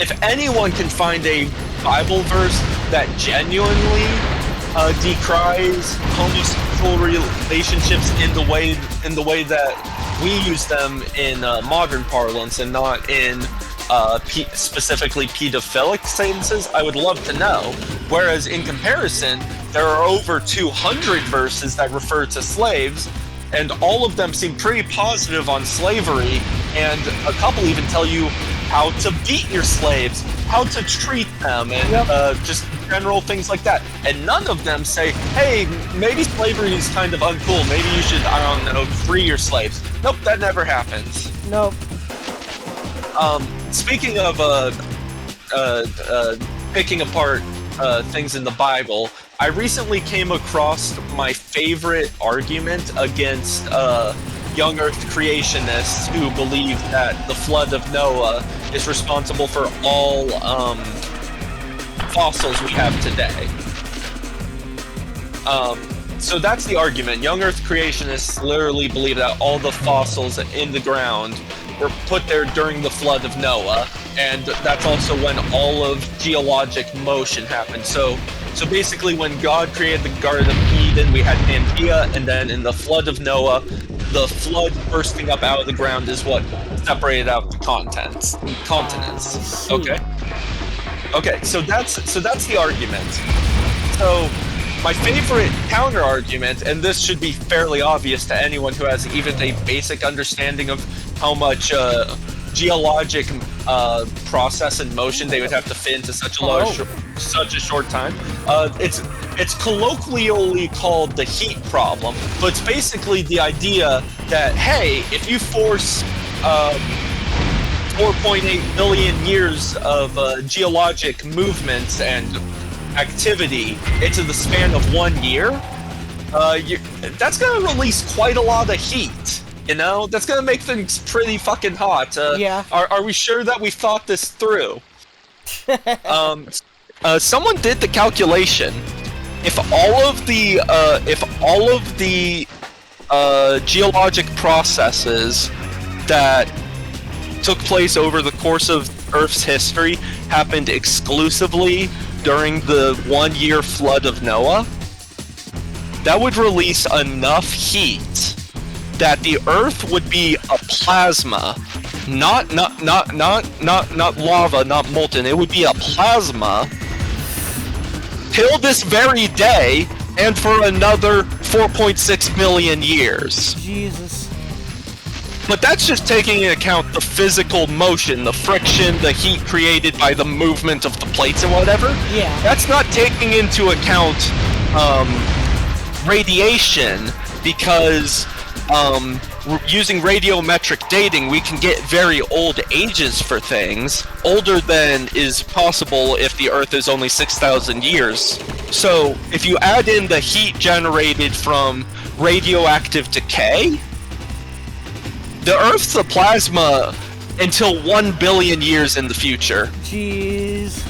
if anyone can find a Bible verse that genuinely decries homosexual relationships in the way that we use them in modern parlance and not in specifically pedophilic sentences, I would love to know. Whereas in comparison, there are over 200 verses that refer to slaves, and all of them seem pretty positive on slavery, and a couple even tell you how to beat your slaves, how to treat them, and just general things like that. And none of them say, hey, maybe slavery is kind of uncool, maybe you should, I don't know, free your slaves. Nope, that never happens. Nope. Speaking of picking apart things in the Bible, I recently came across my favorite argument against young Earth creationists who believe that the flood of Noah is responsible for all fossils we have today. So that's the argument. Young Earth creationists literally believe that all the fossils in the ground were put there during the flood of Noah, and that's also when all of geologic motion happened. So basically, when God created the Garden of Eden, we had Pangea, and then in the flood of Noah, the flood bursting up out of the ground is what separated out the continents. Okay, so that's the argument. So my favorite counter argument, and this should be fairly obvious to anyone who has even a basic understanding of how much geologic process and motion they would have to fit into such a short time. It's colloquially called the heat problem, but it's basically the idea that, hey, if you force 4.8 billion years of geologic movements and activity into the span of 1 year, that's gonna release quite a lot of heat. You know, that's gonna make things pretty fucking hot. Yeah. Are we sure that we thought this through? Someone did the calculation. If all of the geologic processes that took place over the course of Earth's history happened exclusively during the 1-year flood of Noah, that would release enough heat that the Earth would be a plasma, not lava, not molten. It would be a plasma till this very day and for another 4.6 million years. Jesus. But that's just taking into account the physical motion, the friction, the heat created by the movement of the plates and whatever. Yeah. That's not taking into account radiation, because using radiometric dating, we can get very old ages for things, older than is possible if the Earth is only 6,000 years. So if you add in the heat generated from radioactive decay, the Earth's a plasma until 1 billion years in the future. Jeez.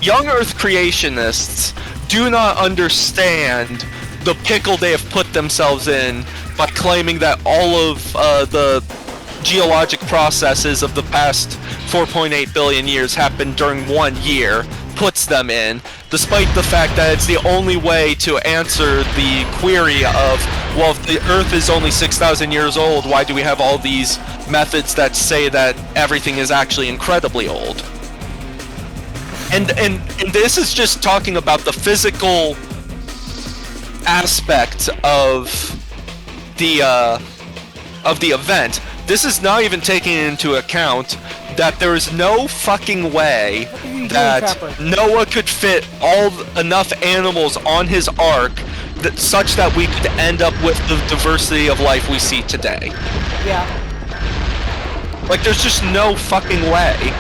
Young Earth creationists do not understand the pickle they have put themselves in by claiming that all of the geologic processes of the past 4.8 billion years happened during 1 year, puts them in, despite the fact that it's the only way to answer the query of, well, if the Earth is only 6,000 years old, why do we have all these methods that say that everything is actually incredibly old? And this is just talking about the physical aspect of the event. This is not even taking into account that there is no fucking way that Noah could fit enough animals on his ark such that we could end up with the diversity of life we see today. Yeah. Like, there's just no fucking way.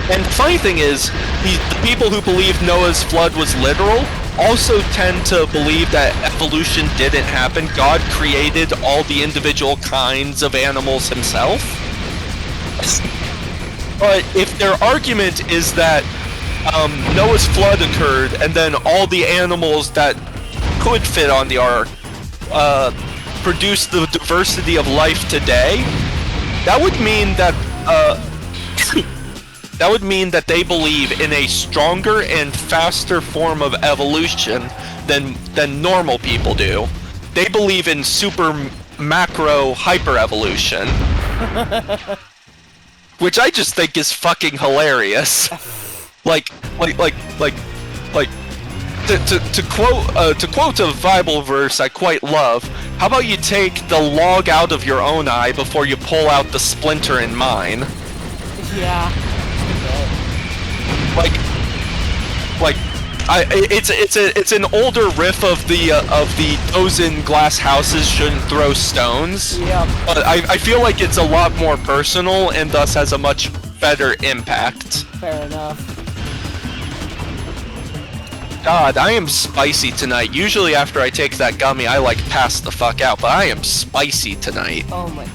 And the funny thing is, the people who believe Noah's flood was literal also tend to believe that evolution didn't happen. God created all the individual kinds of animals himself. But if their argument is that Noah's flood occurred and then all the animals that could fit on the ark produced the diversity of life today, that would mean that they believe in a stronger and faster form of evolution than normal people do. They believe in super macro hyper evolution. Which I just think is fucking hilarious. To quote a Bible verse I quite love, how about you take the log out of your own eye before you pull out the splinter in mine? Yeah. It's an older riff of the those in glass houses shouldn't throw stones. Yeah. But I feel like it's a lot more personal and thus has a much better impact. Fair enough. God, I am spicy tonight. Usually after I take that gummy, I pass the fuck out, but I am spicy tonight. Oh my.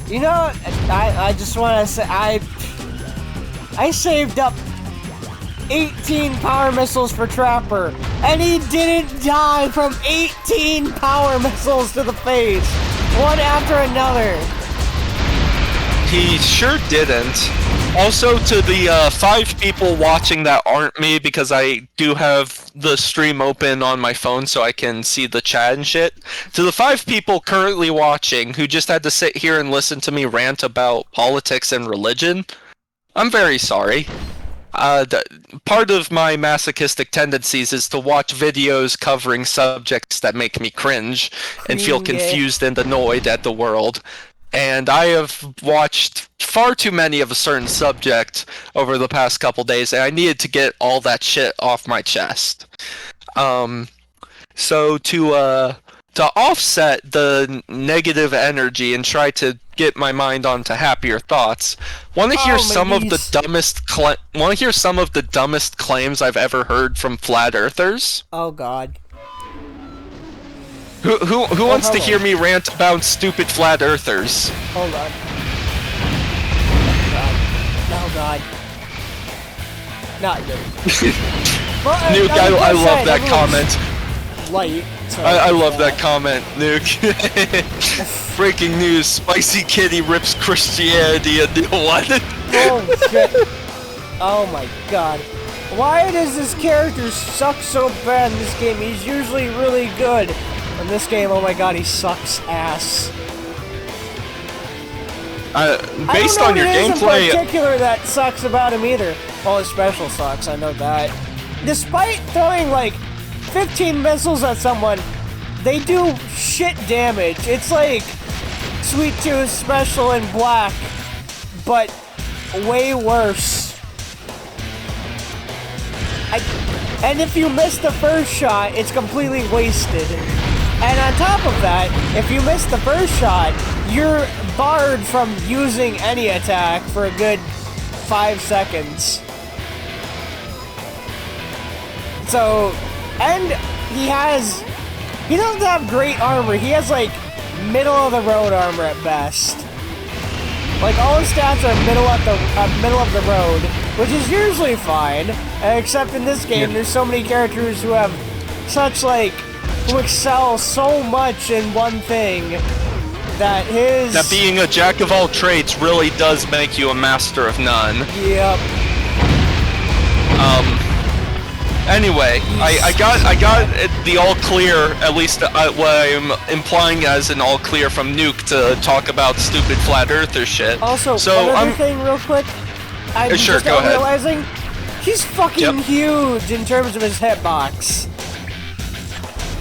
You know, I just want to say, I saved up 18 power missiles for Trapper, and he didn't die from 18 power missiles to the face, one after another. He sure didn't. Also, to the 5 people watching that aren't me, because I do have the stream open on my phone so I can see the chat and shit. To the 5 people currently watching who just had to sit here and listen to me rant about politics and religion, I'm very sorry. Part of my masochistic tendencies is to watch videos covering subjects that make me cringe and feel confused and annoyed at the world. And I have watched far too many of a certain subject over the past couple days, and I needed to get all that shit off my chest. So to to offset the negative energy and try to get my mind onto happier thoughts, want to hear some of the dumbest claims I've ever heard from flat earthers? Oh God. Who wants to hear me rant about stupid flat earthers? Hold on. Oh God. Not good. Well, Nuke, I love that comment. Light. So I love that comment, Nuke. Breaking news: Spicy Kitty rips Christianity a new one. Oh shit. Oh my God. Why does this character suck so bad in this game? He's usually really good. In this game, oh my God, he sucks ass. Based on your gameplay, in particular that sucks about him either. Well, his special sucks, I know that. Despite throwing like 15 missiles at someone, they do shit damage. It's like Sweet Tooth special in black, but way worse. And if you miss the first shot, it's completely wasted. And on top of that, if you miss the first shot, you're barred from using any attack for a good 5 seconds. So, and he doesn't have great armor. He has like middle of the road armor at best. Like all his stats are middle of the road, which is usually fine. Except in this game, there's so many characters who have who excel so much in one thing that that being a jack of all trades really does make you a master of none. Yep. Anyway, I got the all clear, at least what I'm implying as an all clear from Nuke to talk about stupid flat earther shit. Also, so one other thing real quick, I'm sure, just go ahead. realizing he's fucking huge in terms of his hitbox.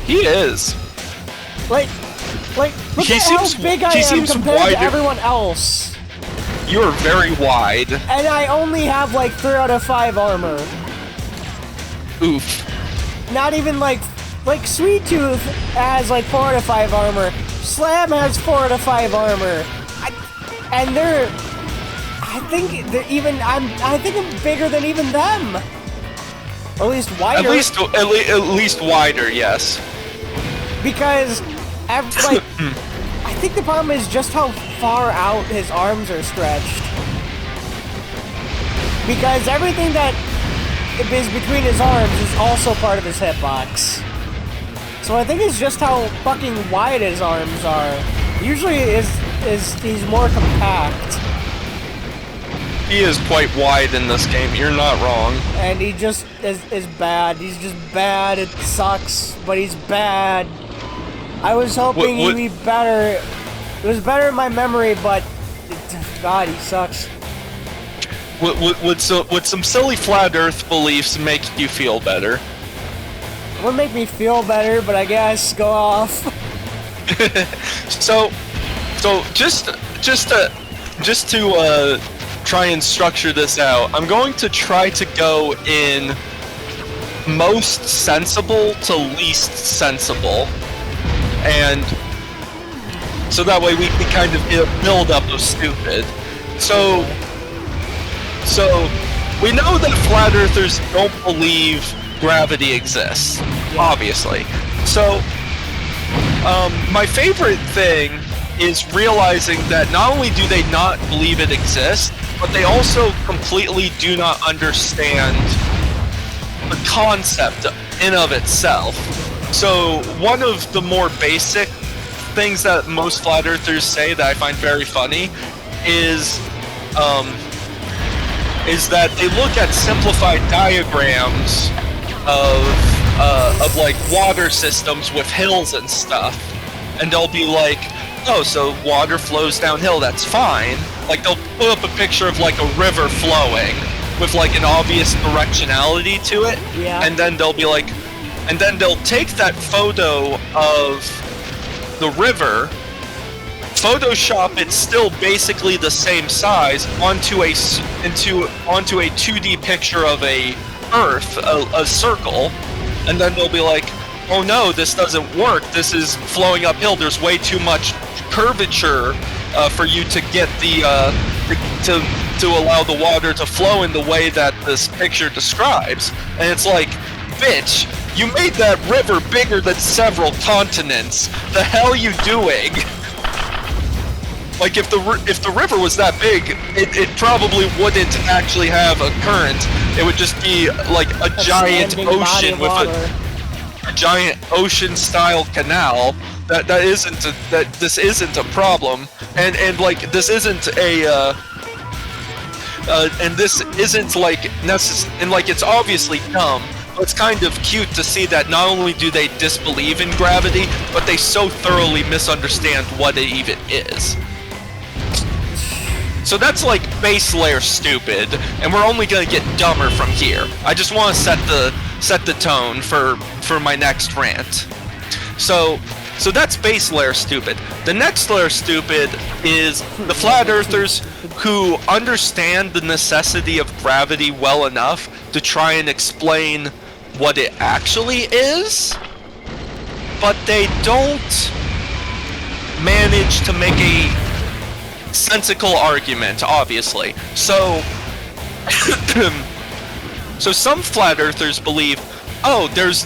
He is. Like, look at how big I am compared to everyone else. You're very wide. And I only have like 3 out of 5 armor. Oof. Not even like Sweet Tooth has like 4 out of 5 armor. Slam has 4 out of 5 armor. I think I'm bigger than even them. Or at least wider. At least wider, yes. Because, I think the problem is just how far out his arms are stretched. Because everything that is between his arms is also part of his hitbox. So I think it's just how fucking wide his arms are. Usually he's more compact. He is quite wide in this game, you're not wrong. And he just is bad. He's just bad. It sucks, but he's bad. I was hoping he'd be better. It was better in my memory, but God, he sucks. Would some silly flat Earth beliefs make you feel better? It wouldn't make me feel better, but I guess go off. so just to try and structure this out, I'm going to try to go in most sensible to least sensible, and so that way we can kind of get a build up of stupid. So we know that flat earthers don't believe gravity exists, obviously. So my favorite thing is realizing that not only do they not believe it exists, but they also completely do not understand the concept in of itself. So one of the more basic things that most flat earthers say that I find very funny is that they look at simplified diagrams of like water systems with hills and stuff, and they'll be like, oh, so water flows downhill, that's fine. Like, they'll put up a picture of like a river flowing with like an obvious directionality to it, and then they'll be like, and then they'll take that photo of the river, Photoshop it still basically the same size onto a 2D picture of a Earth, a circle, and then they'll be like, oh no, this doesn't work. This is flowing uphill. There's way too much curvature for you to get the to allow the water to flow in the way that this picture describes. And it's like, bitch, you made that river bigger than several continents. The hell you doing? Like, if the river was that big, it probably wouldn't actually have a current. It would just be like a giant ocean with a giant ocean-style canal. This isn't a problem, and like this isn't a and this isn't like and like it's obviously dumb. But it's kind of cute to see that not only do they disbelieve in gravity, but they so thoroughly misunderstand what it even is. So that's like base layer stupid, and we're only gonna get dumber from here. I just want to set the tone for my next rant. So that's base layer stupid. The next layer stupid is the flat earthers who understand the necessity of gravity well enough to try and explain what it actually is, but they don't manage to make a sensical argument, obviously. So so some flat earthers believe, oh, there's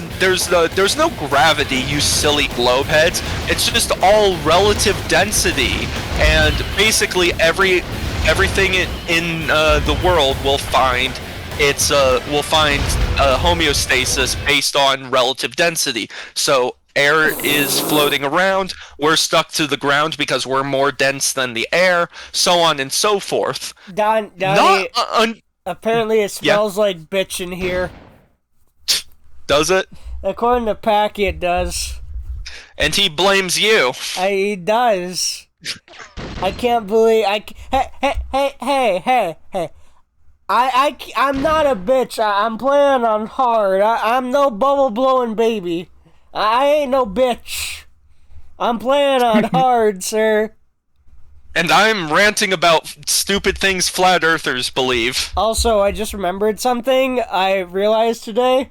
no gravity, you silly globeheads. It's just all relative density, and basically everything in the world will find homeostasis based on relative density. So air is floating around, we're stuck to the ground because we're more dense than the air, so on and so forth. Donnie, apparently it smells like bitch in here. Does it? According to Packy, it does. And he blames you. He does. I can't believe Hey. I'm not a bitch. I'm playing on hard. I'm no bubble blowing baby. I ain't no bitch. I'm playing on hard, sir. And I'm ranting about stupid things flat earthers believe. Also, I just remembered something I realized today.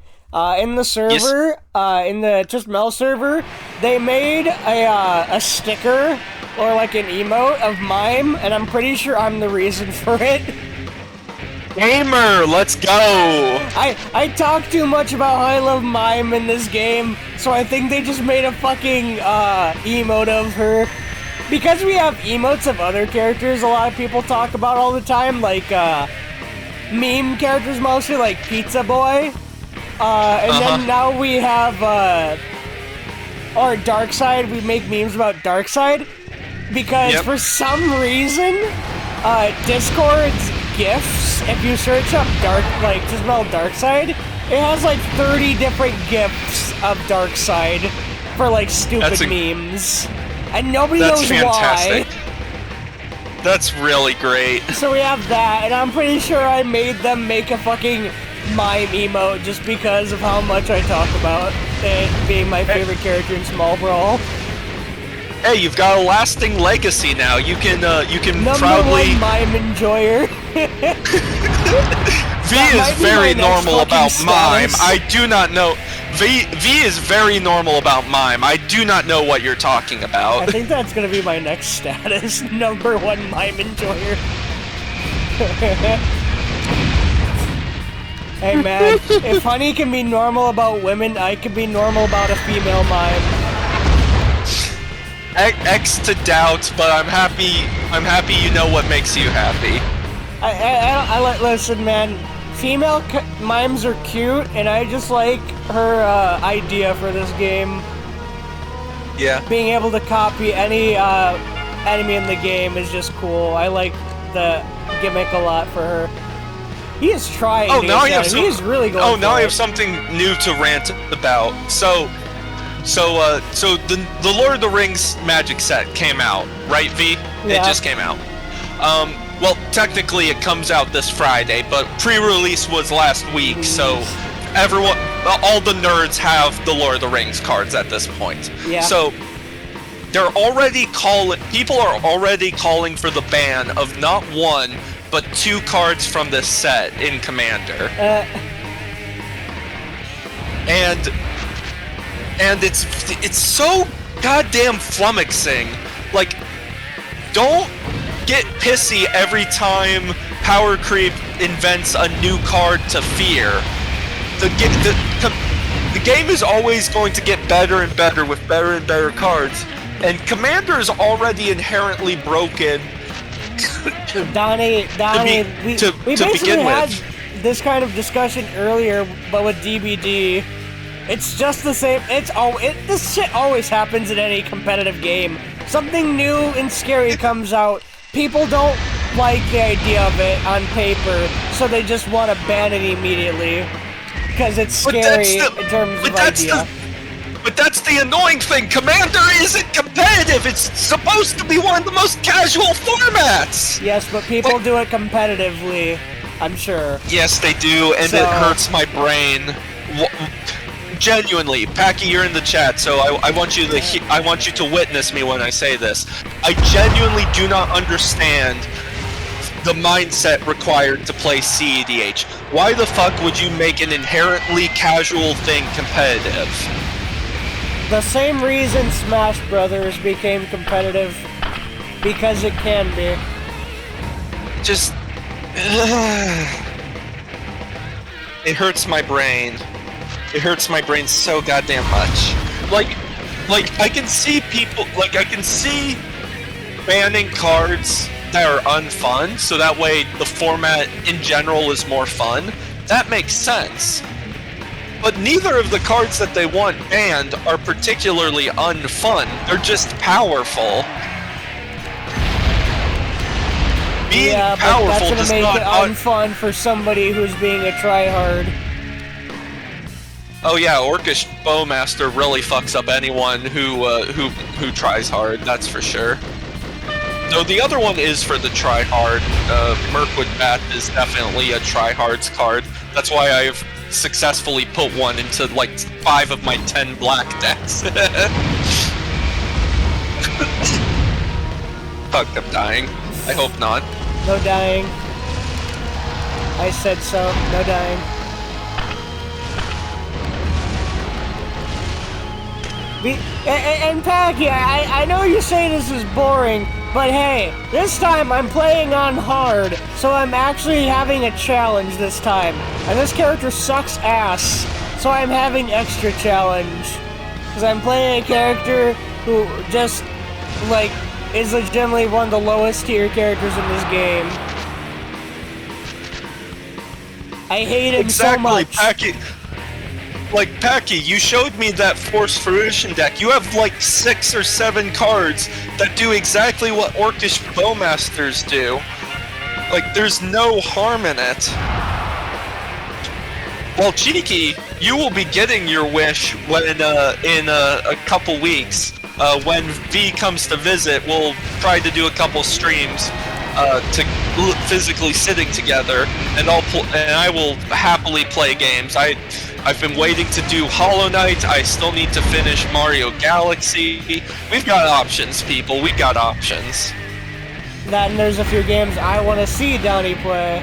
In the server, in the Just Mel server, they made a sticker, or like an emote of mime, and I'm pretty sure I'm the reason for it. Gamer, let's go! I talk too much about how I love mime in this game, so I think they just made a fucking emote of her. Because we have emotes of other characters a lot of people talk about all the time, like meme characters mostly, like Pizza Boy. Then now we have our Darkseid. We make memes about Darkseid because for some reason, Discord's GIFs, if you search up just spell Darkseid, it has like 30 different GIFs of Darkseid for like stupid memes, and nobody knows fantastic. why. That's really great. So we have that, and I'm pretty sure I made them make a fucking mime emote just because of how much I talk about it being my favorite character in Small Brawl. Hey, you've got a lasting legacy now. You can Number proudly. one mime enjoyer. V is very normal about mime. I do not know. V is very normal about mime. I do not know what you're talking about. I think that's gonna be my next status. Number one mime enjoyer. Hey man, if Honey can be normal about women, I can be normal about a female mime. X to doubt, but I'm happy you know what makes you happy. Listen, man. Female mimes are cute, and I just like her idea for this game. Yeah. Being able to copy any enemy in the game is just cool. I like the gimmick a lot for her. He is trying. Oh, now I have some. He's really going. Oh, now I have something new to rant about. So the Lord of the Rings Magic set came out, right, V? Yeah. It just came out. Well, technically it comes out this Friday, but pre-release was last week, so all the nerds have the Lord of the Rings cards at this point. Yeah. So people are already calling for the ban of not one, but 2 cards from this set in Commander. And and it's so goddamn flummoxing. Like, don't get pissy every time Power Creep invents a new card to fear. The game is always going to get better and better with better and better cards, and Commander is already inherently broken. Donnie, we basically had this kind of discussion earlier, but with DBD, it's just the same. This shit always happens in any competitive game. Something new and scary comes out. People don't like the idea of it on paper, so they just want to ban it immediately because it's scary in terms of idea. But that's the annoying thing. Commander isn't competitive. It's supposed to be one of the most casual formats. Yes, but people do it competitively, I'm sure. Yes, they do, and it hurts my brain. Genuinely, Packy, you're in the chat, so I want you to witness me when I say this. I genuinely do not understand the mindset required to play CEDH. Why the fuck would you make an inherently casual thing competitive? The same reason Smash Brothers became competitive, because it can be. Just... it hurts my brain. It hurts my brain so goddamn much. Like, I can see people... Like, I can see banning cards that are unfun, so that way the format in general is more fun. That makes sense. But neither of the cards that they want banned are particularly unfun. They're just powerful. Being powerful that's gonna does make not it unfun for somebody who's being a tryhard. Oh yeah, Orcish Bowmaster really fucks up anyone who tries hard. That's for sure. No, the other one is for the tryhard. Mirkwood Bat is definitely a tryhards card. That's why I've successfully put one into like 5 of my 10 black decks. Fuck, I'm dying. I hope not. No dying. I said so. No dying. And Packy, I know you say this is boring, but hey, this time I'm playing on hard, so I'm actually having a challenge this time. And this character sucks ass, so I'm having extra challenge. Because I'm playing a character who just, like, is legitimately one of the lowest tier characters in this game. I hate him so much. Packy, you showed me that Force Fruition deck. You have like 6 or 7 cards that do exactly what Orcish Bowmasters do. Like, there's no harm in it. Well, Cheeky, you will be getting your wish when in a couple weeks. When V comes to visit, we'll try to do a couple streams to physically sitting together, and I will happily play games. I've been waiting to do Hollow Knight. I still need to finish Mario Galaxy. We've got options, people. We got options. That and there's a few games I want to see Donnie play.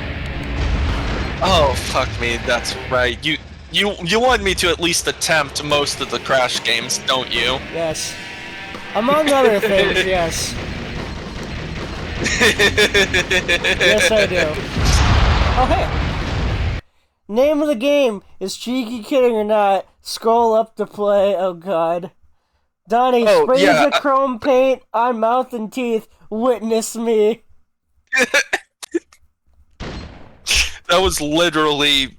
Oh, fuck me. That's right. You want me to at least attempt most of the Crash games, don't you? Yes. Among other things, yes. Yes, I do. Oh, hey. Name of the game is Cheeky Kidding or Not. Scroll up to play. Oh, God. Donnie, sprays the chrome paint on mouth and teeth. Witness me. That was literally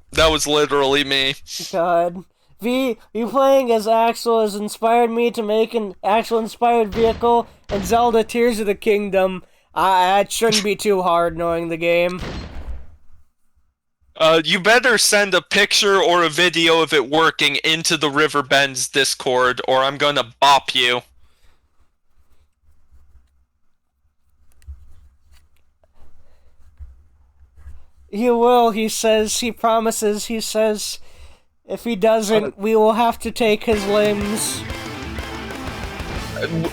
me. God. V, you playing as Axel has inspired me to make an Axel-inspired vehicle and Zelda Tears of the Kingdom. That shouldn't be too hard knowing the game. You better send a picture or a video of it working into the Riverbend's Discord, or I'm gonna bop you. He will, he says, he promises, he says, if he doesn't, we will have to take his limbs.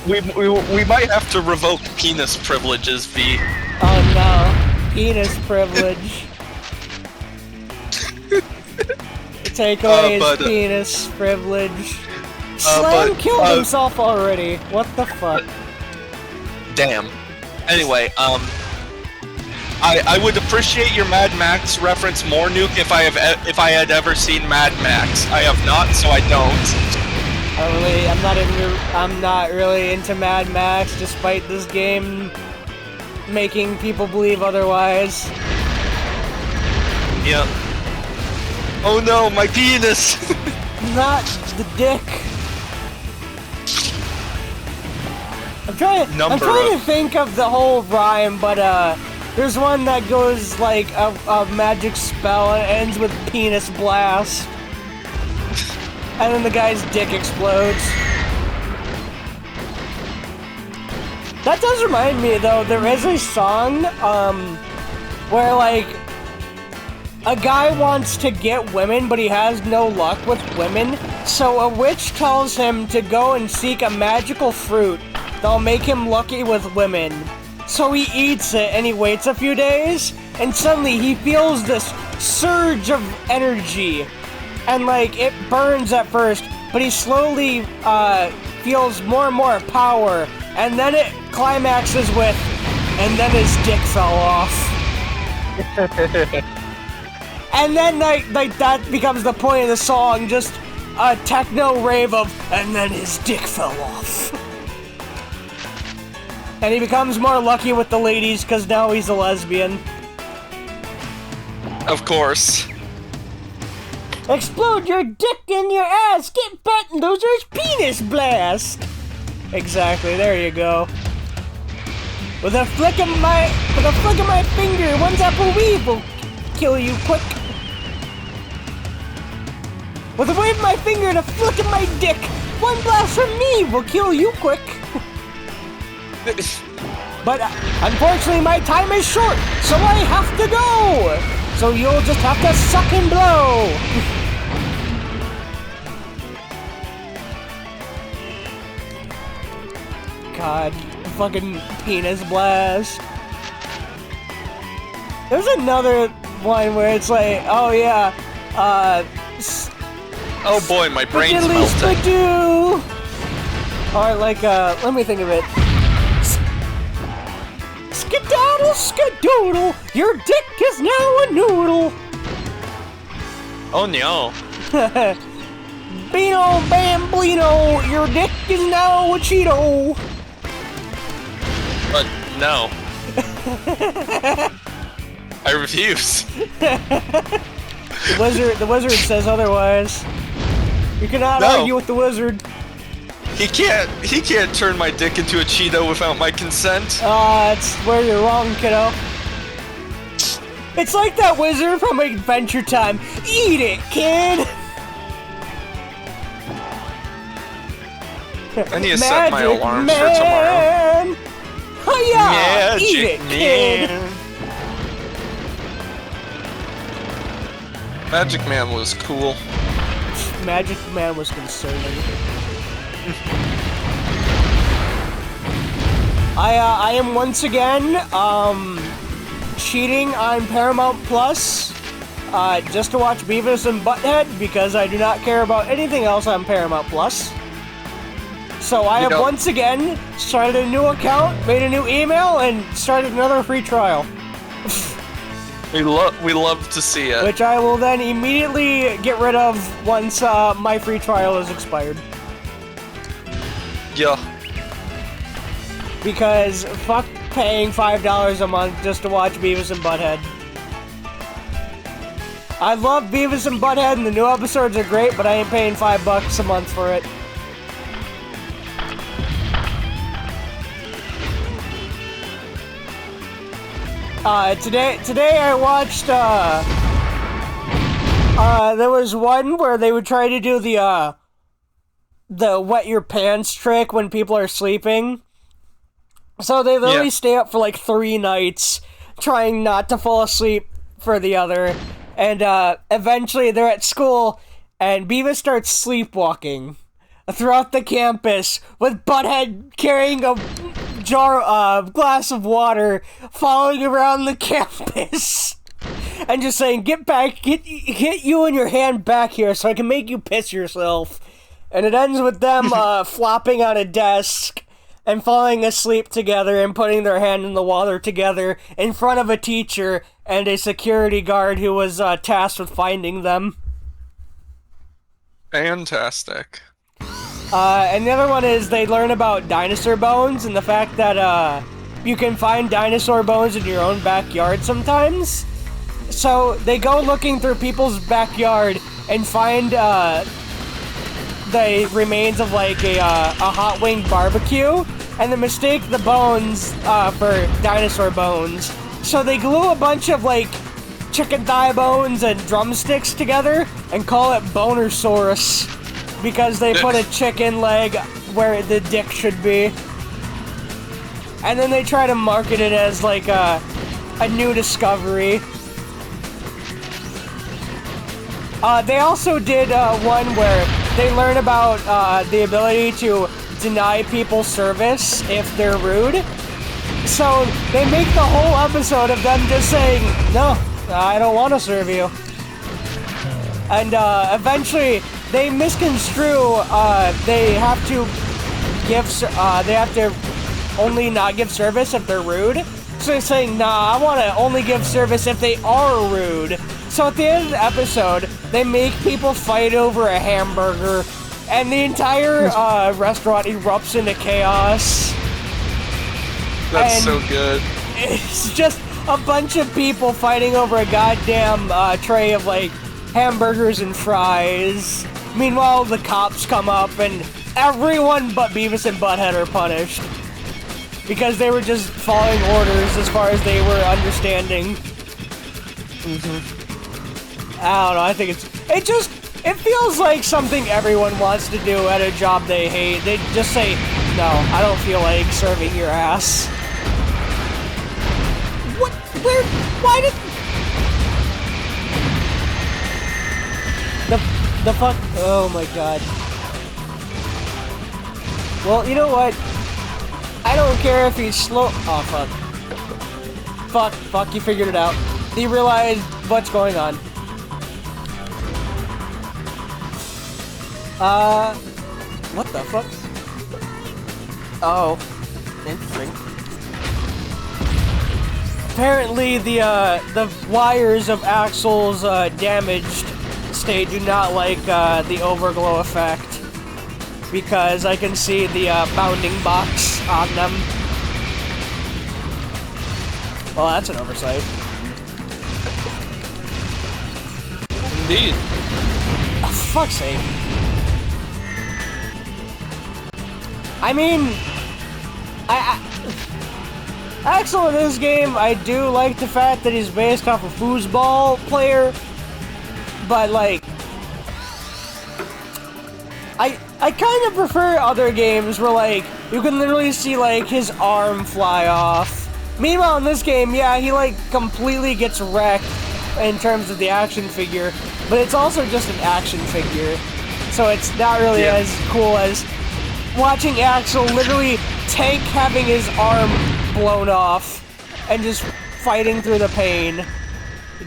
We might have to revoke penis privileges, V. Oh no, penis privilege. Take away his penis privilege. Slam killed himself already. What the fuck? Damn. Anyway, I would appreciate your Mad Max reference more, Nuke, if I had ever seen Mad Max. I have not, so I don't. I'm not really into Mad Max, despite this game making people believe otherwise. Yep. Oh no, my penis! Not the dick. I'm trying to think of the whole rhyme, but there's one that goes like a magic spell and ends with penis blast. And then the guy's dick explodes. That does remind me though, there is a song where like a guy wants to get women, but he has no luck with women, so a witch tells him to go and seek a magical fruit that'll make him lucky with women. So he eats it and he waits a few days, and suddenly he feels this surge of energy. And like, it burns at first, but he slowly feels more and more power, and then it climaxes with, and then his dick fell off. And then like that becomes the point of the song, just a techno rave of, and then his dick fell off. And he becomes more lucky with the ladies because now he's a lesbian. Of course. Explode your dick in your ass, get fat and losers, penis blast! Exactly, there you go. With a flick of my finger, one apple weave will kill you quick. With a wave of my finger and a flick of my dick, one blast from me will kill you quick. But unfortunately my time is short, so I have to go! So you'll just have to suck and blow! God, fucking penis blast. There's another one where it's like, oh yeah, oh boy, my brain's melting. Skadoo. Or like, let me think of it. Skedaddle, skadoodle, your dick is now a noodle. Oh no. Beano bamblino, your dick is now a Cheeto. But no. I refuse. The wizard says otherwise. You cannot argue with the wizard. He can't turn my dick into a Cheeto without my consent. It's where you're wrong, kiddo. It's like that wizard from Adventure Time. Eat it, kid! I need to set my alarms for tomorrow. Hiya! Eat it, kid! Magic Man was cool. Magic Man was concerning. I am once again cheating on Paramount Plus just to watch Beavis and Butthead because I do not care about anything else on Paramount Plus. So I have once again started a new account, made a new email, and started another free trial. We love to see it. Which I will then immediately get rid of once my free trial is expired. Yeah. Because fuck paying $5 a month just to watch Beavis and Butthead. I love Beavis and Butthead and the new episodes are great, but I ain't paying $5 a month for it. Today I watched, there was one where they would try to do the wet your pants trick when people are sleeping. So they literally stay up for like 3 nights trying not to fall asleep for the other. And, eventually they're at school and Beavis starts sleepwalking throughout the campus with Butthead carrying a glass of water following around the campus and just saying, get you and your hand back here so I can make you piss yourself. And it ends with them flopping on a desk and falling asleep together and putting their hand in the water together in front of a teacher and a security guard who was tasked with finding them. Fantastic. And the other one is they learn about dinosaur bones and the fact that you can find dinosaur bones in your own backyard sometimes. So they go looking through people's backyard and find the remains of like a hot wing barbecue, and they mistake the bones for dinosaur bones. So they glue a bunch of like chicken thigh bones and drumsticks together and call it Bonersaurus because they put a chicken leg where the dick should be. And then they try to market it as like a new discovery. They also did one where they learn about the ability to deny people service if they're rude. So they make the whole episode of them just saying, no, I don't want to serve you. And eventually they misconstrue, they have to only not give service if they're rude. So they're saying, nah, I want to only give service if they are rude. So at the end of the episode, they make people fight over a hamburger, and the entire restaurant erupts into chaos. That's so good. It's just a bunch of people fighting over a goddamn tray of, like, hamburgers and fries. Meanwhile, the cops come up, and everyone but Beavis and Butthead are punished. Because they were just following orders as far as they were understanding. I don't know, I think it feels like something everyone wants to do at a job they hate. They just say, no, I don't feel like serving your ass. What? Where? Why did... The fuck? Oh my god. Well, you know what? I don't care if he's slow... Oh, fuck. Fuck, you figured it out. You realized what's going on. What the fuck? Oh, interesting. Apparently, the wires of Axel's damaged state do not like the overglow effect because I can see the bounding box on them. Well, that's an oversight. Indeed. Oh, fuck's sake. I mean, Axel in this game, I do like the fact that he's based off a foosball player, but like, I kind of prefer other games where like, you can literally see like his arm fly off. Meanwhile in this game, yeah, he like completely gets wrecked in terms of the action figure, but it's also just an action figure, so it's not really as cool as watching Axel literally tank having his arm blown off and just fighting through the pain.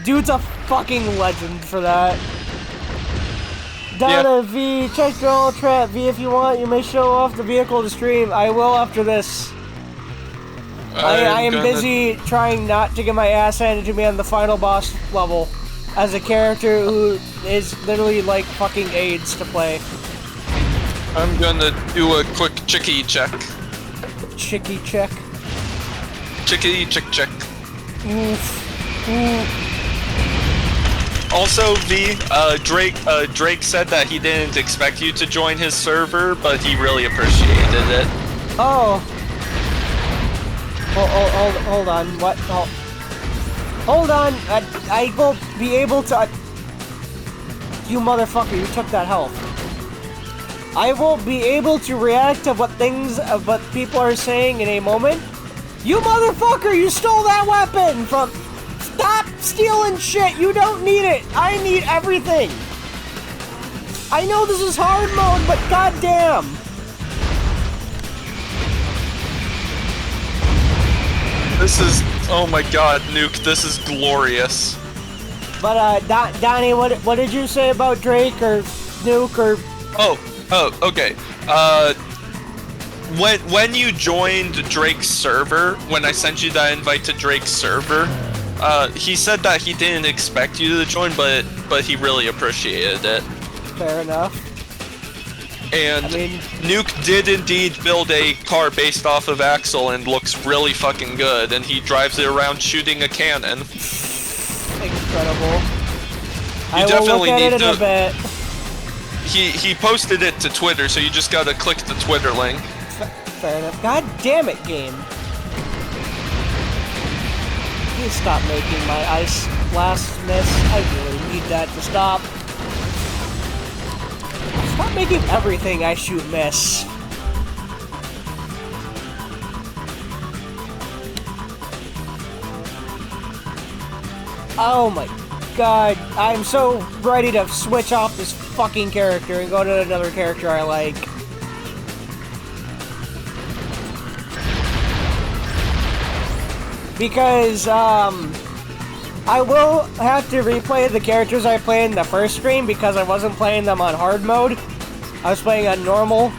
Dude's a fucking legend for that. Donna V, check your old trap. V, if you want, you may show off the vehicle to stream. I will after this. I am busy trying not to get my ass handed to me on the final boss level as a character who is literally like fucking AIDS to play. I'm gonna do a quick chicky check. Chicky check? Chicky check. Oof. Also, V, Drake said that he didn't expect you to join his server, but he really appreciated it. Oh. Hold on. What? Oh. Hold on. I will be able to... You motherfucker, you took that health. I will be able to react to what people are saying in a moment. You motherfucker, you stole that weapon from... Stop stealing shit, you don't need it. I need everything. I know this is hard mode, but goddamn. This is... Oh my god, Nuke, this is glorious. But, Donnie, what did you say about Drake or Nuke or... Oh, Oh, okay. When you joined Drake's server, when I sent you that invite to Drake's server, he said that he didn't expect you to join, but he really appreciated it. Fair enough. And I mean, Nuke did indeed build a car based off of Axel and looks really fucking good, and he drives it around shooting a cannon. incredible. I will definitely look at need it in to- a bit. He posted it to Twitter, so you just gotta click the Twitter link. Fair enough. God damn it, game. Please stop making my ice blast miss. I really need that to stop. Stop making everything I shoot miss. Oh my god, I'm so ready to switch off this fucking character and go to another character I like. Because, I will have to replay the characters I played in the first stream because I wasn't playing them on hard mode. I was playing on normal,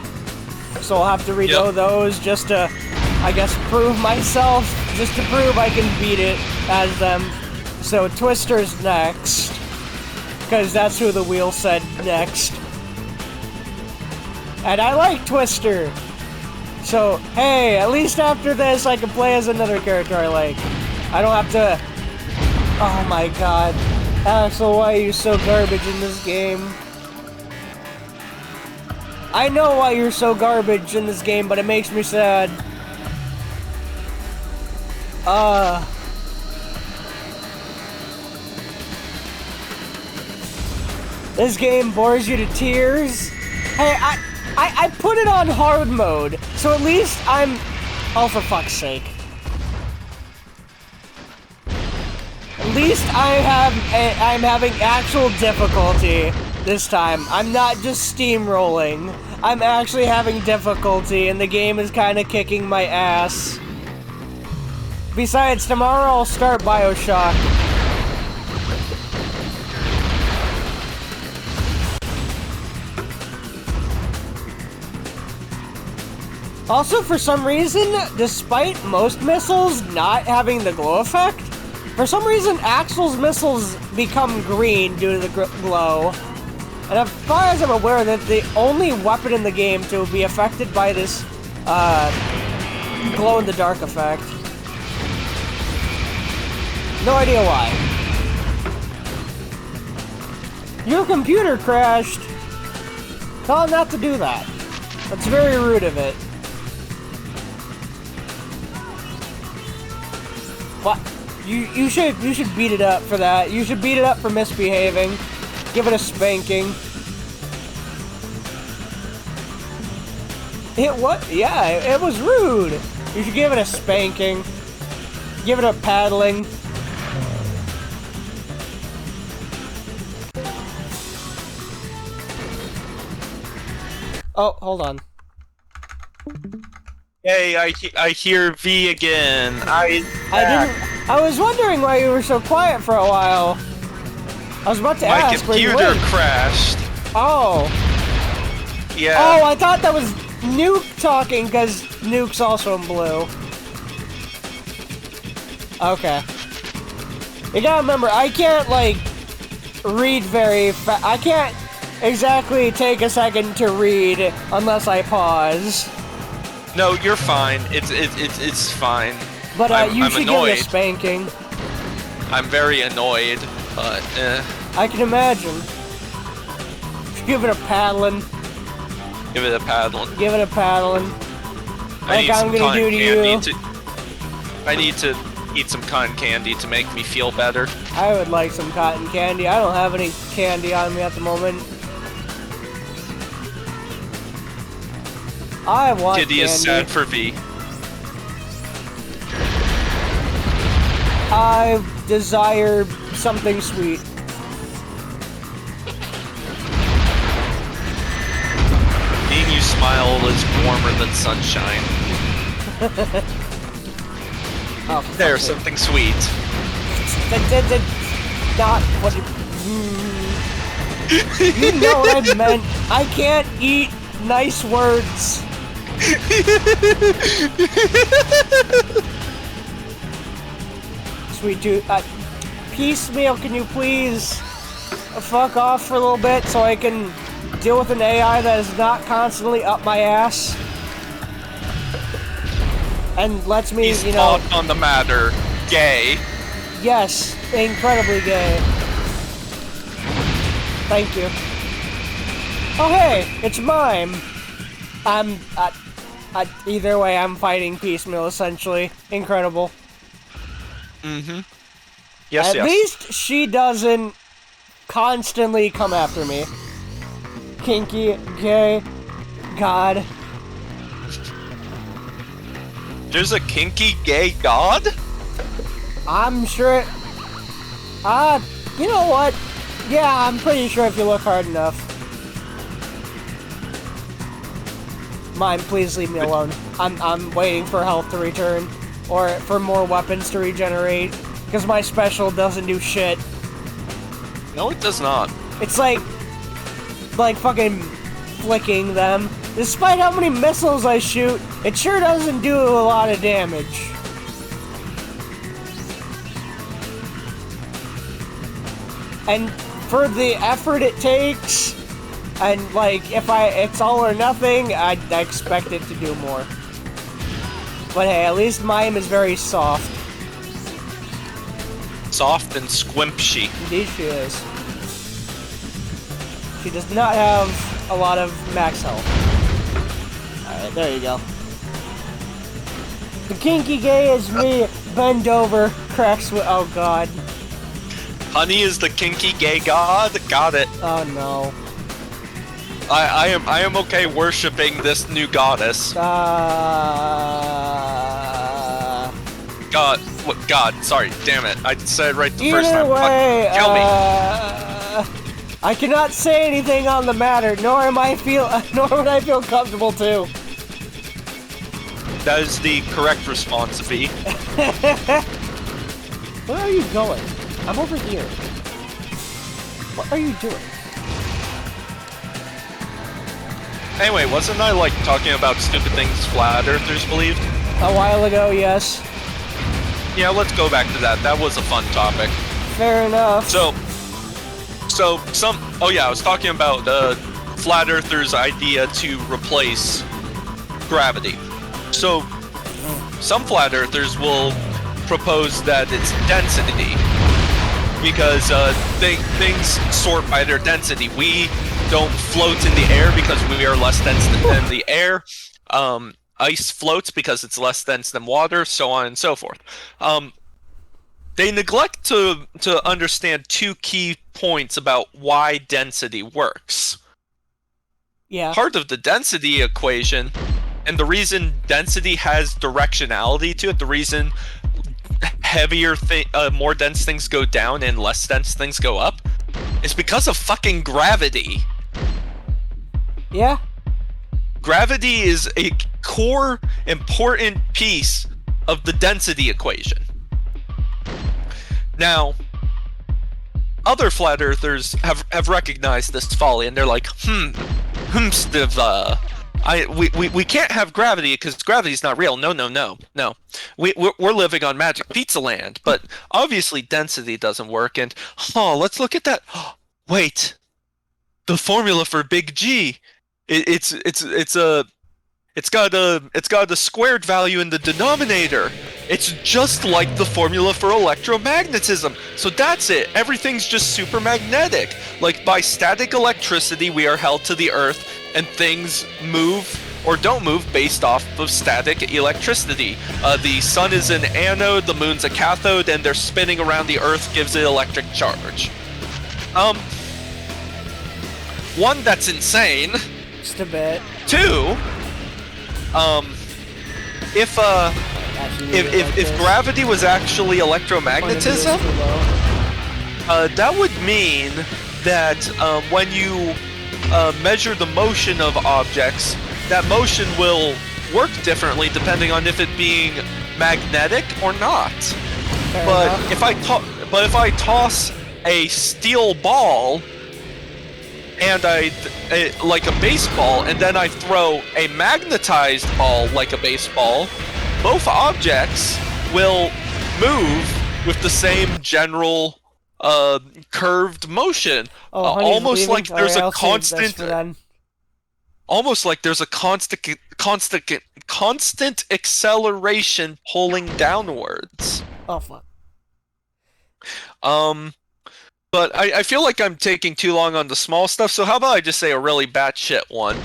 so I'll have to redo those just to, I guess, prove myself, just to prove I can beat it as them. So Twister's next, because that's who the wheel said next. And I like Twister. So, hey, at least after this I can play as another character I like. I don't have to... Oh my god. Axel, why are you so garbage in this game? I know why you're so garbage in this game, but it makes me sad. This game bores you to tears? Hey, I put it on hard mode, so at least I'm... Oh, for fuck's sake. At least I'm having actual difficulty this time. I'm not just steamrolling. I'm actually having difficulty, and the game is kind of kicking my ass. Besides, tomorrow I'll start BioShock. Also, for some reason, despite most missiles not having the glow effect, for some reason Axel's missiles become green due to the glow. And as far as I'm aware, that the only weapon in the game to be affected by this glow-in-the-dark effect. No idea why. Your computer crashed. Tell him not to do that. That's very rude of it. What? You should beat it up for that. You should beat it up for misbehaving. Give it a spanking. Yeah, it was rude. You should give it a spanking. Give it a paddling. Oh, hold on. Hey, I hear V again. I was wondering why you were so quiet for a while. I was about to my ask where you computer went. crashed. Oh. Yeah. Oh, I thought that was Nuke talking because Nuke's also in blue. Okay. You gotta remember, I can't, like, read very fast. I can't exactly take a second to read unless I pause. No, you're fine. It's fine. But I'm you should annoyed. give it a spanking. I'm very annoyed, but I can imagine. Give it a paddling. give it a paddling. Give it a paddling. Like I'm gonna do to you. I need to eat some cotton candy to make me feel better. I would like some cotton candy. I don't have any candy on me at the moment. I want Kitty candy. is sad for V. I desire something sweet. Seeing you smile is warmer than sunshine. Oh, There's something sweet. Not what you know what I meant. I can't eat nice words. Sweet dude, piecemeal, can you please fuck off for a little bit so I can deal with an AI that is not constantly up my ass and lets me, He's you know, talked on the matter. Gay. yes, incredibly gay. Thank you. Oh hey, it's Mime. Either way, I'm fighting piecemeal essentially. Incredible. Mm-hmm. Yes, At yes. least she doesn't constantly come after me. Kinky, gay, God. There's a kinky gay god? I'm sure it... you know what? Yeah, I'm pretty sure if you look hard enough. Mime, please leave me alone. I'm waiting for health to return. Or for more weapons to regenerate. Because my special doesn't do shit. No, it does not. It's like fucking flicking them. Despite how many missiles I shoot, it sure doesn't do a lot of damage. And for the effort it takes, and like if it's all or nothing, I expect it to do more. But hey, at least Mime is very soft. Soft and squimpshy. Indeed she is. She does not have a lot of max health. Alright, there you go. The kinky gay is me, bend over, cracks with... Oh god. Honey is the kinky gay god? Got it. Oh no. I am okay worshipping this new goddess. God, what? God, sorry, damn it. I said it right the first time. Either way, Kill me. I cannot say anything on the matter, nor would I feel comfortable to. That is the correct response, V. Where are you going? I'm over here. What are you doing? Anyway, wasn't I, like, talking about stupid things flat earthers believed? A while ago, yes. Yeah, let's go back to that. That was a fun topic. Fair enough. Oh yeah, I was talking about flat earthers' idea to replace gravity. So, some flat earthers will propose that it's density, because things sort by their density. We don't float in the air because we are less dense than the air. Ice floats because it's less dense than water, so on and so forth. They neglect to understand two key points about why density works. Yeah. Part of the density equation, and the reason density has directionality to it, the reason more dense things go down and less dense things go up, is because of fucking gravity. Yeah. Gravity is a core, important piece of the density equation. Now, other flat earthers have recognized this folly, and they're like, we can't have gravity because gravity's not real. No. We're living on Magic Pizza Land, but obviously density doesn't work. And let's look at that. Wait, the formula for big G. It's got a squared value in the denominator. It's just like the formula for electromagnetism. So that's it. Everything's just super magnetic. Like by static electricity, we are held to the Earth, and things move or don't move based off of static electricity. The sun is an anode, the moon's a cathode, and they're spinning around the Earth gives it electric charge. One, that's insane. Just a bit. Two, if gravity was actually electromagnetism, that would mean that when you measure the motion of objects, that motion will work differently depending on if it being magnetic or not. But if I toss a steel ball, and like a baseball, and then I throw a magnetized ball like a baseball, both objects will move with the same general curved motion. Almost like there's a constant acceleration pulling downwards. Oh fuck. But I feel like I'm taking too long on the small stuff, so how about I just say a really batshit one?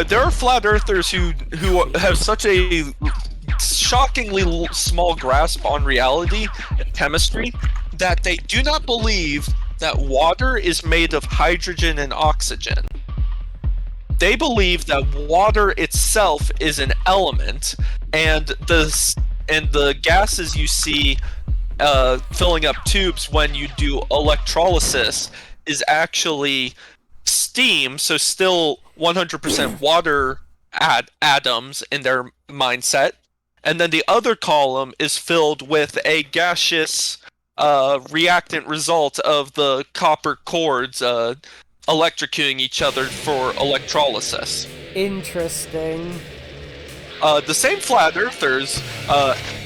There are flat earthers who have such a shockingly small grasp on reality and chemistry that they do not believe that water is made of hydrogen and oxygen. They believe that water itself is an element, and the gases you see filling up tubes when you do electrolysis is actually steam, so still 100% water atoms in their mindset. And then the other column is filled with a gaseous reactant result of the copper cords electrocuting each other for electrolysis. Interesting. The same flat earthers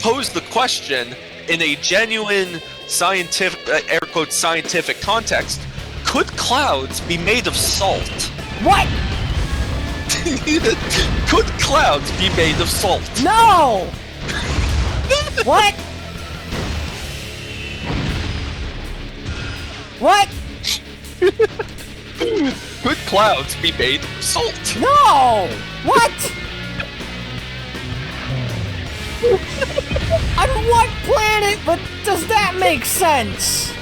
pose the question in a genuine scientific, air quotes, scientific context: could clouds be made of salt? What? Could clouds be made of salt? No! What? What? Could clouds be made of salt? No! What? On what planet? But does that make sense?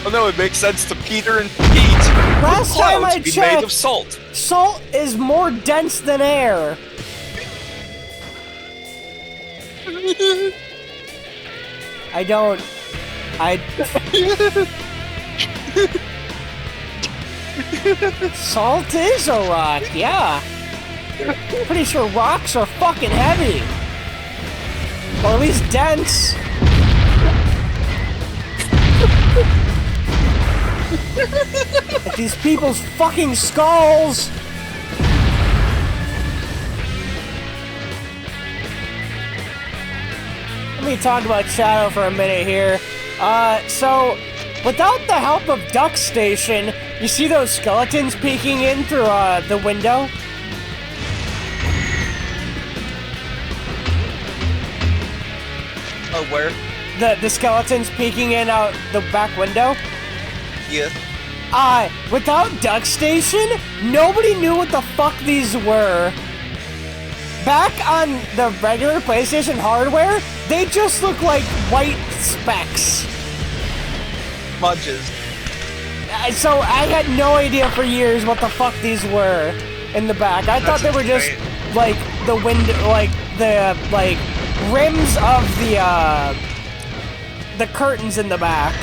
Oh no, it makes sense to Peter and Pete. Last time I be checked, made of salt. Salt is more dense than air. Salt is a rock, yeah. Pretty sure rocks are fucking heavy. Or at least dense. Like these people's fucking skulls. Let me talk about Shadow for a minute here. So, without the help of Duck Station, you see those skeletons peeking in through, the window? Oh, where? The skeletons peeking in out the back window? Yeah. Without Duck Station, nobody knew what the fuck these were. Back on the regular PlayStation hardware, they just look like white specks. Smudges. So I had no idea for years what the fuck these were in the back. I thought they were just like the window, like the rims of the curtains in the back.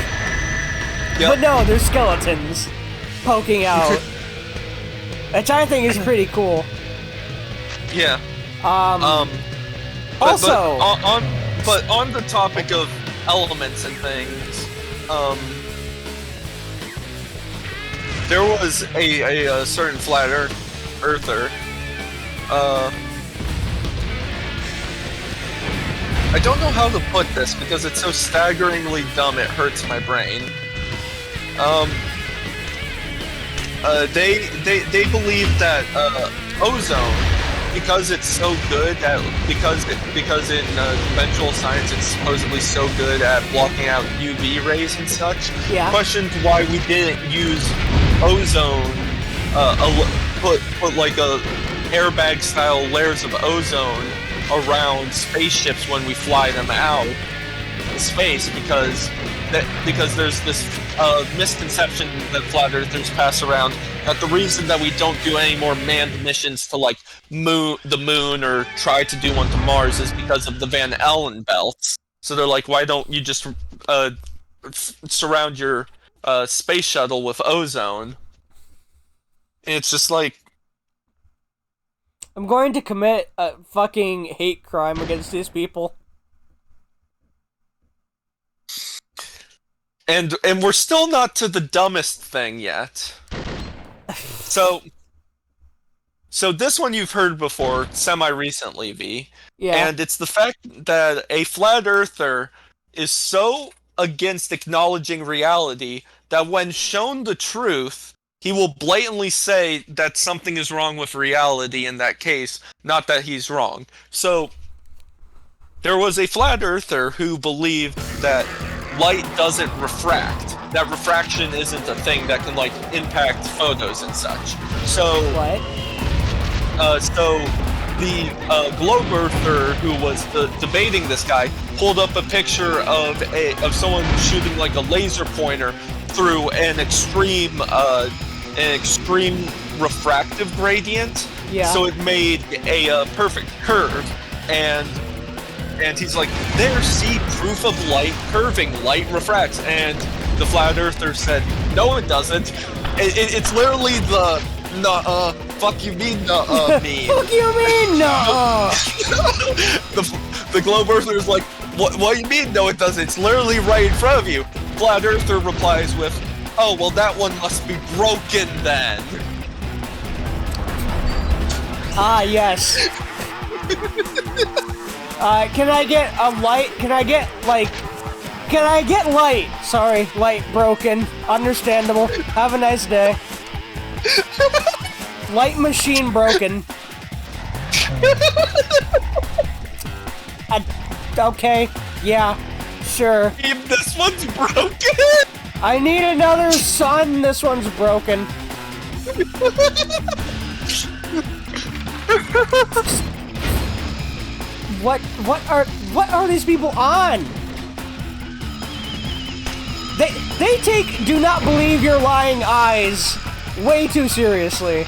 Yep. But no, they're skeletons poking out, which I think is pretty cool. Yeah. Also, but on the topic of elements and things, there was a certain flat earther. I don't know how to put this because it's so staggeringly dumb it hurts my brain. They believe that ozone, because it's so good at because in conventional science it's supposedly so good at blocking out UV rays and such. Yeah. Questioned why we didn't use ozone, put like a airbag style layers of ozone around spaceships when we fly them out in space, because there's this misconception that flat earthers pass around that the reason that we don't do any more manned missions to like the moon or try to do one to Mars is because of the Van Allen belts. So they're like, why don't you just surround your space shuttle with ozone? And it's just like, I'm going to commit a fucking hate crime against these people. And we're still not to the dumbest thing yet. So this one you've heard before, semi-recently, V. Yeah. And it's the fact that a flat earther is so against acknowledging reality that when shown the truth, he will blatantly say that something is wrong with reality in that case, not that he's wrong. So, there was a flat earther who believed that light doesn't refract. That refraction isn't a thing that can, like, impact photos and such. So... What? So the globe earther who was debating this guy pulled up a picture of someone shooting like a laser pointer through an extreme refractive gradient. Yeah. So it made a perfect curve, and he's like, "There, see, proof of light curving. Light refracts." And the flat earther said, "No, it doesn't. It's literally the nuh-uh. Fuck you mean nuh-uh mean." Fuck you mean nuh-uh. The globe earther is like, what do you mean no it doesn't? It's literally right in front of you. Flat earther replies with, "Oh, well that one must be broken then." Ah, yes. Can I get a light? Can I get light? Sorry, light broken. Understandable. Have a nice day. Light machine broken. Okay, yeah, sure. This one's broken? I need another sun. This one's broken. What are these people on? They take "do not believe your lying eyes" way too seriously.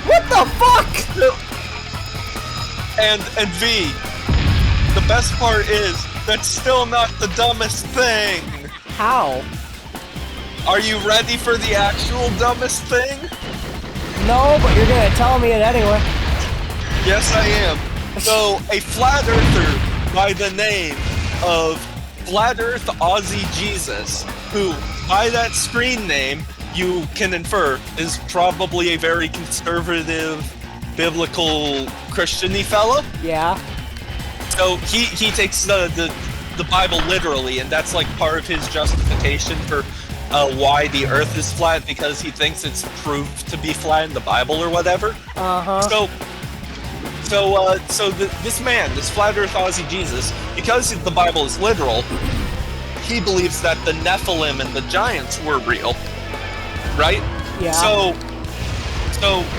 What the fuck? And V, the best part is, that's still not the dumbest thing. How? Are you ready for the actual dumbest thing? No, but you're gonna tell me it anyway. Yes, I am. So, a flat earther by the name of Flat Earth Aussie Jesus, who, by that screen name, you can infer is probably a very conservative, biblical, Christian-y fella. Yeah. So he takes the Bible literally, and that's like part of his justification for why the Earth is flat, because he thinks it's proved to be flat in the Bible or whatever. Uh-huh. This man, this Flat Earth Aussie Jesus, because the Bible is literal, he believes that the Nephilim and the giants were real. Right? Yeah. So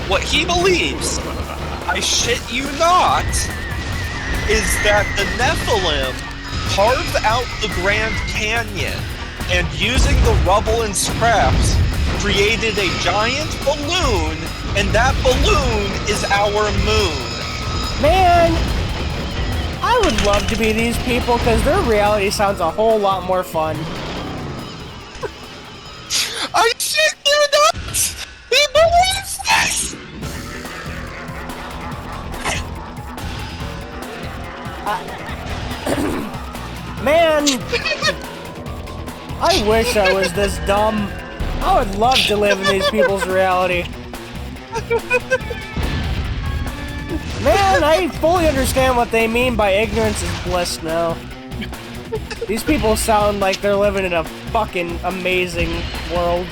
what he believes, I shit you not, is that the Nephilim carved out the Grand Canyon and, using the rubble and scraps, created a giant balloon, and that balloon is our moon. Man, I would love to be these people because their reality sounds a whole lot more fun. I shit you not! He believes this! Man, I wish I was this dumb. I would love to live in these people's reality. Man, I fully understand what they mean by ignorance is bliss now. These people sound like they're living in a fucking amazing world.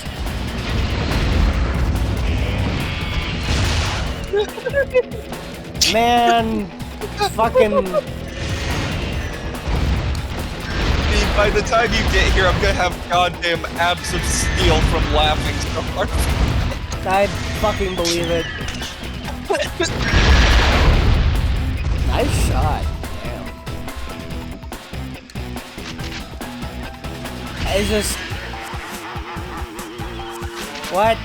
Man, fucking... By the time you get here, I'm gonna have goddamn abs of steel from laughing so hard. I fucking believe it. Nice shot. Damn. It's just... What?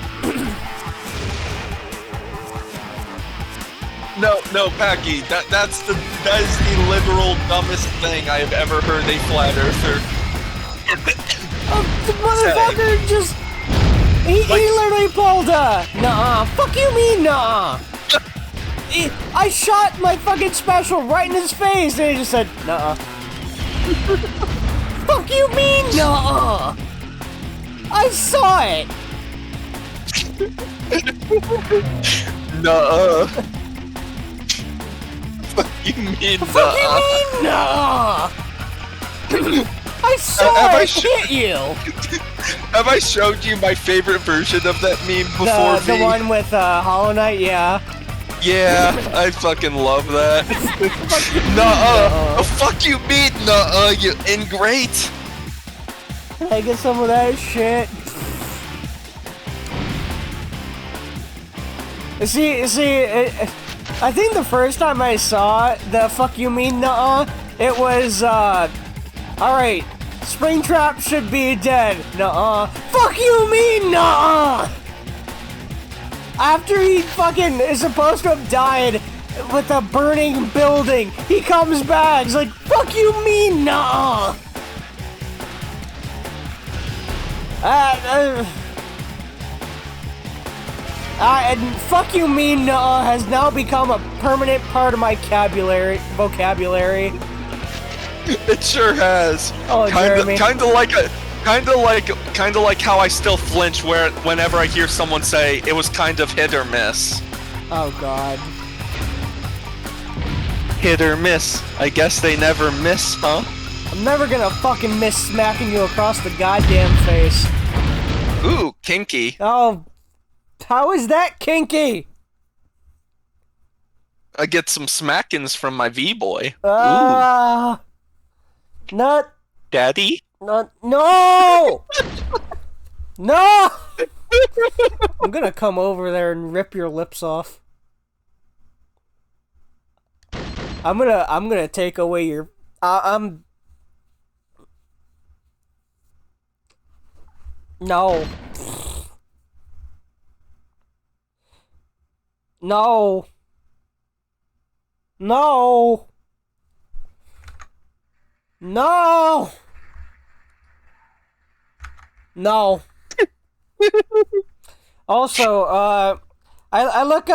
No, Packy, that is the literal dumbest thing I have ever heard a flat earther. The motherfucker just... He literally pulled a... Nuh-uh. Fuck you mean nuh-uh? I shot my fucking special right in his face and he just said, nuh-uh. Nuh-uh. I saw it. Nuh-uh. What you mean, What do you mean, nuh-uh? I saw it hit you. Have I showed you my favorite version of that meme before? The one with Hollow Knight, yeah. Yeah, I fucking love that. Nuh-uh. Oh, fuck you mean, nuh-uh, you ingrate. Can I get some of that shit? See, I think the first time I saw the fuck you mean nuh-uh, it was, alright, Springtrap should be dead, nuh-uh. Fuck you mean nuh-uh! After he fucking is supposed to have died with a burning building, he comes back, he's like, fuck you mean nuh-uh! And fuck you mean nuh-uh has now become a permanent part of my vocabulary. It sure has. Oh, Jeremy. Kinda like how I still flinch whenever I hear someone say it was kind of hit or miss. Oh god. Hit or miss. I guess they never miss, huh? I'm never gonna fucking miss smacking you across the goddamn face. Ooh, kinky. Oh, how is that kinky? I get some smackins from my V-boy. Not. Daddy? Not. No! No! I'm gonna come over there and rip your lips off. I'm gonna take away your. No. No. No. No. No. Also, I look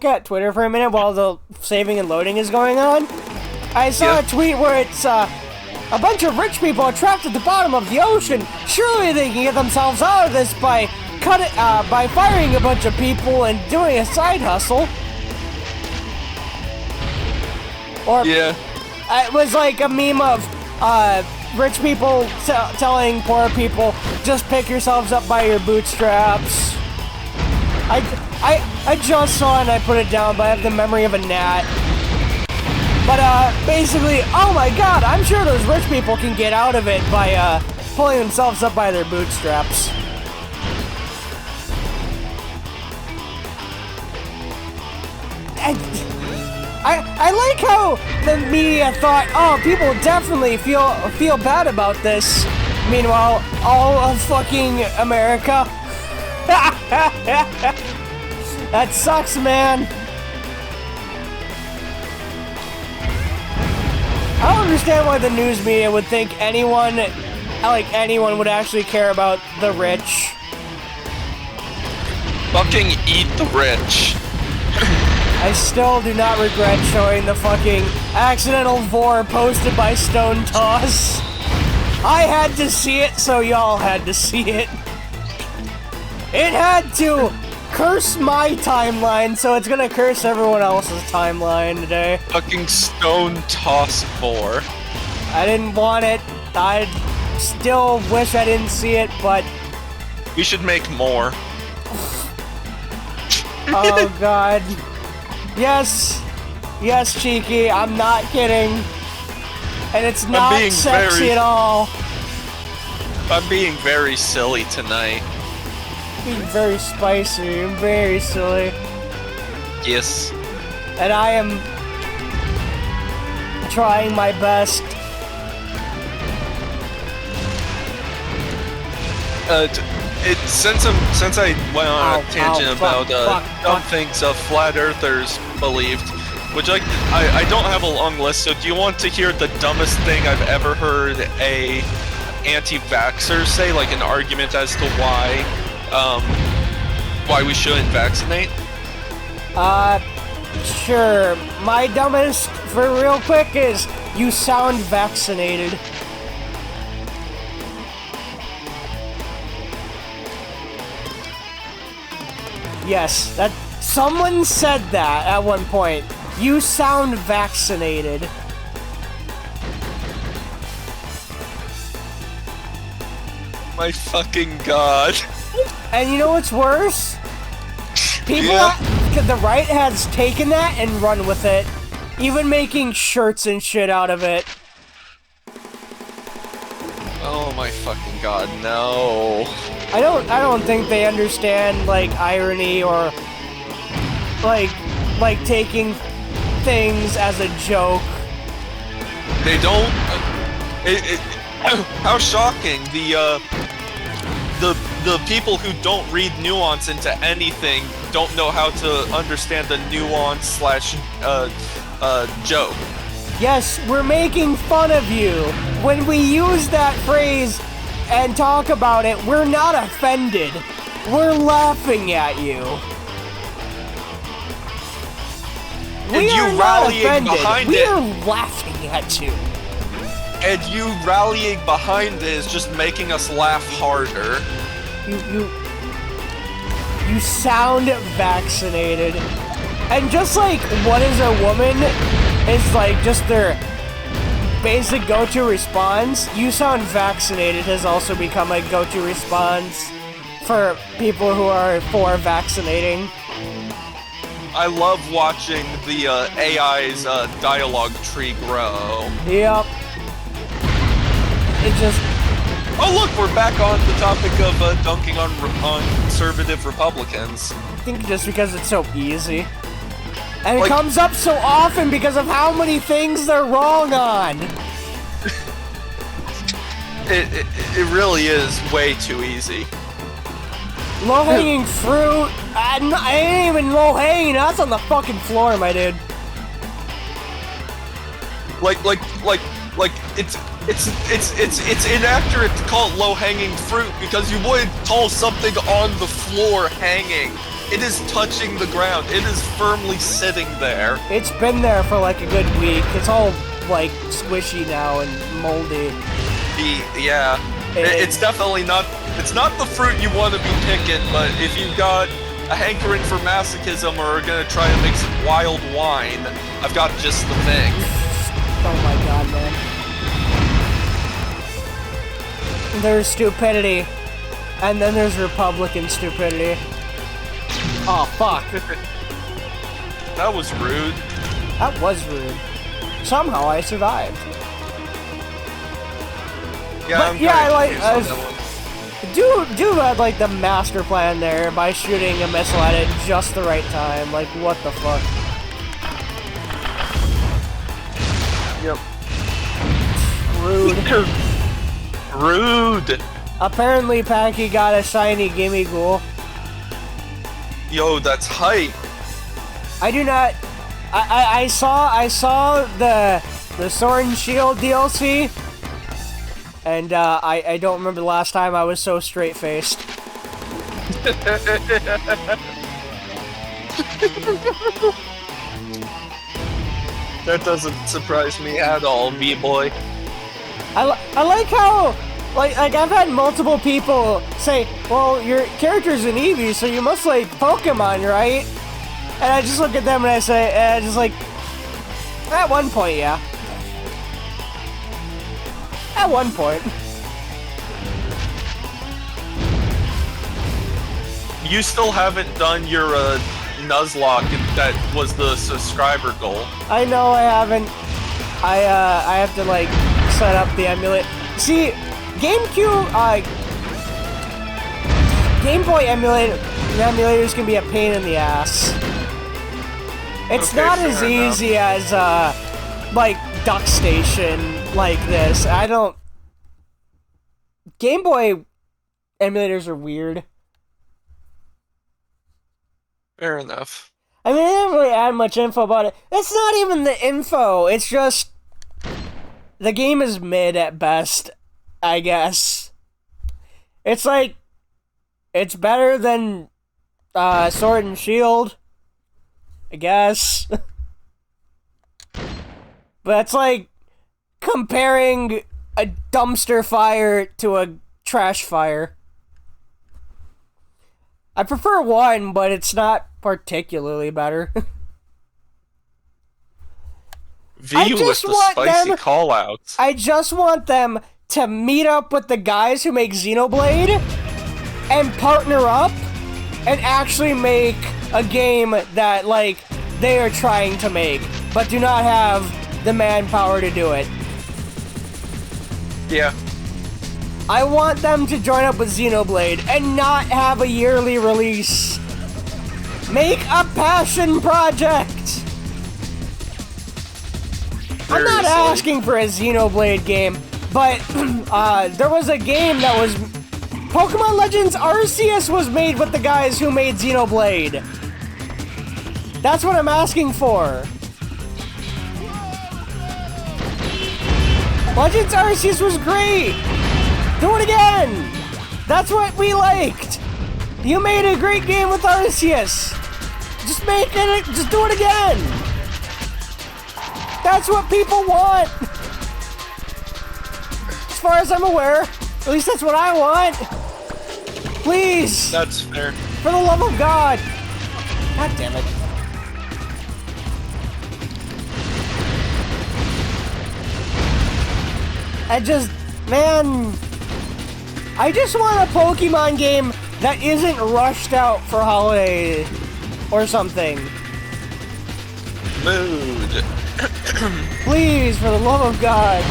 at Twitter for a minute while the saving and loading is going on. I saw a tweet where it's a bunch of rich people are trapped at the bottom of the ocean. Surely they can get themselves out of this by by firing a bunch of people and doing a side hustle. Or it was like a meme of rich people telling poor people, just pick yourselves up by your bootstraps. I just saw it and I put it down, but I have the memory of a gnat. But basically, oh my god, I'm sure those rich people can get out of it by pulling themselves up by their bootstraps. I like how the media thought, oh, people definitely feel bad about this. Meanwhile, all of fucking America. That sucks, man. I don't understand why the news media would think anyone would actually care about the rich. Fucking eat the rich. I still do not regret showing the fucking accidental vor posted by Stone Toss. I had to see it, so y'all had to see it. It had to curse my timeline, so it's gonna curse everyone else's timeline today. Fucking Stone Toss 4. I didn't want it. I still wish I didn't see it, but... We should make more. Oh god. Yes. Yes, Cheeky, I'm not kidding. And it's not sexy at all. I'm being very silly tonight. Being very spicy and very silly. Yes. And I am trying my best. Since I went on a tangent about dumb things flat earthers believed, which I don't have a long list, so do you want to hear the dumbest thing I've ever heard a anti-vaxxer say, like an argument as to why we shouldn't vaccinate? Sure. My dumbest, for real quick, is you sound vaccinated. Yes, that someone said that at one point. You sound vaccinated. My fucking god. And you know what's worse? People, Yeah. the right has taken that and run with it, even making shirts and shit out of it. Oh my fucking god, no. I don't think they understand like irony or like taking things as a joke. They don't. How shocking! The people who don't read nuance into anything don't know how to understand the nuance slash joke. Yes, we're making fun of you. When we use that phrase and talk about it, we're not offended. We're laughing at you. We are not offended. We are laughing at you. And you rallying behind it is just making us laugh harder. You sound vaccinated. And just like what is a woman is like just their basic go-to response, you sound vaccinated has also become a go-to response for people who are for vaccinating. I love watching the AI's dialogue tree grow. Yep. It just... Oh look, we're back on the topic of dunking on conservative Republicans. I think just because it's so easy. And Like- it comes up so often because of how many things they're wrong on. It really is way too easy. Low-hanging fruit? I ain't even low-hanging, that's on the fucking floor, my dude. Like it's inaccurate to call it low-hanging fruit because you wouldn't call something on the floor hanging. It is touching the ground. It is firmly sitting there. It's been there for like a good week. It's all like squishy now and moldy. Yeah. It's definitely not. It's not the fruit you want to be picking. But if you've got a hankering for masochism or are gonna try to make some wild wine, I've got just the thing. Oh my god, man. There's stupidity. And then there's Republican stupidity. Oh, fuck. That was rude. That was rude. Somehow I survived. Yeah, But, I'm yeah, kinda I like- confused on that one. Do had like the master plan there by shooting a missile at it just the right time. Like, what the fuck? Yep. Rude. Rude. Apparently, Packy got a shiny gimme ghoul. Yo, that's hype. I do not. I saw the Sword and Shield DLC, and I don't remember the last time I was so straight faced. That doesn't surprise me at all, B-boy. I like how like I've had multiple people say, well, your character's an Eevee, so you must like Pokemon, right? And I just look at them and I say, just like, at one point, yeah. At one point. You still haven't done your Nuzlocke that was the subscriber goal. I know I haven't. I have to like set up the emulator. See, GameCube, Game Boy emulators can be a pain in the ass. It's Okay, not as fair enough. easy as like Duck Station like this. I don't. Game Boy emulators are weird. Fair enough. I mean, they didn't really add much info about it. It's not even the info. It's just the game is mid at best, I guess. It's like it's better than Sword and Shield, I guess. But it's like comparing a dumpster fire to a trash fire. I prefer 1, but it's not particularly better. V with the spicy callouts. I just want them to meet up with the guys who make Xenoblade and partner up and actually make a game that, like, they are trying to make, but do not have the manpower to do it. Yeah. I want them to join up with Xenoblade and not have a yearly release. Make a passion project! I'm not asking for a Xenoblade game, but there was a game that was... Pokemon Legends Arceus was made with the guys who made Xenoblade. That's what I'm asking for. Legends Arceus was great! Do it again! That's what we liked! You made a great game with Arceus! Just make it, just do it again! That's what people want! As far as I'm aware, at least that's what I want! Please! That's fair. For the love of God! God damn it. I just want a Pokemon game that isn't rushed out for holiday or something. Mood. Please, for the love of God.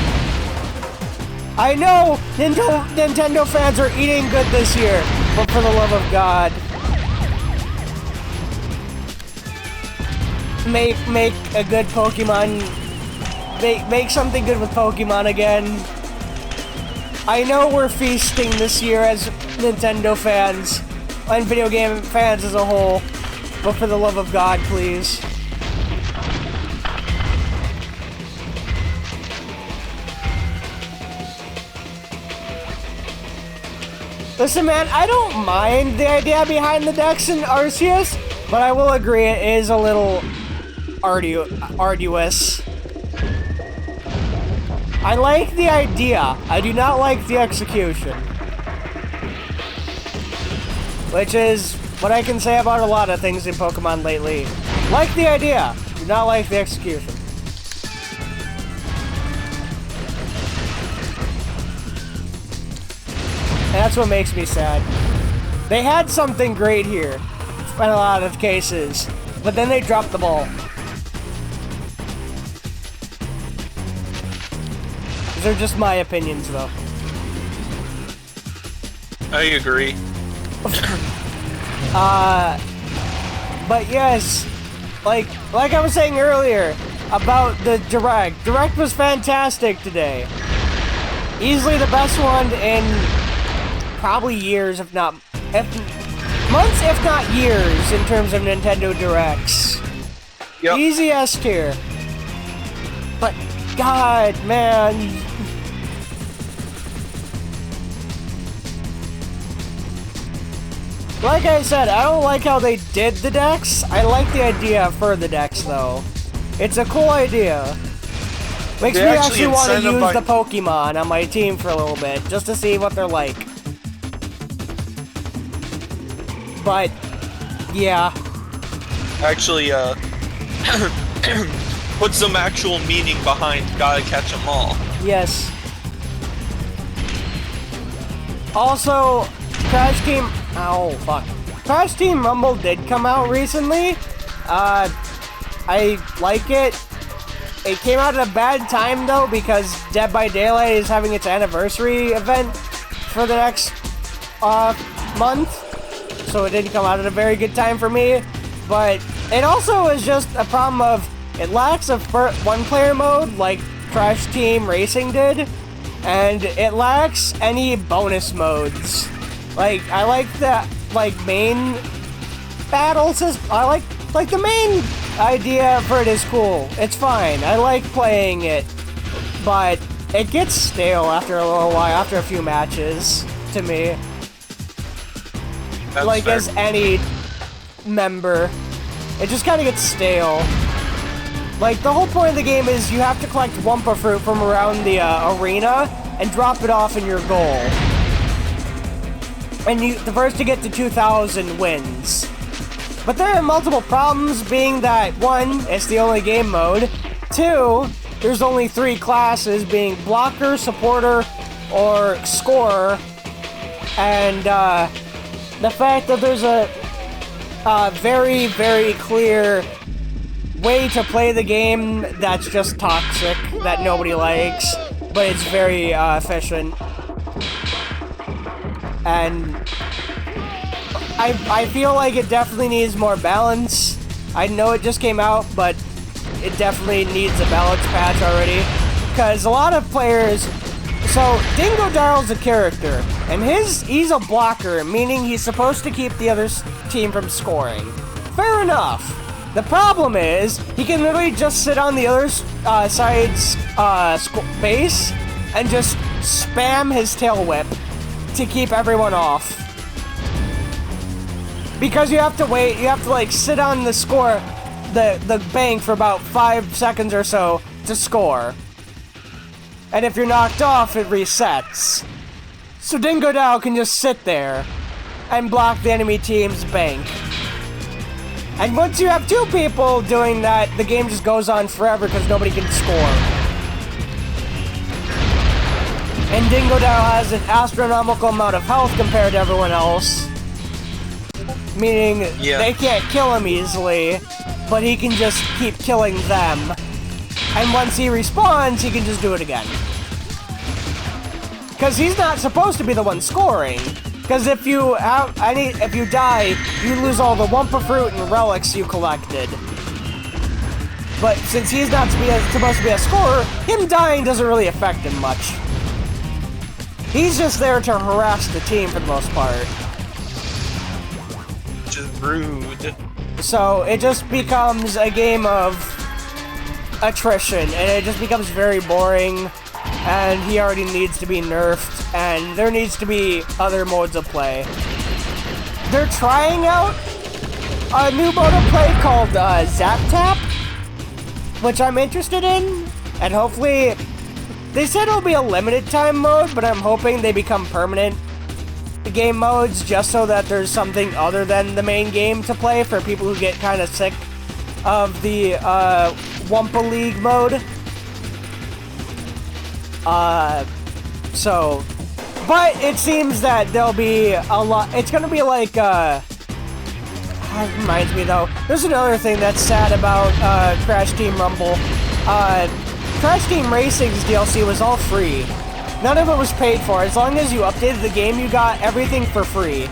I know Nintendo fans are eating good this year, but for the love of God. Make a good Pokemon. Make something good with Pokemon again. I know we're feasting this year as Nintendo fans and video game fans as a whole, but for the love of God, please. Listen, man, I don't mind the idea behind the Dex in Arceus, but I will agree it is a little arduous. I like the idea. I do not like the execution. Which is what I can say about a lot of things in Pokemon lately. Like the idea, do not like the execution. And that's what makes me sad. They had something great here in a lot of cases, but then they dropped the ball. These are just my opinions, though. I agree. But yes, like I was saying earlier about the Direct. Direct was fantastic today. Easily the best one in probably years, if not months, if not years, in terms of Nintendo Directs. Yep. Easy S tier. But God, man. Like I said, I don't like how they did the decks. I like the idea for the decks, though. It's a cool idea. Makes me actually want to use the Pokemon on my team for a little bit, just to see what they're like. But, yeah. Actually, put some actual meaning behind gotta catch 'em all. Yes. Also, Crash Team... Oh, fuck. Crash Team Rumble did come out recently. I like it. It came out at a bad time, though, because Dead by Daylight is having its anniversary event for the next month. So it didn't come out at a very good time for me. But it also is just a problem of it lacks a one-player mode like Crash Team Racing did. And it lacks any bonus modes. Like, I like the, main battle system. I like the main idea for it is cool. It's fine. I like playing it. But it gets stale after a little while, after a few matches, to me. That's like, fair. as any member. It just kind of gets stale. Like, the whole point of the game is you have to collect Wumpa Fruit from around the arena and drop it off in your goal. and the first to get to 2,000 wins. But there are multiple problems, being that 1, it's the only game mode. 2, there's only 3 classes, being blocker, supporter, or scorer. And the fact that there's a very, very clear way to play the game that's just toxic, that nobody likes, but it's very efficient. And I feel like it definitely needs more balance. I know it just came out, but it definitely needs a balance patch already. Because a lot of players... So, Dingo Darrell's a character, and he's a blocker, meaning he's supposed to keep the other team from scoring. Fair enough. The problem is, he can literally just sit on the other side's base and just spam his tail whip to keep everyone off. Because you have to wait, you have to like sit on the bank for about 5 seconds or so to score. And if you're knocked off, it resets. So Dingo Darrell can just sit there and block the enemy team's bank. And once you have 2 people doing that, the game just goes on forever because nobody can score. And Dingo Darrell has an astronomical amount of health compared to everyone else. Meaning, they can't kill him easily, but he can just keep killing them. And once he respawns, he can just do it again. Because he's not supposed to be the one scoring. Because if you die, you lose all the Wumpa Fruit and relics you collected. But since he's not supposed to be a scorer, him dying doesn't really affect him much. He's just there to harass the team for the most part. Just rude. So it just becomes a game of attrition, and it just becomes very boring, and he already needs to be nerfed, and there needs to be other modes of play. They're trying out a new mode of play called Zap Tap, which I'm interested in, and hopefully, they said it'll be a limited time mode, but I'm hoping they become permanent game modes just so that there's something other than the main game to play for people who get kind of sick of the Wumpa League mode. But it seems that there'll be a lot. It's gonna be like that reminds me though, there's another thing that's sad about Crash Team Rumble. Crash Team Racing's DLC was all free. None of it was paid for. As long as you updated the game, you got everything for free.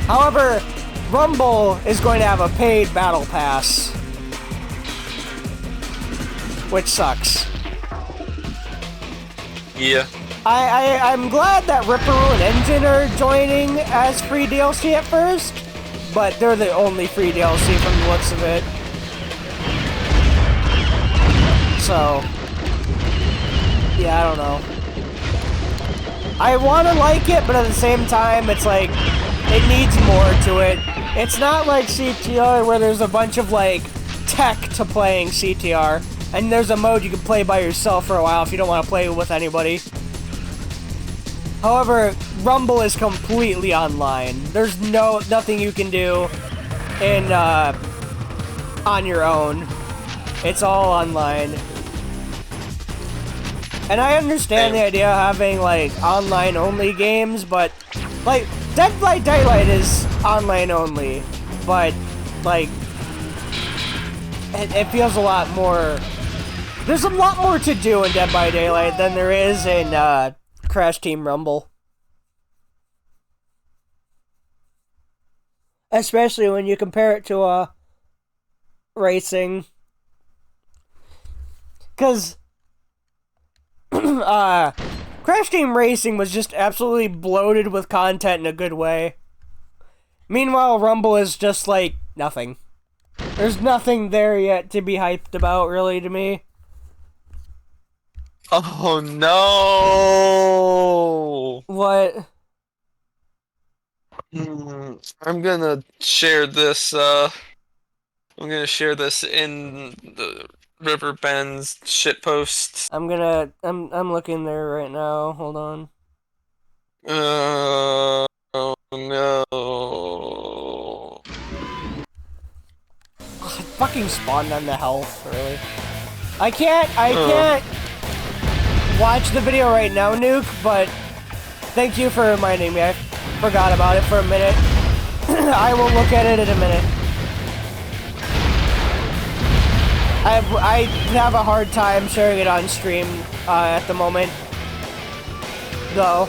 However, Rumble is going to have a paid battle pass, which sucks. Yeah. I'm glad that Ripperoo and Engine are joining as free DLC at first, but they're the only free DLC from the looks of it. So, yeah, I don't know. I want to like it, but at the same time, it's like, it needs more to it. It's not like CTR where there's a bunch of, like, tech to playing CTR, and there's a mode you can play by yourself for a while if you don't want to play with anybody. However, Rumble is completely online. There's nothing you can do on your own. It's all online. And I understand the idea of having, like, online-only games, but, like, Dead by Daylight is online-only, but, like, it feels a lot more... There's a lot more to do in Dead by Daylight than there is in, Crash Team Rumble. Especially when you compare it to, racing. Because... Crash Team Racing was just absolutely bloated with content in a good way. Meanwhile, Rumble is just like nothing. There's nothing there yet to be hyped about, really, to me. Oh no! What? I'm gonna share this, I'm gonna share this in the Riverbend's shitpost. I'm looking there right now. Hold on. No. Ugh, fucking spawned on the health, really. I can't watch the video right now, Nuke, but thank you for reminding me. I forgot about it for a minute. I will look at it in a minute. I have a hard time sharing it on stream at the moment, though,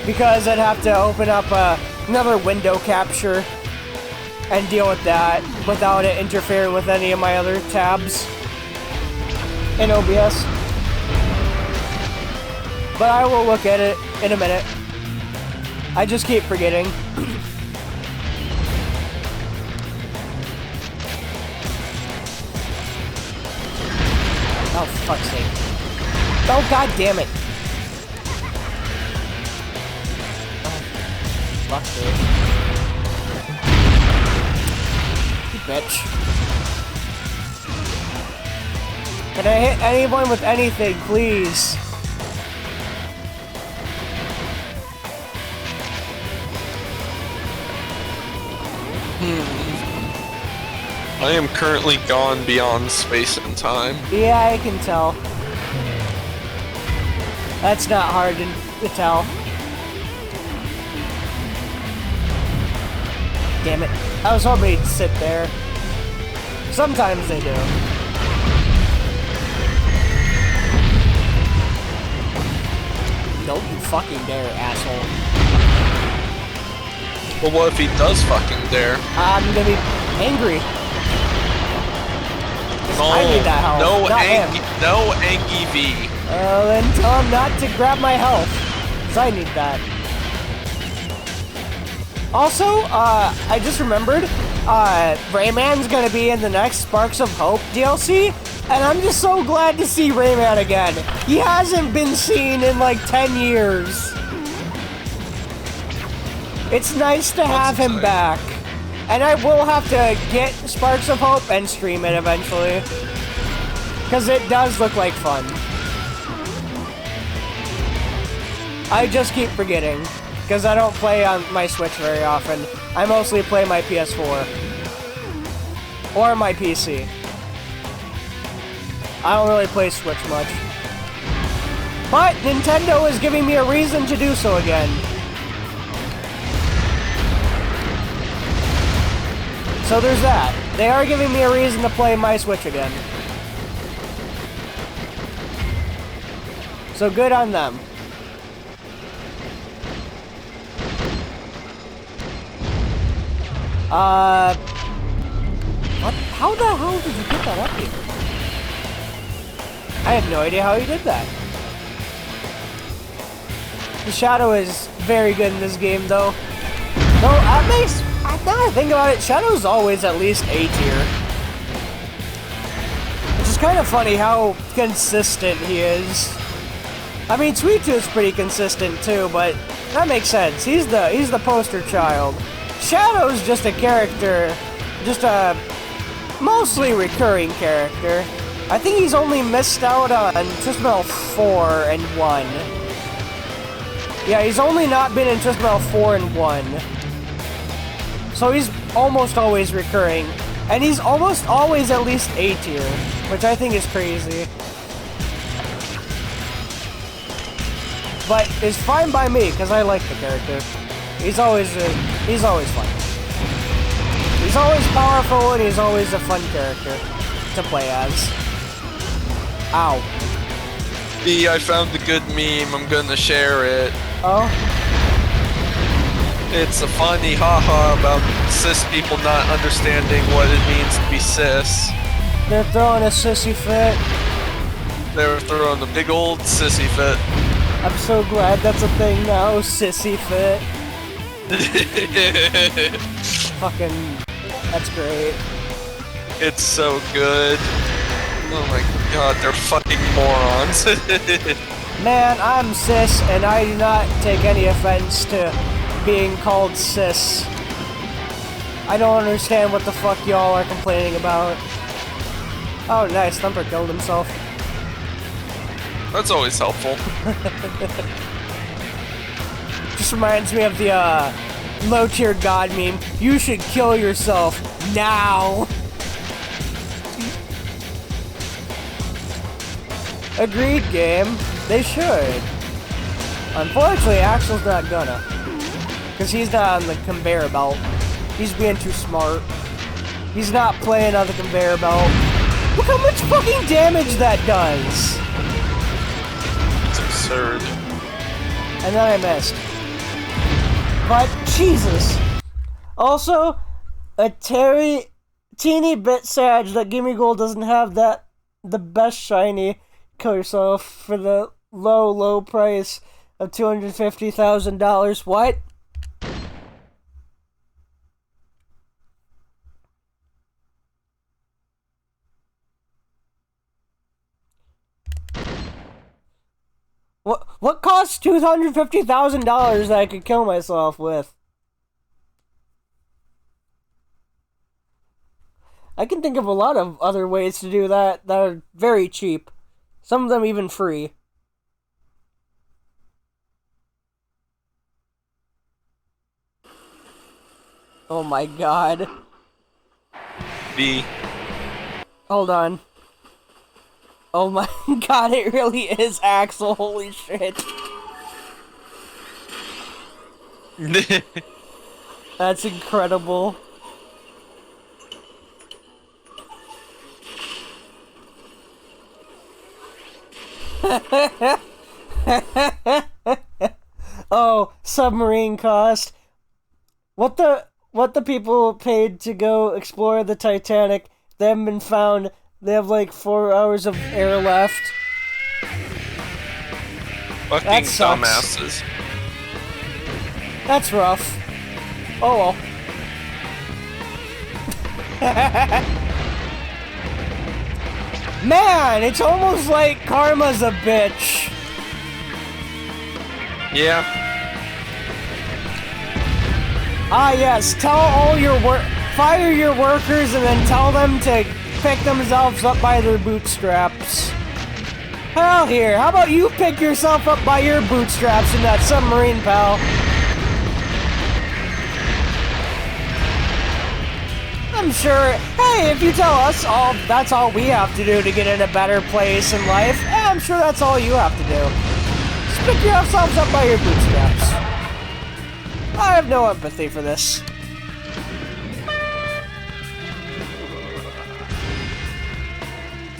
because I'd have to open up another window capture and deal with that without it interfering with any of my other tabs in OBS. But I will look at it in a minute. I just keep forgetting. Oh, fuck's sake. Oh, god damn it. Oh, fuck dude. You bitch. Can I hit anyone with anything, please? I am currently gone beyond space and time. Yeah, I can tell. That's not hard to tell. Damn it. I was hoping he'd sit there. Sometimes they do. Don't you fucking dare, asshole. Well, what if he does fucking dare? I'm gonna be angry. No, I need that health. no, not him. no Angie V. Then tell him not to grab my health, because I need that. Also, I just remembered, Rayman's gonna be in the next Sparks of Hope DLC, and I'm just so glad to see Rayman again. He hasn't been seen in like 10 years. It's nice to have him back. And I will have to get Sparks of Hope and stream it eventually. Because it does look like fun. I just keep forgetting. Because I don't play on my Switch very often. I mostly play my PS4. Or my PC. I don't really play Switch much. But Nintendo is giving me a reason to do so again. So there's that. They are giving me a reason to play my Switch again. So good on them. What? How the hell did you get that up here? I have no idea how you did that. The shadow is very good in this game, though. No, that makes... Now that I think about it, Shadow's always at least A tier. Which is kind of funny how consistent he is. I mean, Sweet Tooth's pretty consistent too, but that makes sense. He's the poster child. Shadow's just a character, just a mostly recurring character. I think he's only missed out on Twisted Metal 4 and 1. Yeah, he's only not been in Twisted Metal 4 and 1. So he's almost always recurring, and he's almost always at least A tier, which I think is crazy. But it's fine by me, because I like the character. He's always fun. He's always powerful, and he's always a fun character to play as. Ow. I found a good meme, I'm gonna share it. Oh? It's a funny haha about cis people not understanding what it means to be cis. They're throwing a sissy fit. They're throwing a big old sissy fit. I'm so glad that's a thing now, sissy fit. Fucking, that's great. It's so good. Oh my god, they're fucking morons. Man, I'm cis, and I do not take any offense to being called cis. I don't understand what the fuck y'all are complaining about. Oh, nice, Thumper killed himself. That's always helpful. Just reminds me of the low-tier god meme. You should kill yourself now. Agreed, game. They should. Unfortunately, Axel's not gonna. Because he's not on the conveyor belt. He's being too smart. He's not playing on the conveyor belt. Look how much fucking damage that does! It's absurd. And then I missed. But, Jesus. Also, a teeny bit sad that Gimme Gold doesn't have the best shiny kill yourself for the low price of $250,000. What? What costs $250,000 that I could kill myself with? I can think of a lot of other ways to do that that are very cheap. Some of them even free. Oh my god. B. Hold on. Oh my god, it really is Axel, holy shit. That's incredible. Oh, submarine cost. What the people paid to go explore the Titanic, they haven't been found. They have like 4 hours of air left. Fucking That sucks. dumbasses. That's rough. Oh well. Man, it's almost like karma's a bitch. Yeah. Ah yes, tell all your fire your workers and then tell them to pick themselves up by their bootstraps. Hell here, how about you pick yourself up by your bootstraps in that submarine, pal? I'm sure, hey, if you tell us that's all we have to do to get in a better place in life, I'm sure that's all you have to do. Just pick yourselves up by your bootstraps. I have no empathy for this.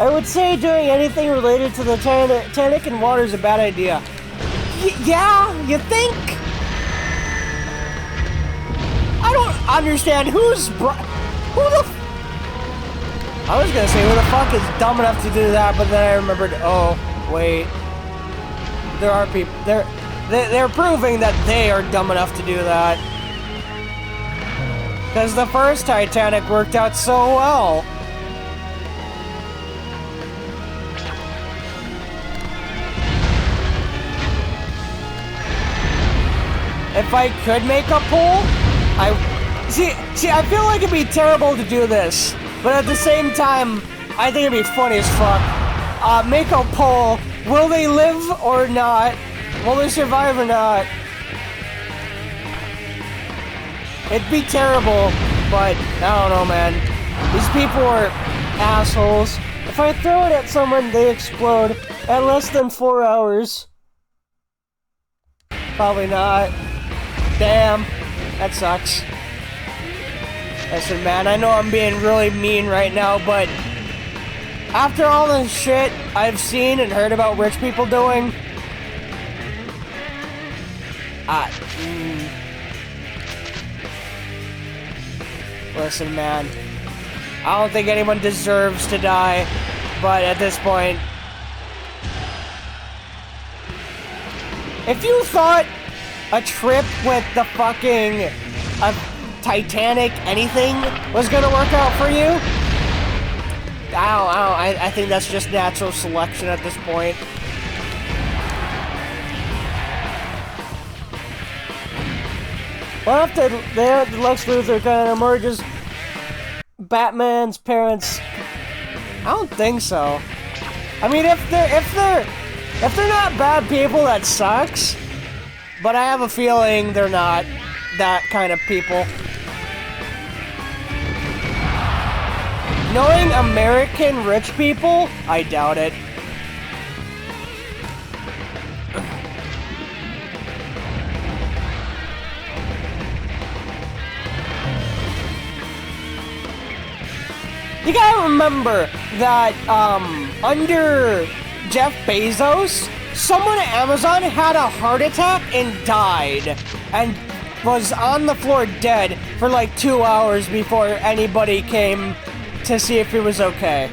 I would say doing anything related to the Titanic and water is a bad idea. Yeah, you think? I don't understand who the I was gonna say who the fuck is dumb enough to do that, but then I remembered, oh, wait. There are people, they're proving that they are dumb enough to do that. Because the first Titanic worked out so well. If I could make a poll, See, I feel like it'd be terrible to do this, but at the same time, I think it'd be funny as fuck. Make a poll, will they live or not? Will they survive or not? It'd be terrible, but I don't know, man. These people are assholes. If I throw it at someone, they explode at less than 4 hours. Probably not. Damn, that sucks. Listen, man, I know I'm being really mean right now, but after all the shit I've seen and heard about rich people doing, listen, man, I don't think anyone deserves to die, but at this point, if you thought a trip with the fucking Titanic anything was gonna work out for you, I think that's just natural selection at this point. What if the Lex Luthor kind of emerges Batman's parents? I don't think so. I mean, if they're not bad people, that sucks. but I have a feeling they're not that kind of people. Knowing American rich people, I doubt it. You gotta remember that, under Jeff Bezos, someone at Amazon had a heart attack and died, and was on the floor dead for like 2 hours before anybody came to see if he was okay.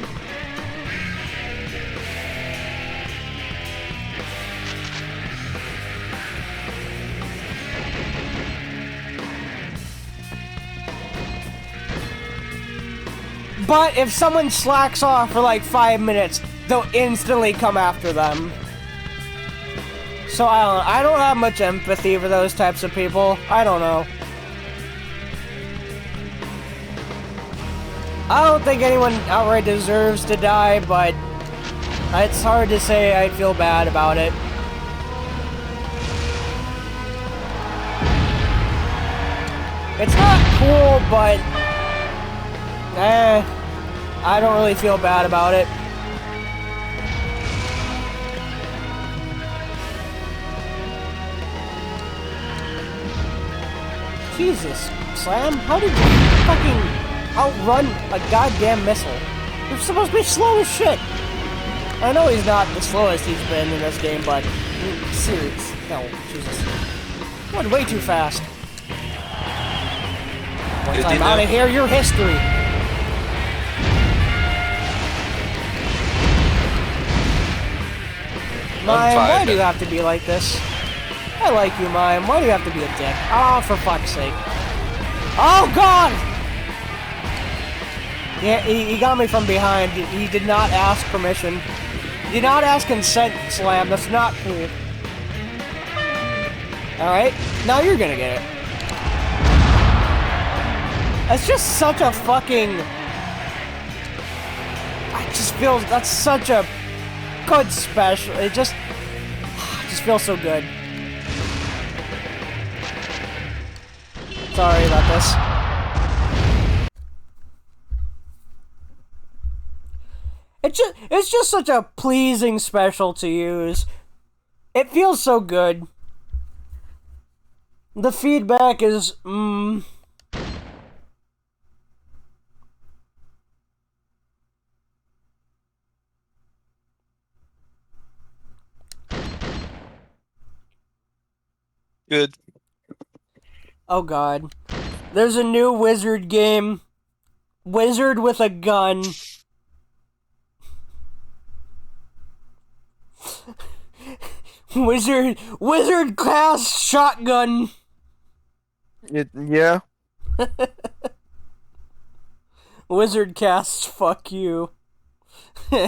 But if someone slacks off for like 5 minutes, they'll instantly come after them. So I don't have much empathy for those types of people. I don't know. I don't think anyone outright deserves to die, but it's hard to say I feel bad about it. It's not cool, but I don't really feel bad about it. Jesus, Slam, how did you fucking outrun a goddamn missile? You're supposed to be slow as shit. I know he's not the slowest he's been in this game, but serious. No, Jesus. Went way too fast. Once I'm out of here, you're history. Mime, why do you have to be like this? I like you, Mime. Why do you have to be a dick? Oh, for fuck's sake. Oh, God! Yeah, he got me from behind. He did not ask permission. He did not ask consent, Slam. That's not cool. Alright, now you're gonna get it. That's just such a fucking... I just feel... That's such a good special. It just feels so good. Sorry about this. It's just such a pleasing special to use. It feels so good. The feedback is Good. Oh God. There's a new wizard game. Wizard with a gun. Wizard class shotgun. Yeah. Wizard cast, fuck you. I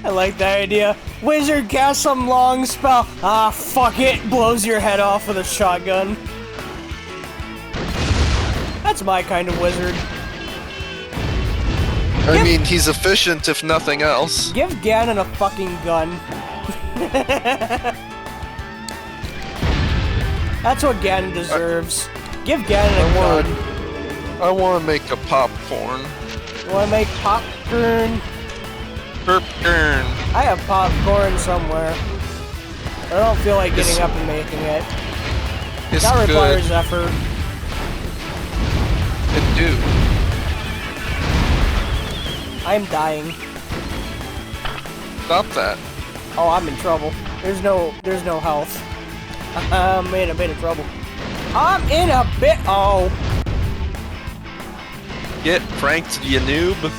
like that idea. Wizard casts some long spell. Ah, fuck it. Blows your head off with a shotgun. That's my kind of wizard. I mean, he's efficient if nothing else. Give Ganon a fucking gun. That's what Ganon deserves. Give Ganon a gun. I want to make a popcorn. You want to make popcorn? Popcorn. I have popcorn somewhere. I don't feel like getting up and making it. It's that requires good. effort. It do. I'm dying. Stop that. Oh, I'm in trouble. There's no health. I'm in a bit of trouble. I'm in a bit. Oh. Get pranked, you noob.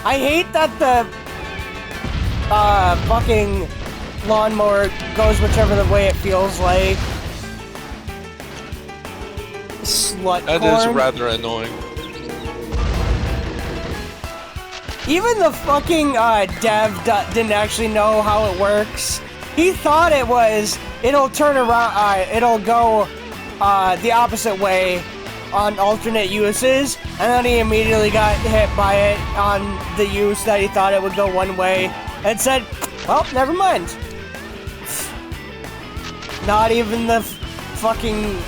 I hate that the fucking lawnmower goes whichever the way it feels like. Slut That corn. is rather annoying. Even the fucking dev didn't actually know how it works. He thought it'll turn around, it'll go the opposite way on alternate uses, and then he immediately got hit by it on the use that he thought it would go one way, and said, well, never mind. Not even the fucking,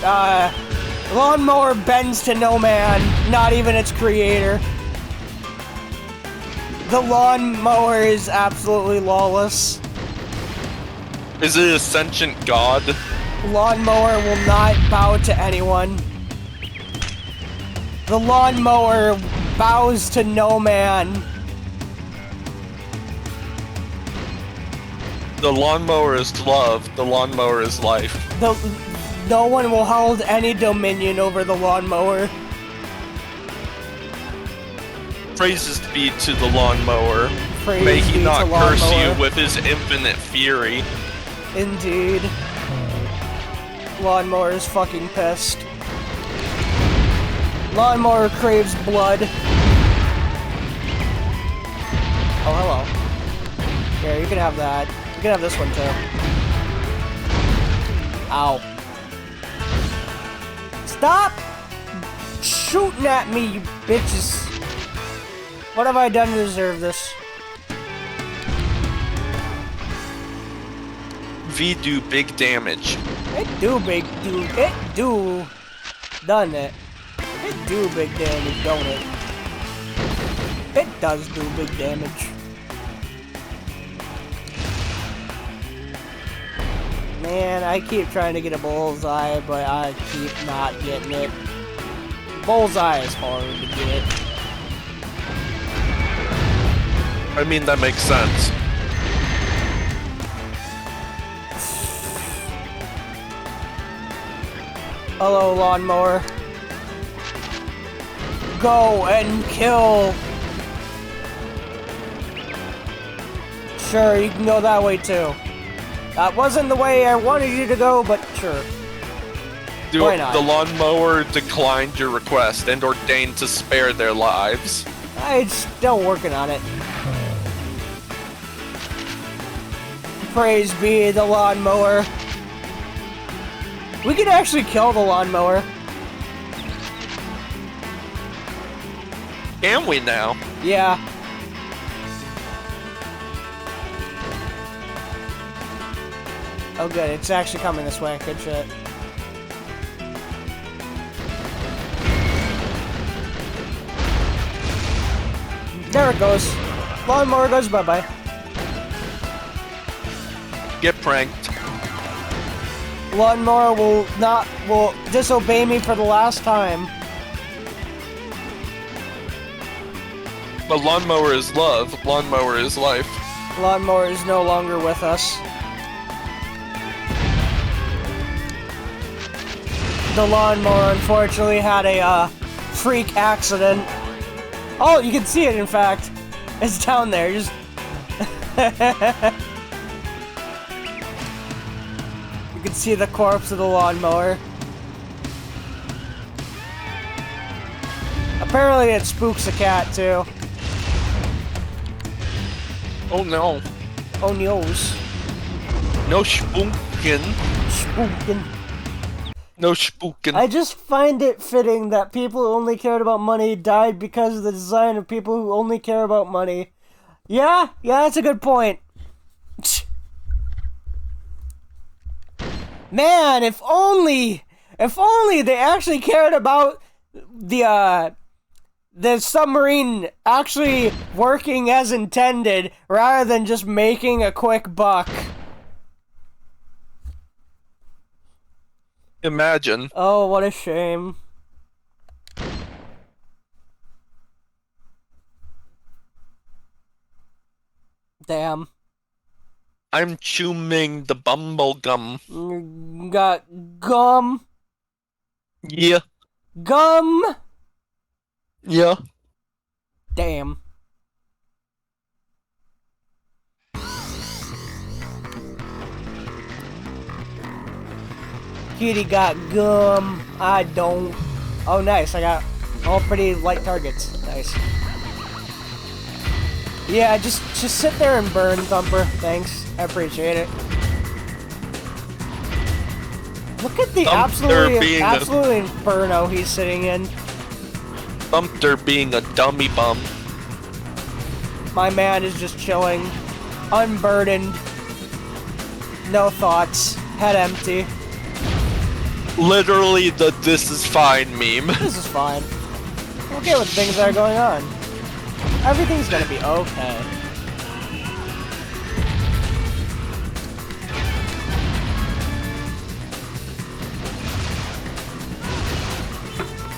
lawnmower bends to no man, not even its creator. The lawnmower is absolutely lawless. Is it a sentient god? Lawnmower will not bow to anyone. The lawnmower bows to no man. The lawnmower is love. The lawnmower is life. No one will hold any dominion over the lawnmower. Praises be to the lawnmower. Praise May he be not to curse lawnmower. you with his infinite fury. Indeed. Lawnmower is fucking pissed. Lawnmower craves blood. Oh, hello. Here, you can have that. You can have this one, too. Ow. Stop shooting at me, you bitches. What have I done to deserve this? V do big damage. It do, done it. It do big damage, don't it? It does do big damage. Man, I keep trying to get a bullseye, but I keep not getting it. Bullseye is hard to get. I mean, that makes sense. Hello, lawnmower. Go and kill. Sure, you can go that way too. That wasn't the way I wanted you to go, but sure. Why not? The lawnmower declined your request and ordained to spare their lives. I'm still working on it. Praise be the lawnmower. We could actually kill the lawnmower. Can we now? Yeah. Oh good, it's actually coming this way. Good shit. There it goes. Lawnmower goes bye-bye. Get pranked. Lawnmower will disobey me for the last time. But lawnmower is love. Lawnmower is life. Lawnmower is no longer with us. The lawnmower unfortunately had a freak accident. Oh, you can see it in fact. It's down there, just... You can see the corpse of the lawnmower. Apparently it spooks a cat too. Oh no. Oh noes. No spookin. Spookin'. No spookin. I just find it fitting that people who only cared about money died because of the design of people who only care about money. Yeah, that's a good point. Man, if only they actually cared about the submarine actually working as intended rather than just making a quick buck. Imagine. Oh, what a shame. Damn. I'm chewing the bumble gum. You got gum. Yeah. Gum. Yeah. Damn. Kitty got gum. I don't. Oh, nice. I got all pretty light targets. Nice. Yeah, just sit there and burn, Thumper. Thanks. I appreciate it. Look at the Thumper being absolute inferno he's sitting in. Thumper being a dummy bum. My man is just chilling, unburdened, no thoughts, head empty. Literally the "this is fine" meme. This is fine. I'm okay with things that are going on. Everything's gonna be okay.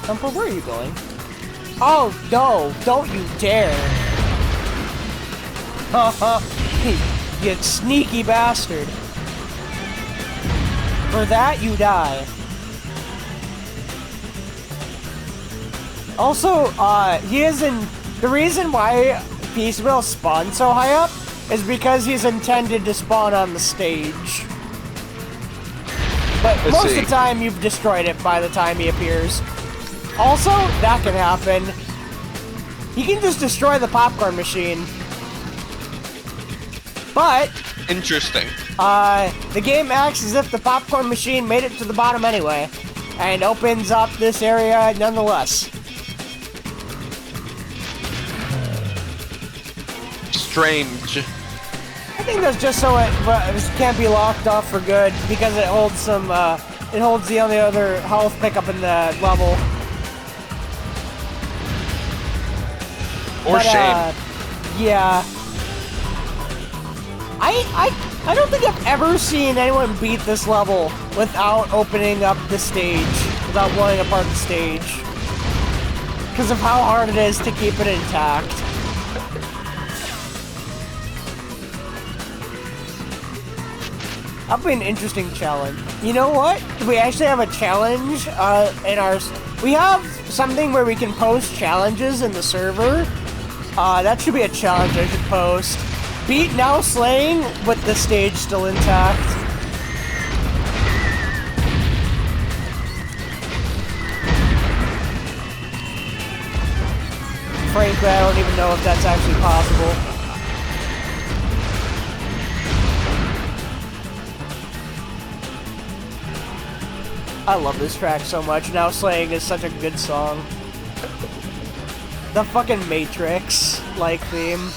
Thumper, where are you going? Oh no! Don't you dare! Haha! You sneaky bastard! For that you die. Also, he is in. The reason why Piecemeal spawned so high up is because he's intended to spawn on the stage. But most of the time, you've destroyed it by the time he appears. Also, that can happen. He can just destroy the popcorn machine. But Interesting. the game acts as if the popcorn machine made it to the bottom anyway, and opens up this area nonetheless. Strange. I think that's just so it can't be locked off for good because it holds some. It holds the only other health pickup in the level. Or shame. Yeah. I don't think I've ever seen anyone beat this level without opening up the stage, without blowing apart the stage, because of how hard it is to keep it intact. That'll be an interesting challenge. You know what? We actually have a challenge in our... We have something where we can post challenges in the server. That should be a challenge I should post. Beat Now Slaying with the stage still intact. Frankly, I don't even know if that's actually possible. I love this track so much. Now Slaying is such a good song. The fucking Matrix-like theme.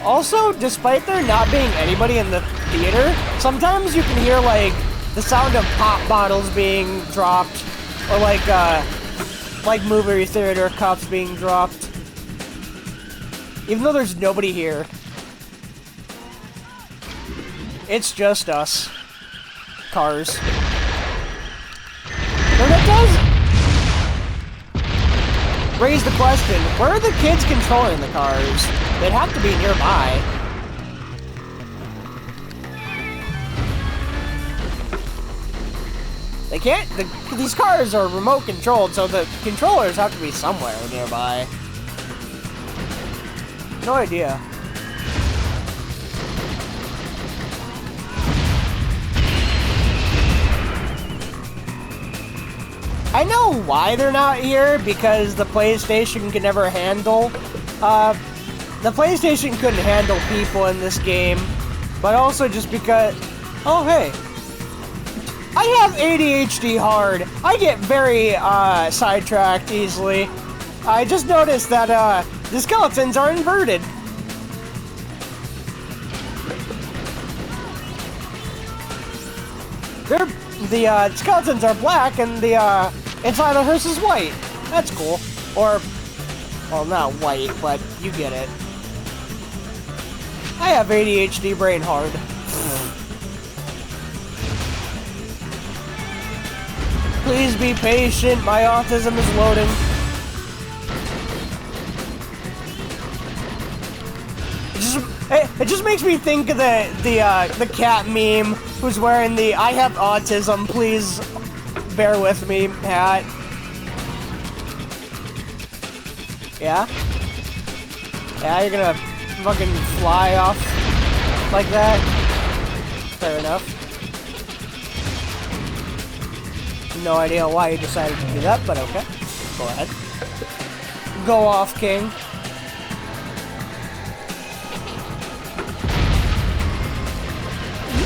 Also, despite there not being anybody in the theater, sometimes you can hear, like, the sound of pop bottles being dropped, or like movie theater cups being dropped. Even though there's nobody here. It's just us. Cars. Well, that does raise the question, where are the kids controlling the cars? They'd have to be nearby. They can't, these cars are remote controlled, so the controllers have to be somewhere nearby. No idea. I know why they're not here, because the PlayStation could never handle, the PlayStation couldn't handle people in this game, but also just because, oh hey, I have ADHD hard. I get very, sidetracked easily. I just noticed that, the skeletons are inverted. The skeletons are black and the inside the hearse is white. That's cool. Or, well, not white, but you get it. I have ADHD brain hard. Please be patient. My autism is loading. It just makes me think of the cat meme who's wearing the "I have autism, please bear with me" hat. Yeah? Yeah, you're gonna fucking fly off like that? Fair enough. No idea why you decided to do that, but okay. Go ahead. Go off, King.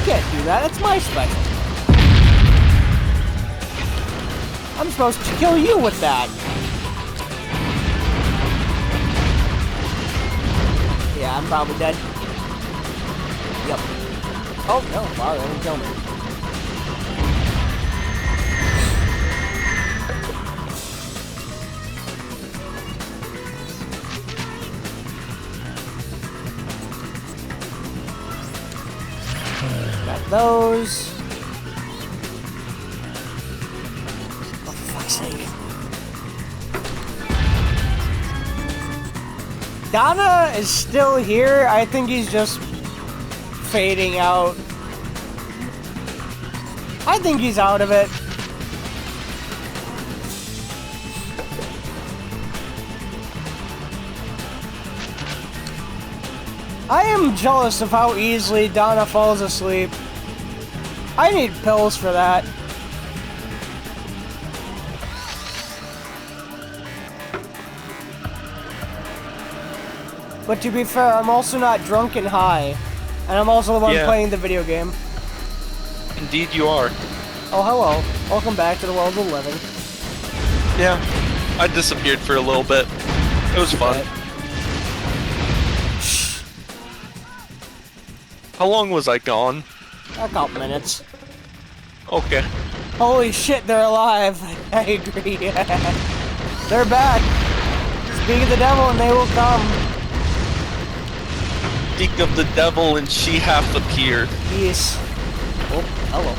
can't do that. That's my special. I'm supposed to kill you with that. Yeah, I'm probably dead. Yep. Oh, no. Wow, that didn't kill me. Got those. Oh, for fuck's sake. Donna is still here. I think he's just fading out. I think he's out of it. I am jealous of how easily Donna falls asleep. I need pills for that. But to be fair, I'm also not drunk and high. And I'm also the one playing the video game. Indeed you are. Oh, hello. Welcome back to the world of living. Yeah. I disappeared for a little bit. It was fun. How long was I gone? A couple minutes. Okay. Holy shit, they're alive. I agree. They're back. Speak of the devil and they will come. Speak of the devil and she hath appeared. Yes. Oh, hello.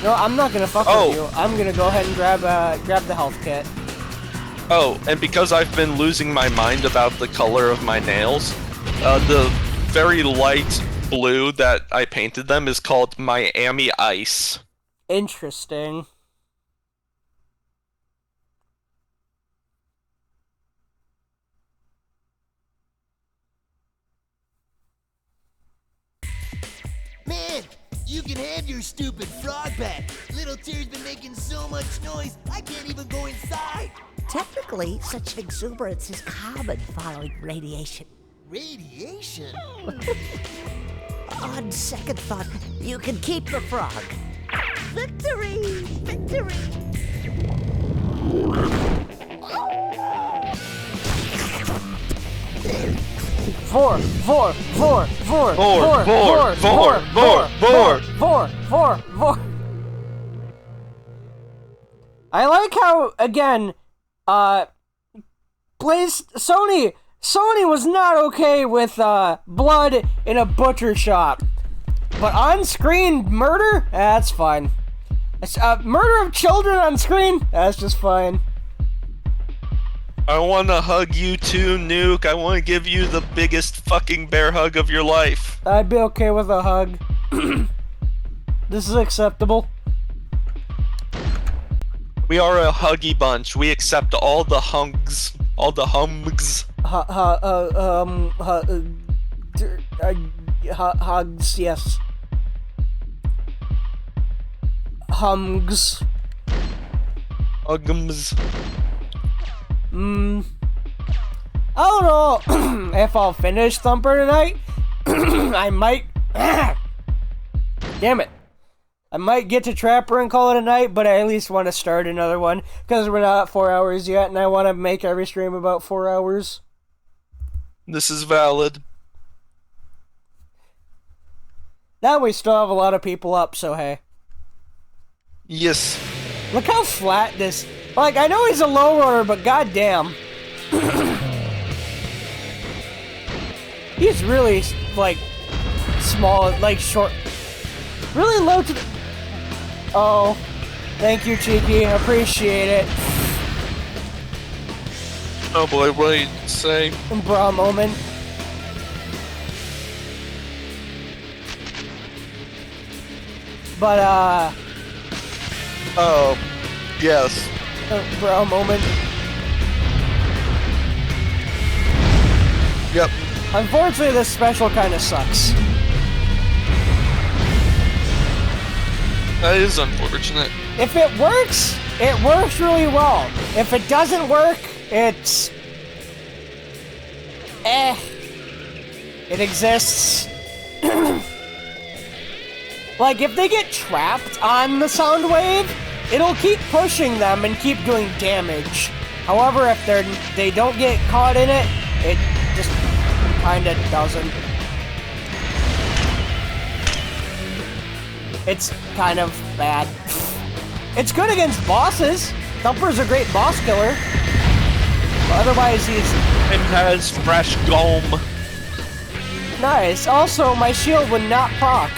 No, I'm not gonna fuck with you. I'm gonna go ahead and grab the health kit. Oh, and because I've been losing my mind about the color of my nails, the very light blue that I painted them is called Miami Ice. Interesting. Man, you can have your stupid frog back. Little Tear's been making so much noise, I can't even go inside. Technically, such exuberance is common following radiation. Radiation? On second thought, you can keep the frog. Victory! Victory! Four. I like how, again, Sony was not okay with, blood in a butcher shop. But on-screen murder? That's fine. Murder of children on screen? That's just fine. I wanna hug you too, Nuke. I wanna give you the biggest fucking bear hug of your life. I'd be okay with a hug. This is acceptable. We are a huggy bunch. We accept all the hugs. All the hugs. Hugs, yes. Hums. Hugums. I don't know if I'll finish Thumper tonight. I might. Damn it. I might get to Trapper and call it a night, but I at least want to start another one because we're not at 4 hours yet, and I want to make every stream about 4 hours. This is valid. Now we still have a lot of people up, so hey. Yes. Look how flat this... Like, I know he's a low roller, but goddamn. He's really, like, small, like, short. Really low to the... Oh. Thank you, Cheeky. Appreciate it. Oh boy, what did you say? Bra moment. But, Oh, yes. Bra moment. Yep. Unfortunately, this special kind of sucks. That is unfortunate. If it works really well. If it doesn't work, it's... It exists. Like, if they get trapped on the sound wave, it'll keep pushing them and keep doing damage. However, if they don't get caught in it, it just kinda doesn't. It's kind of bad. It's good against bosses. Thumper's a great boss killer. But otherwise, he's... It has fresh gum. Nice. Also, my shield would not proc.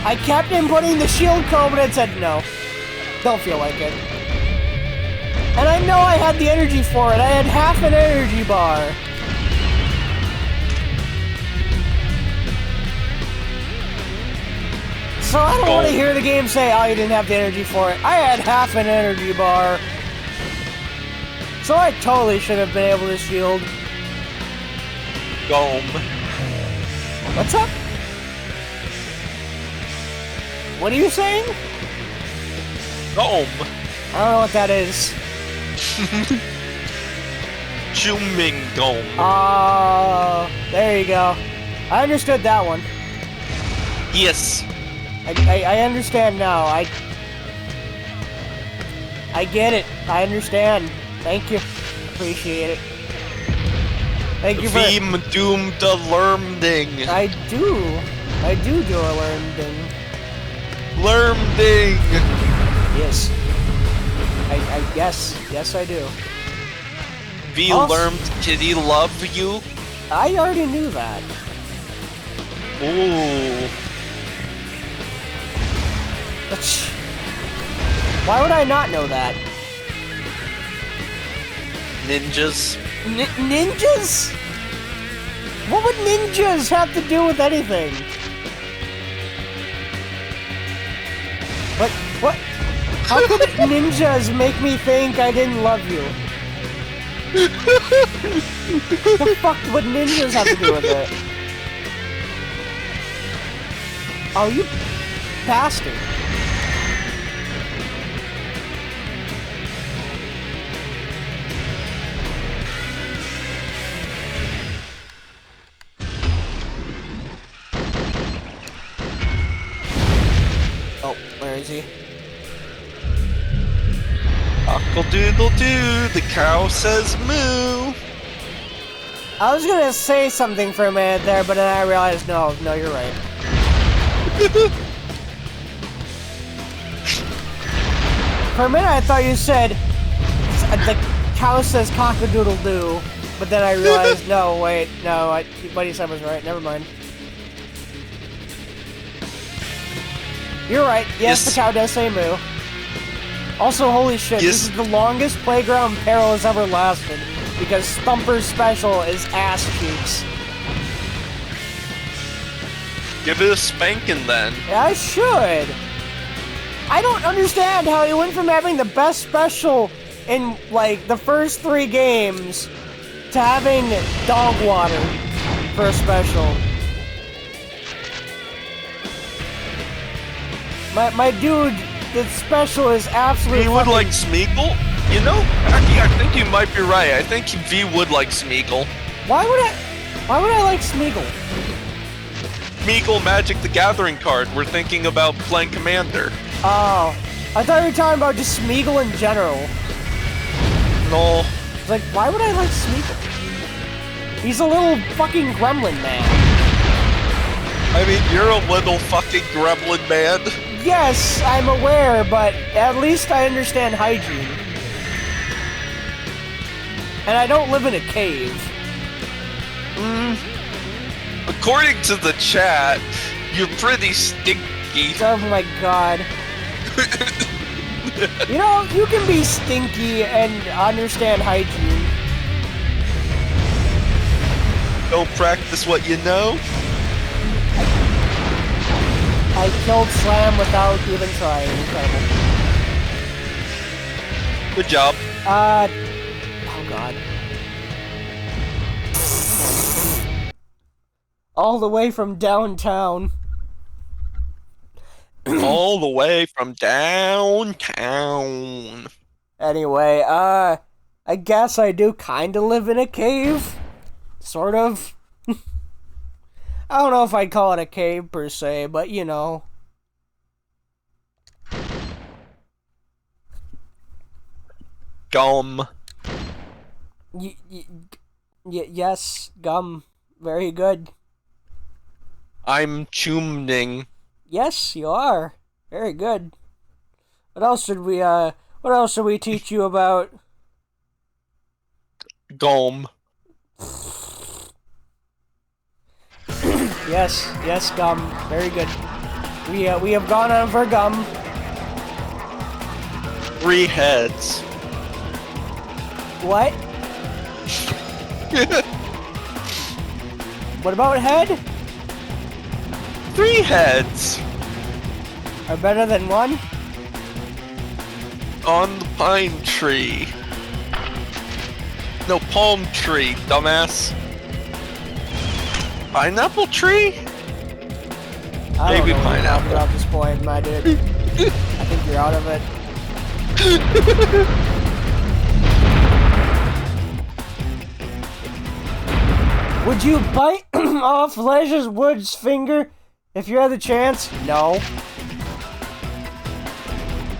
I kept inputting the shield code, but it said no. Don't feel like it. And I know I had the energy for it. I had half an energy bar. So I don't want to hear the game say, oh, you didn't have the energy for it. I had half an energy bar. So I totally should have been able to shield. Gum. What's up? What are you saying? Gum. I don't know what that is. Chewing gum. Oh, there you go. I understood that one. Yes. I understand now. I get it. I understand. Thank you. Appreciate it. Thank you for... Vim doom the learning. I do a learning. Learning. Yes. Yes I do. V Also- learned kitty love you. I already knew that. Ooh. Why would I not know that? Ninjas. Ninjas? What would ninjas have to do with anything? What? How could ninjas make me think I didn't love you? The fuck would ninjas have to do with it? Oh, you bastard. Oh, where is he? Cockle-doodle-doo, the cow says moo. I was gonna say something for a minute there, but then I realized, no, you're right. For a minute I thought you said, the cow says cock-a-doodle-doo, but then I realized, no, wait, no, what he said was right, never mind. You're right, yes, the cow does say moo. Also, holy shit, this is the longest playground peril has ever lasted, because Thumper's special is ass cheeks. Give it a spanking then. Yeah, I should. I don't understand how he went from having the best special in, like, the first 3 games to having dog water for a special. My dude, the special is absolutely V would like Smeagol? You know, I think you might be right. I think V would like Smeagol. Why would I like Smeagol? Smeagol Magic the Gathering card. We're thinking about playing Commander. Oh, I thought you were talking about just Smeagol in general. No. It's like, why would I like Smeagol? He's a little fucking gremlin man. I mean, you're a little fucking gremlin man. Yes, I'm aware, but at least I understand hygiene. And I don't live in a cave. According to the chat, you're pretty stinky. Oh my god. You know, you can be stinky and understand hygiene. Don't practice what you know. I killed Slam without even trying. Incredible. Good job. Oh god. All the way from downtown. All the way from downtown. Anyway, I guess I do kinda live in a cave. Sort of. I don't know if I'd call it a cave per se, but you know. Gum. Yes, gum. Very good. I'm chumning. Yes, you are. Very good. What else should we teach you about? Gum. Yes, gum. Very good. We have gone on for gum. 3 heads. What? What about head? 3 heads. Are better than one? On the pine tree. No, palm tree, dumbass. Pineapple tree? I don't Maybe know what you're talking pineapple. about at this point, my dude. I think you're out of it. Would you bite off Elijah Wood's finger if you had the chance? No.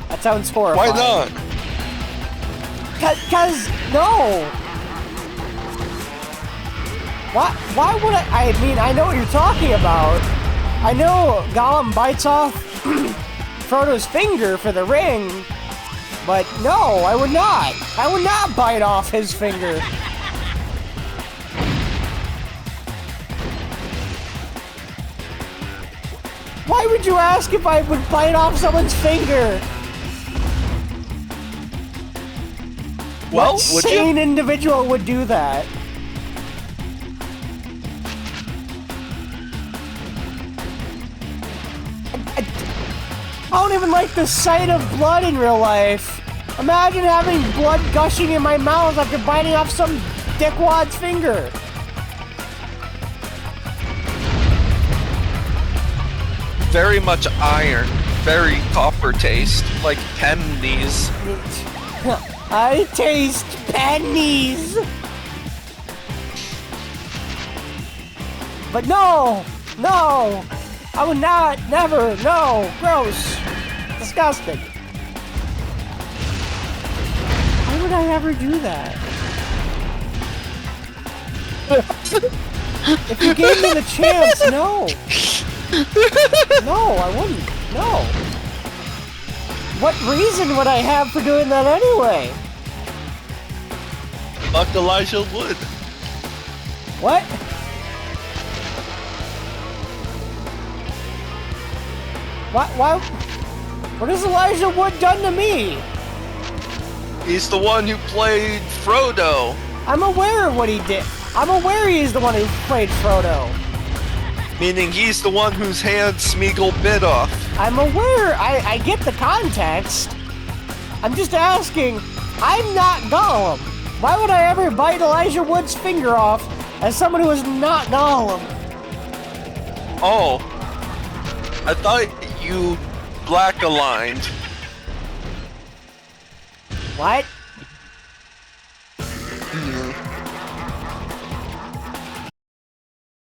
That sounds horrifying. Why not? Cause no. Why would I mean, I know what you're talking about. I know Gollum bites off Frodo's finger for the ring, but no, I would not. I would not bite off his finger. Why would you ask if I would bite off someone's finger? Well, What would sane you? individual would do that? I don't even like the sight of blood in real life. Imagine having blood gushing in my mouth after biting off some dickwad's finger. Very much iron. Very copper taste. Like pennies. I taste pennies. But no! No! I would not, never, no! Gross! Disgusting! Why would I ever do that? If you gave me the chance, no! No, I wouldn't. No! What reason would I have for doing that anyway? Fuck Elijah Wood. What? Why? What has Elijah Wood done to me? He's the one who played Frodo. I'm aware of what he did. I'm aware he's the one who played Frodo. Meaning he's the one whose hand Smeagol bit off. I'm aware. I get the context. I'm just asking. I'm not Gollum. Why would I ever bite Elijah Wood's finger off as someone who is not Gollum? Oh. I thought you black aligned. What?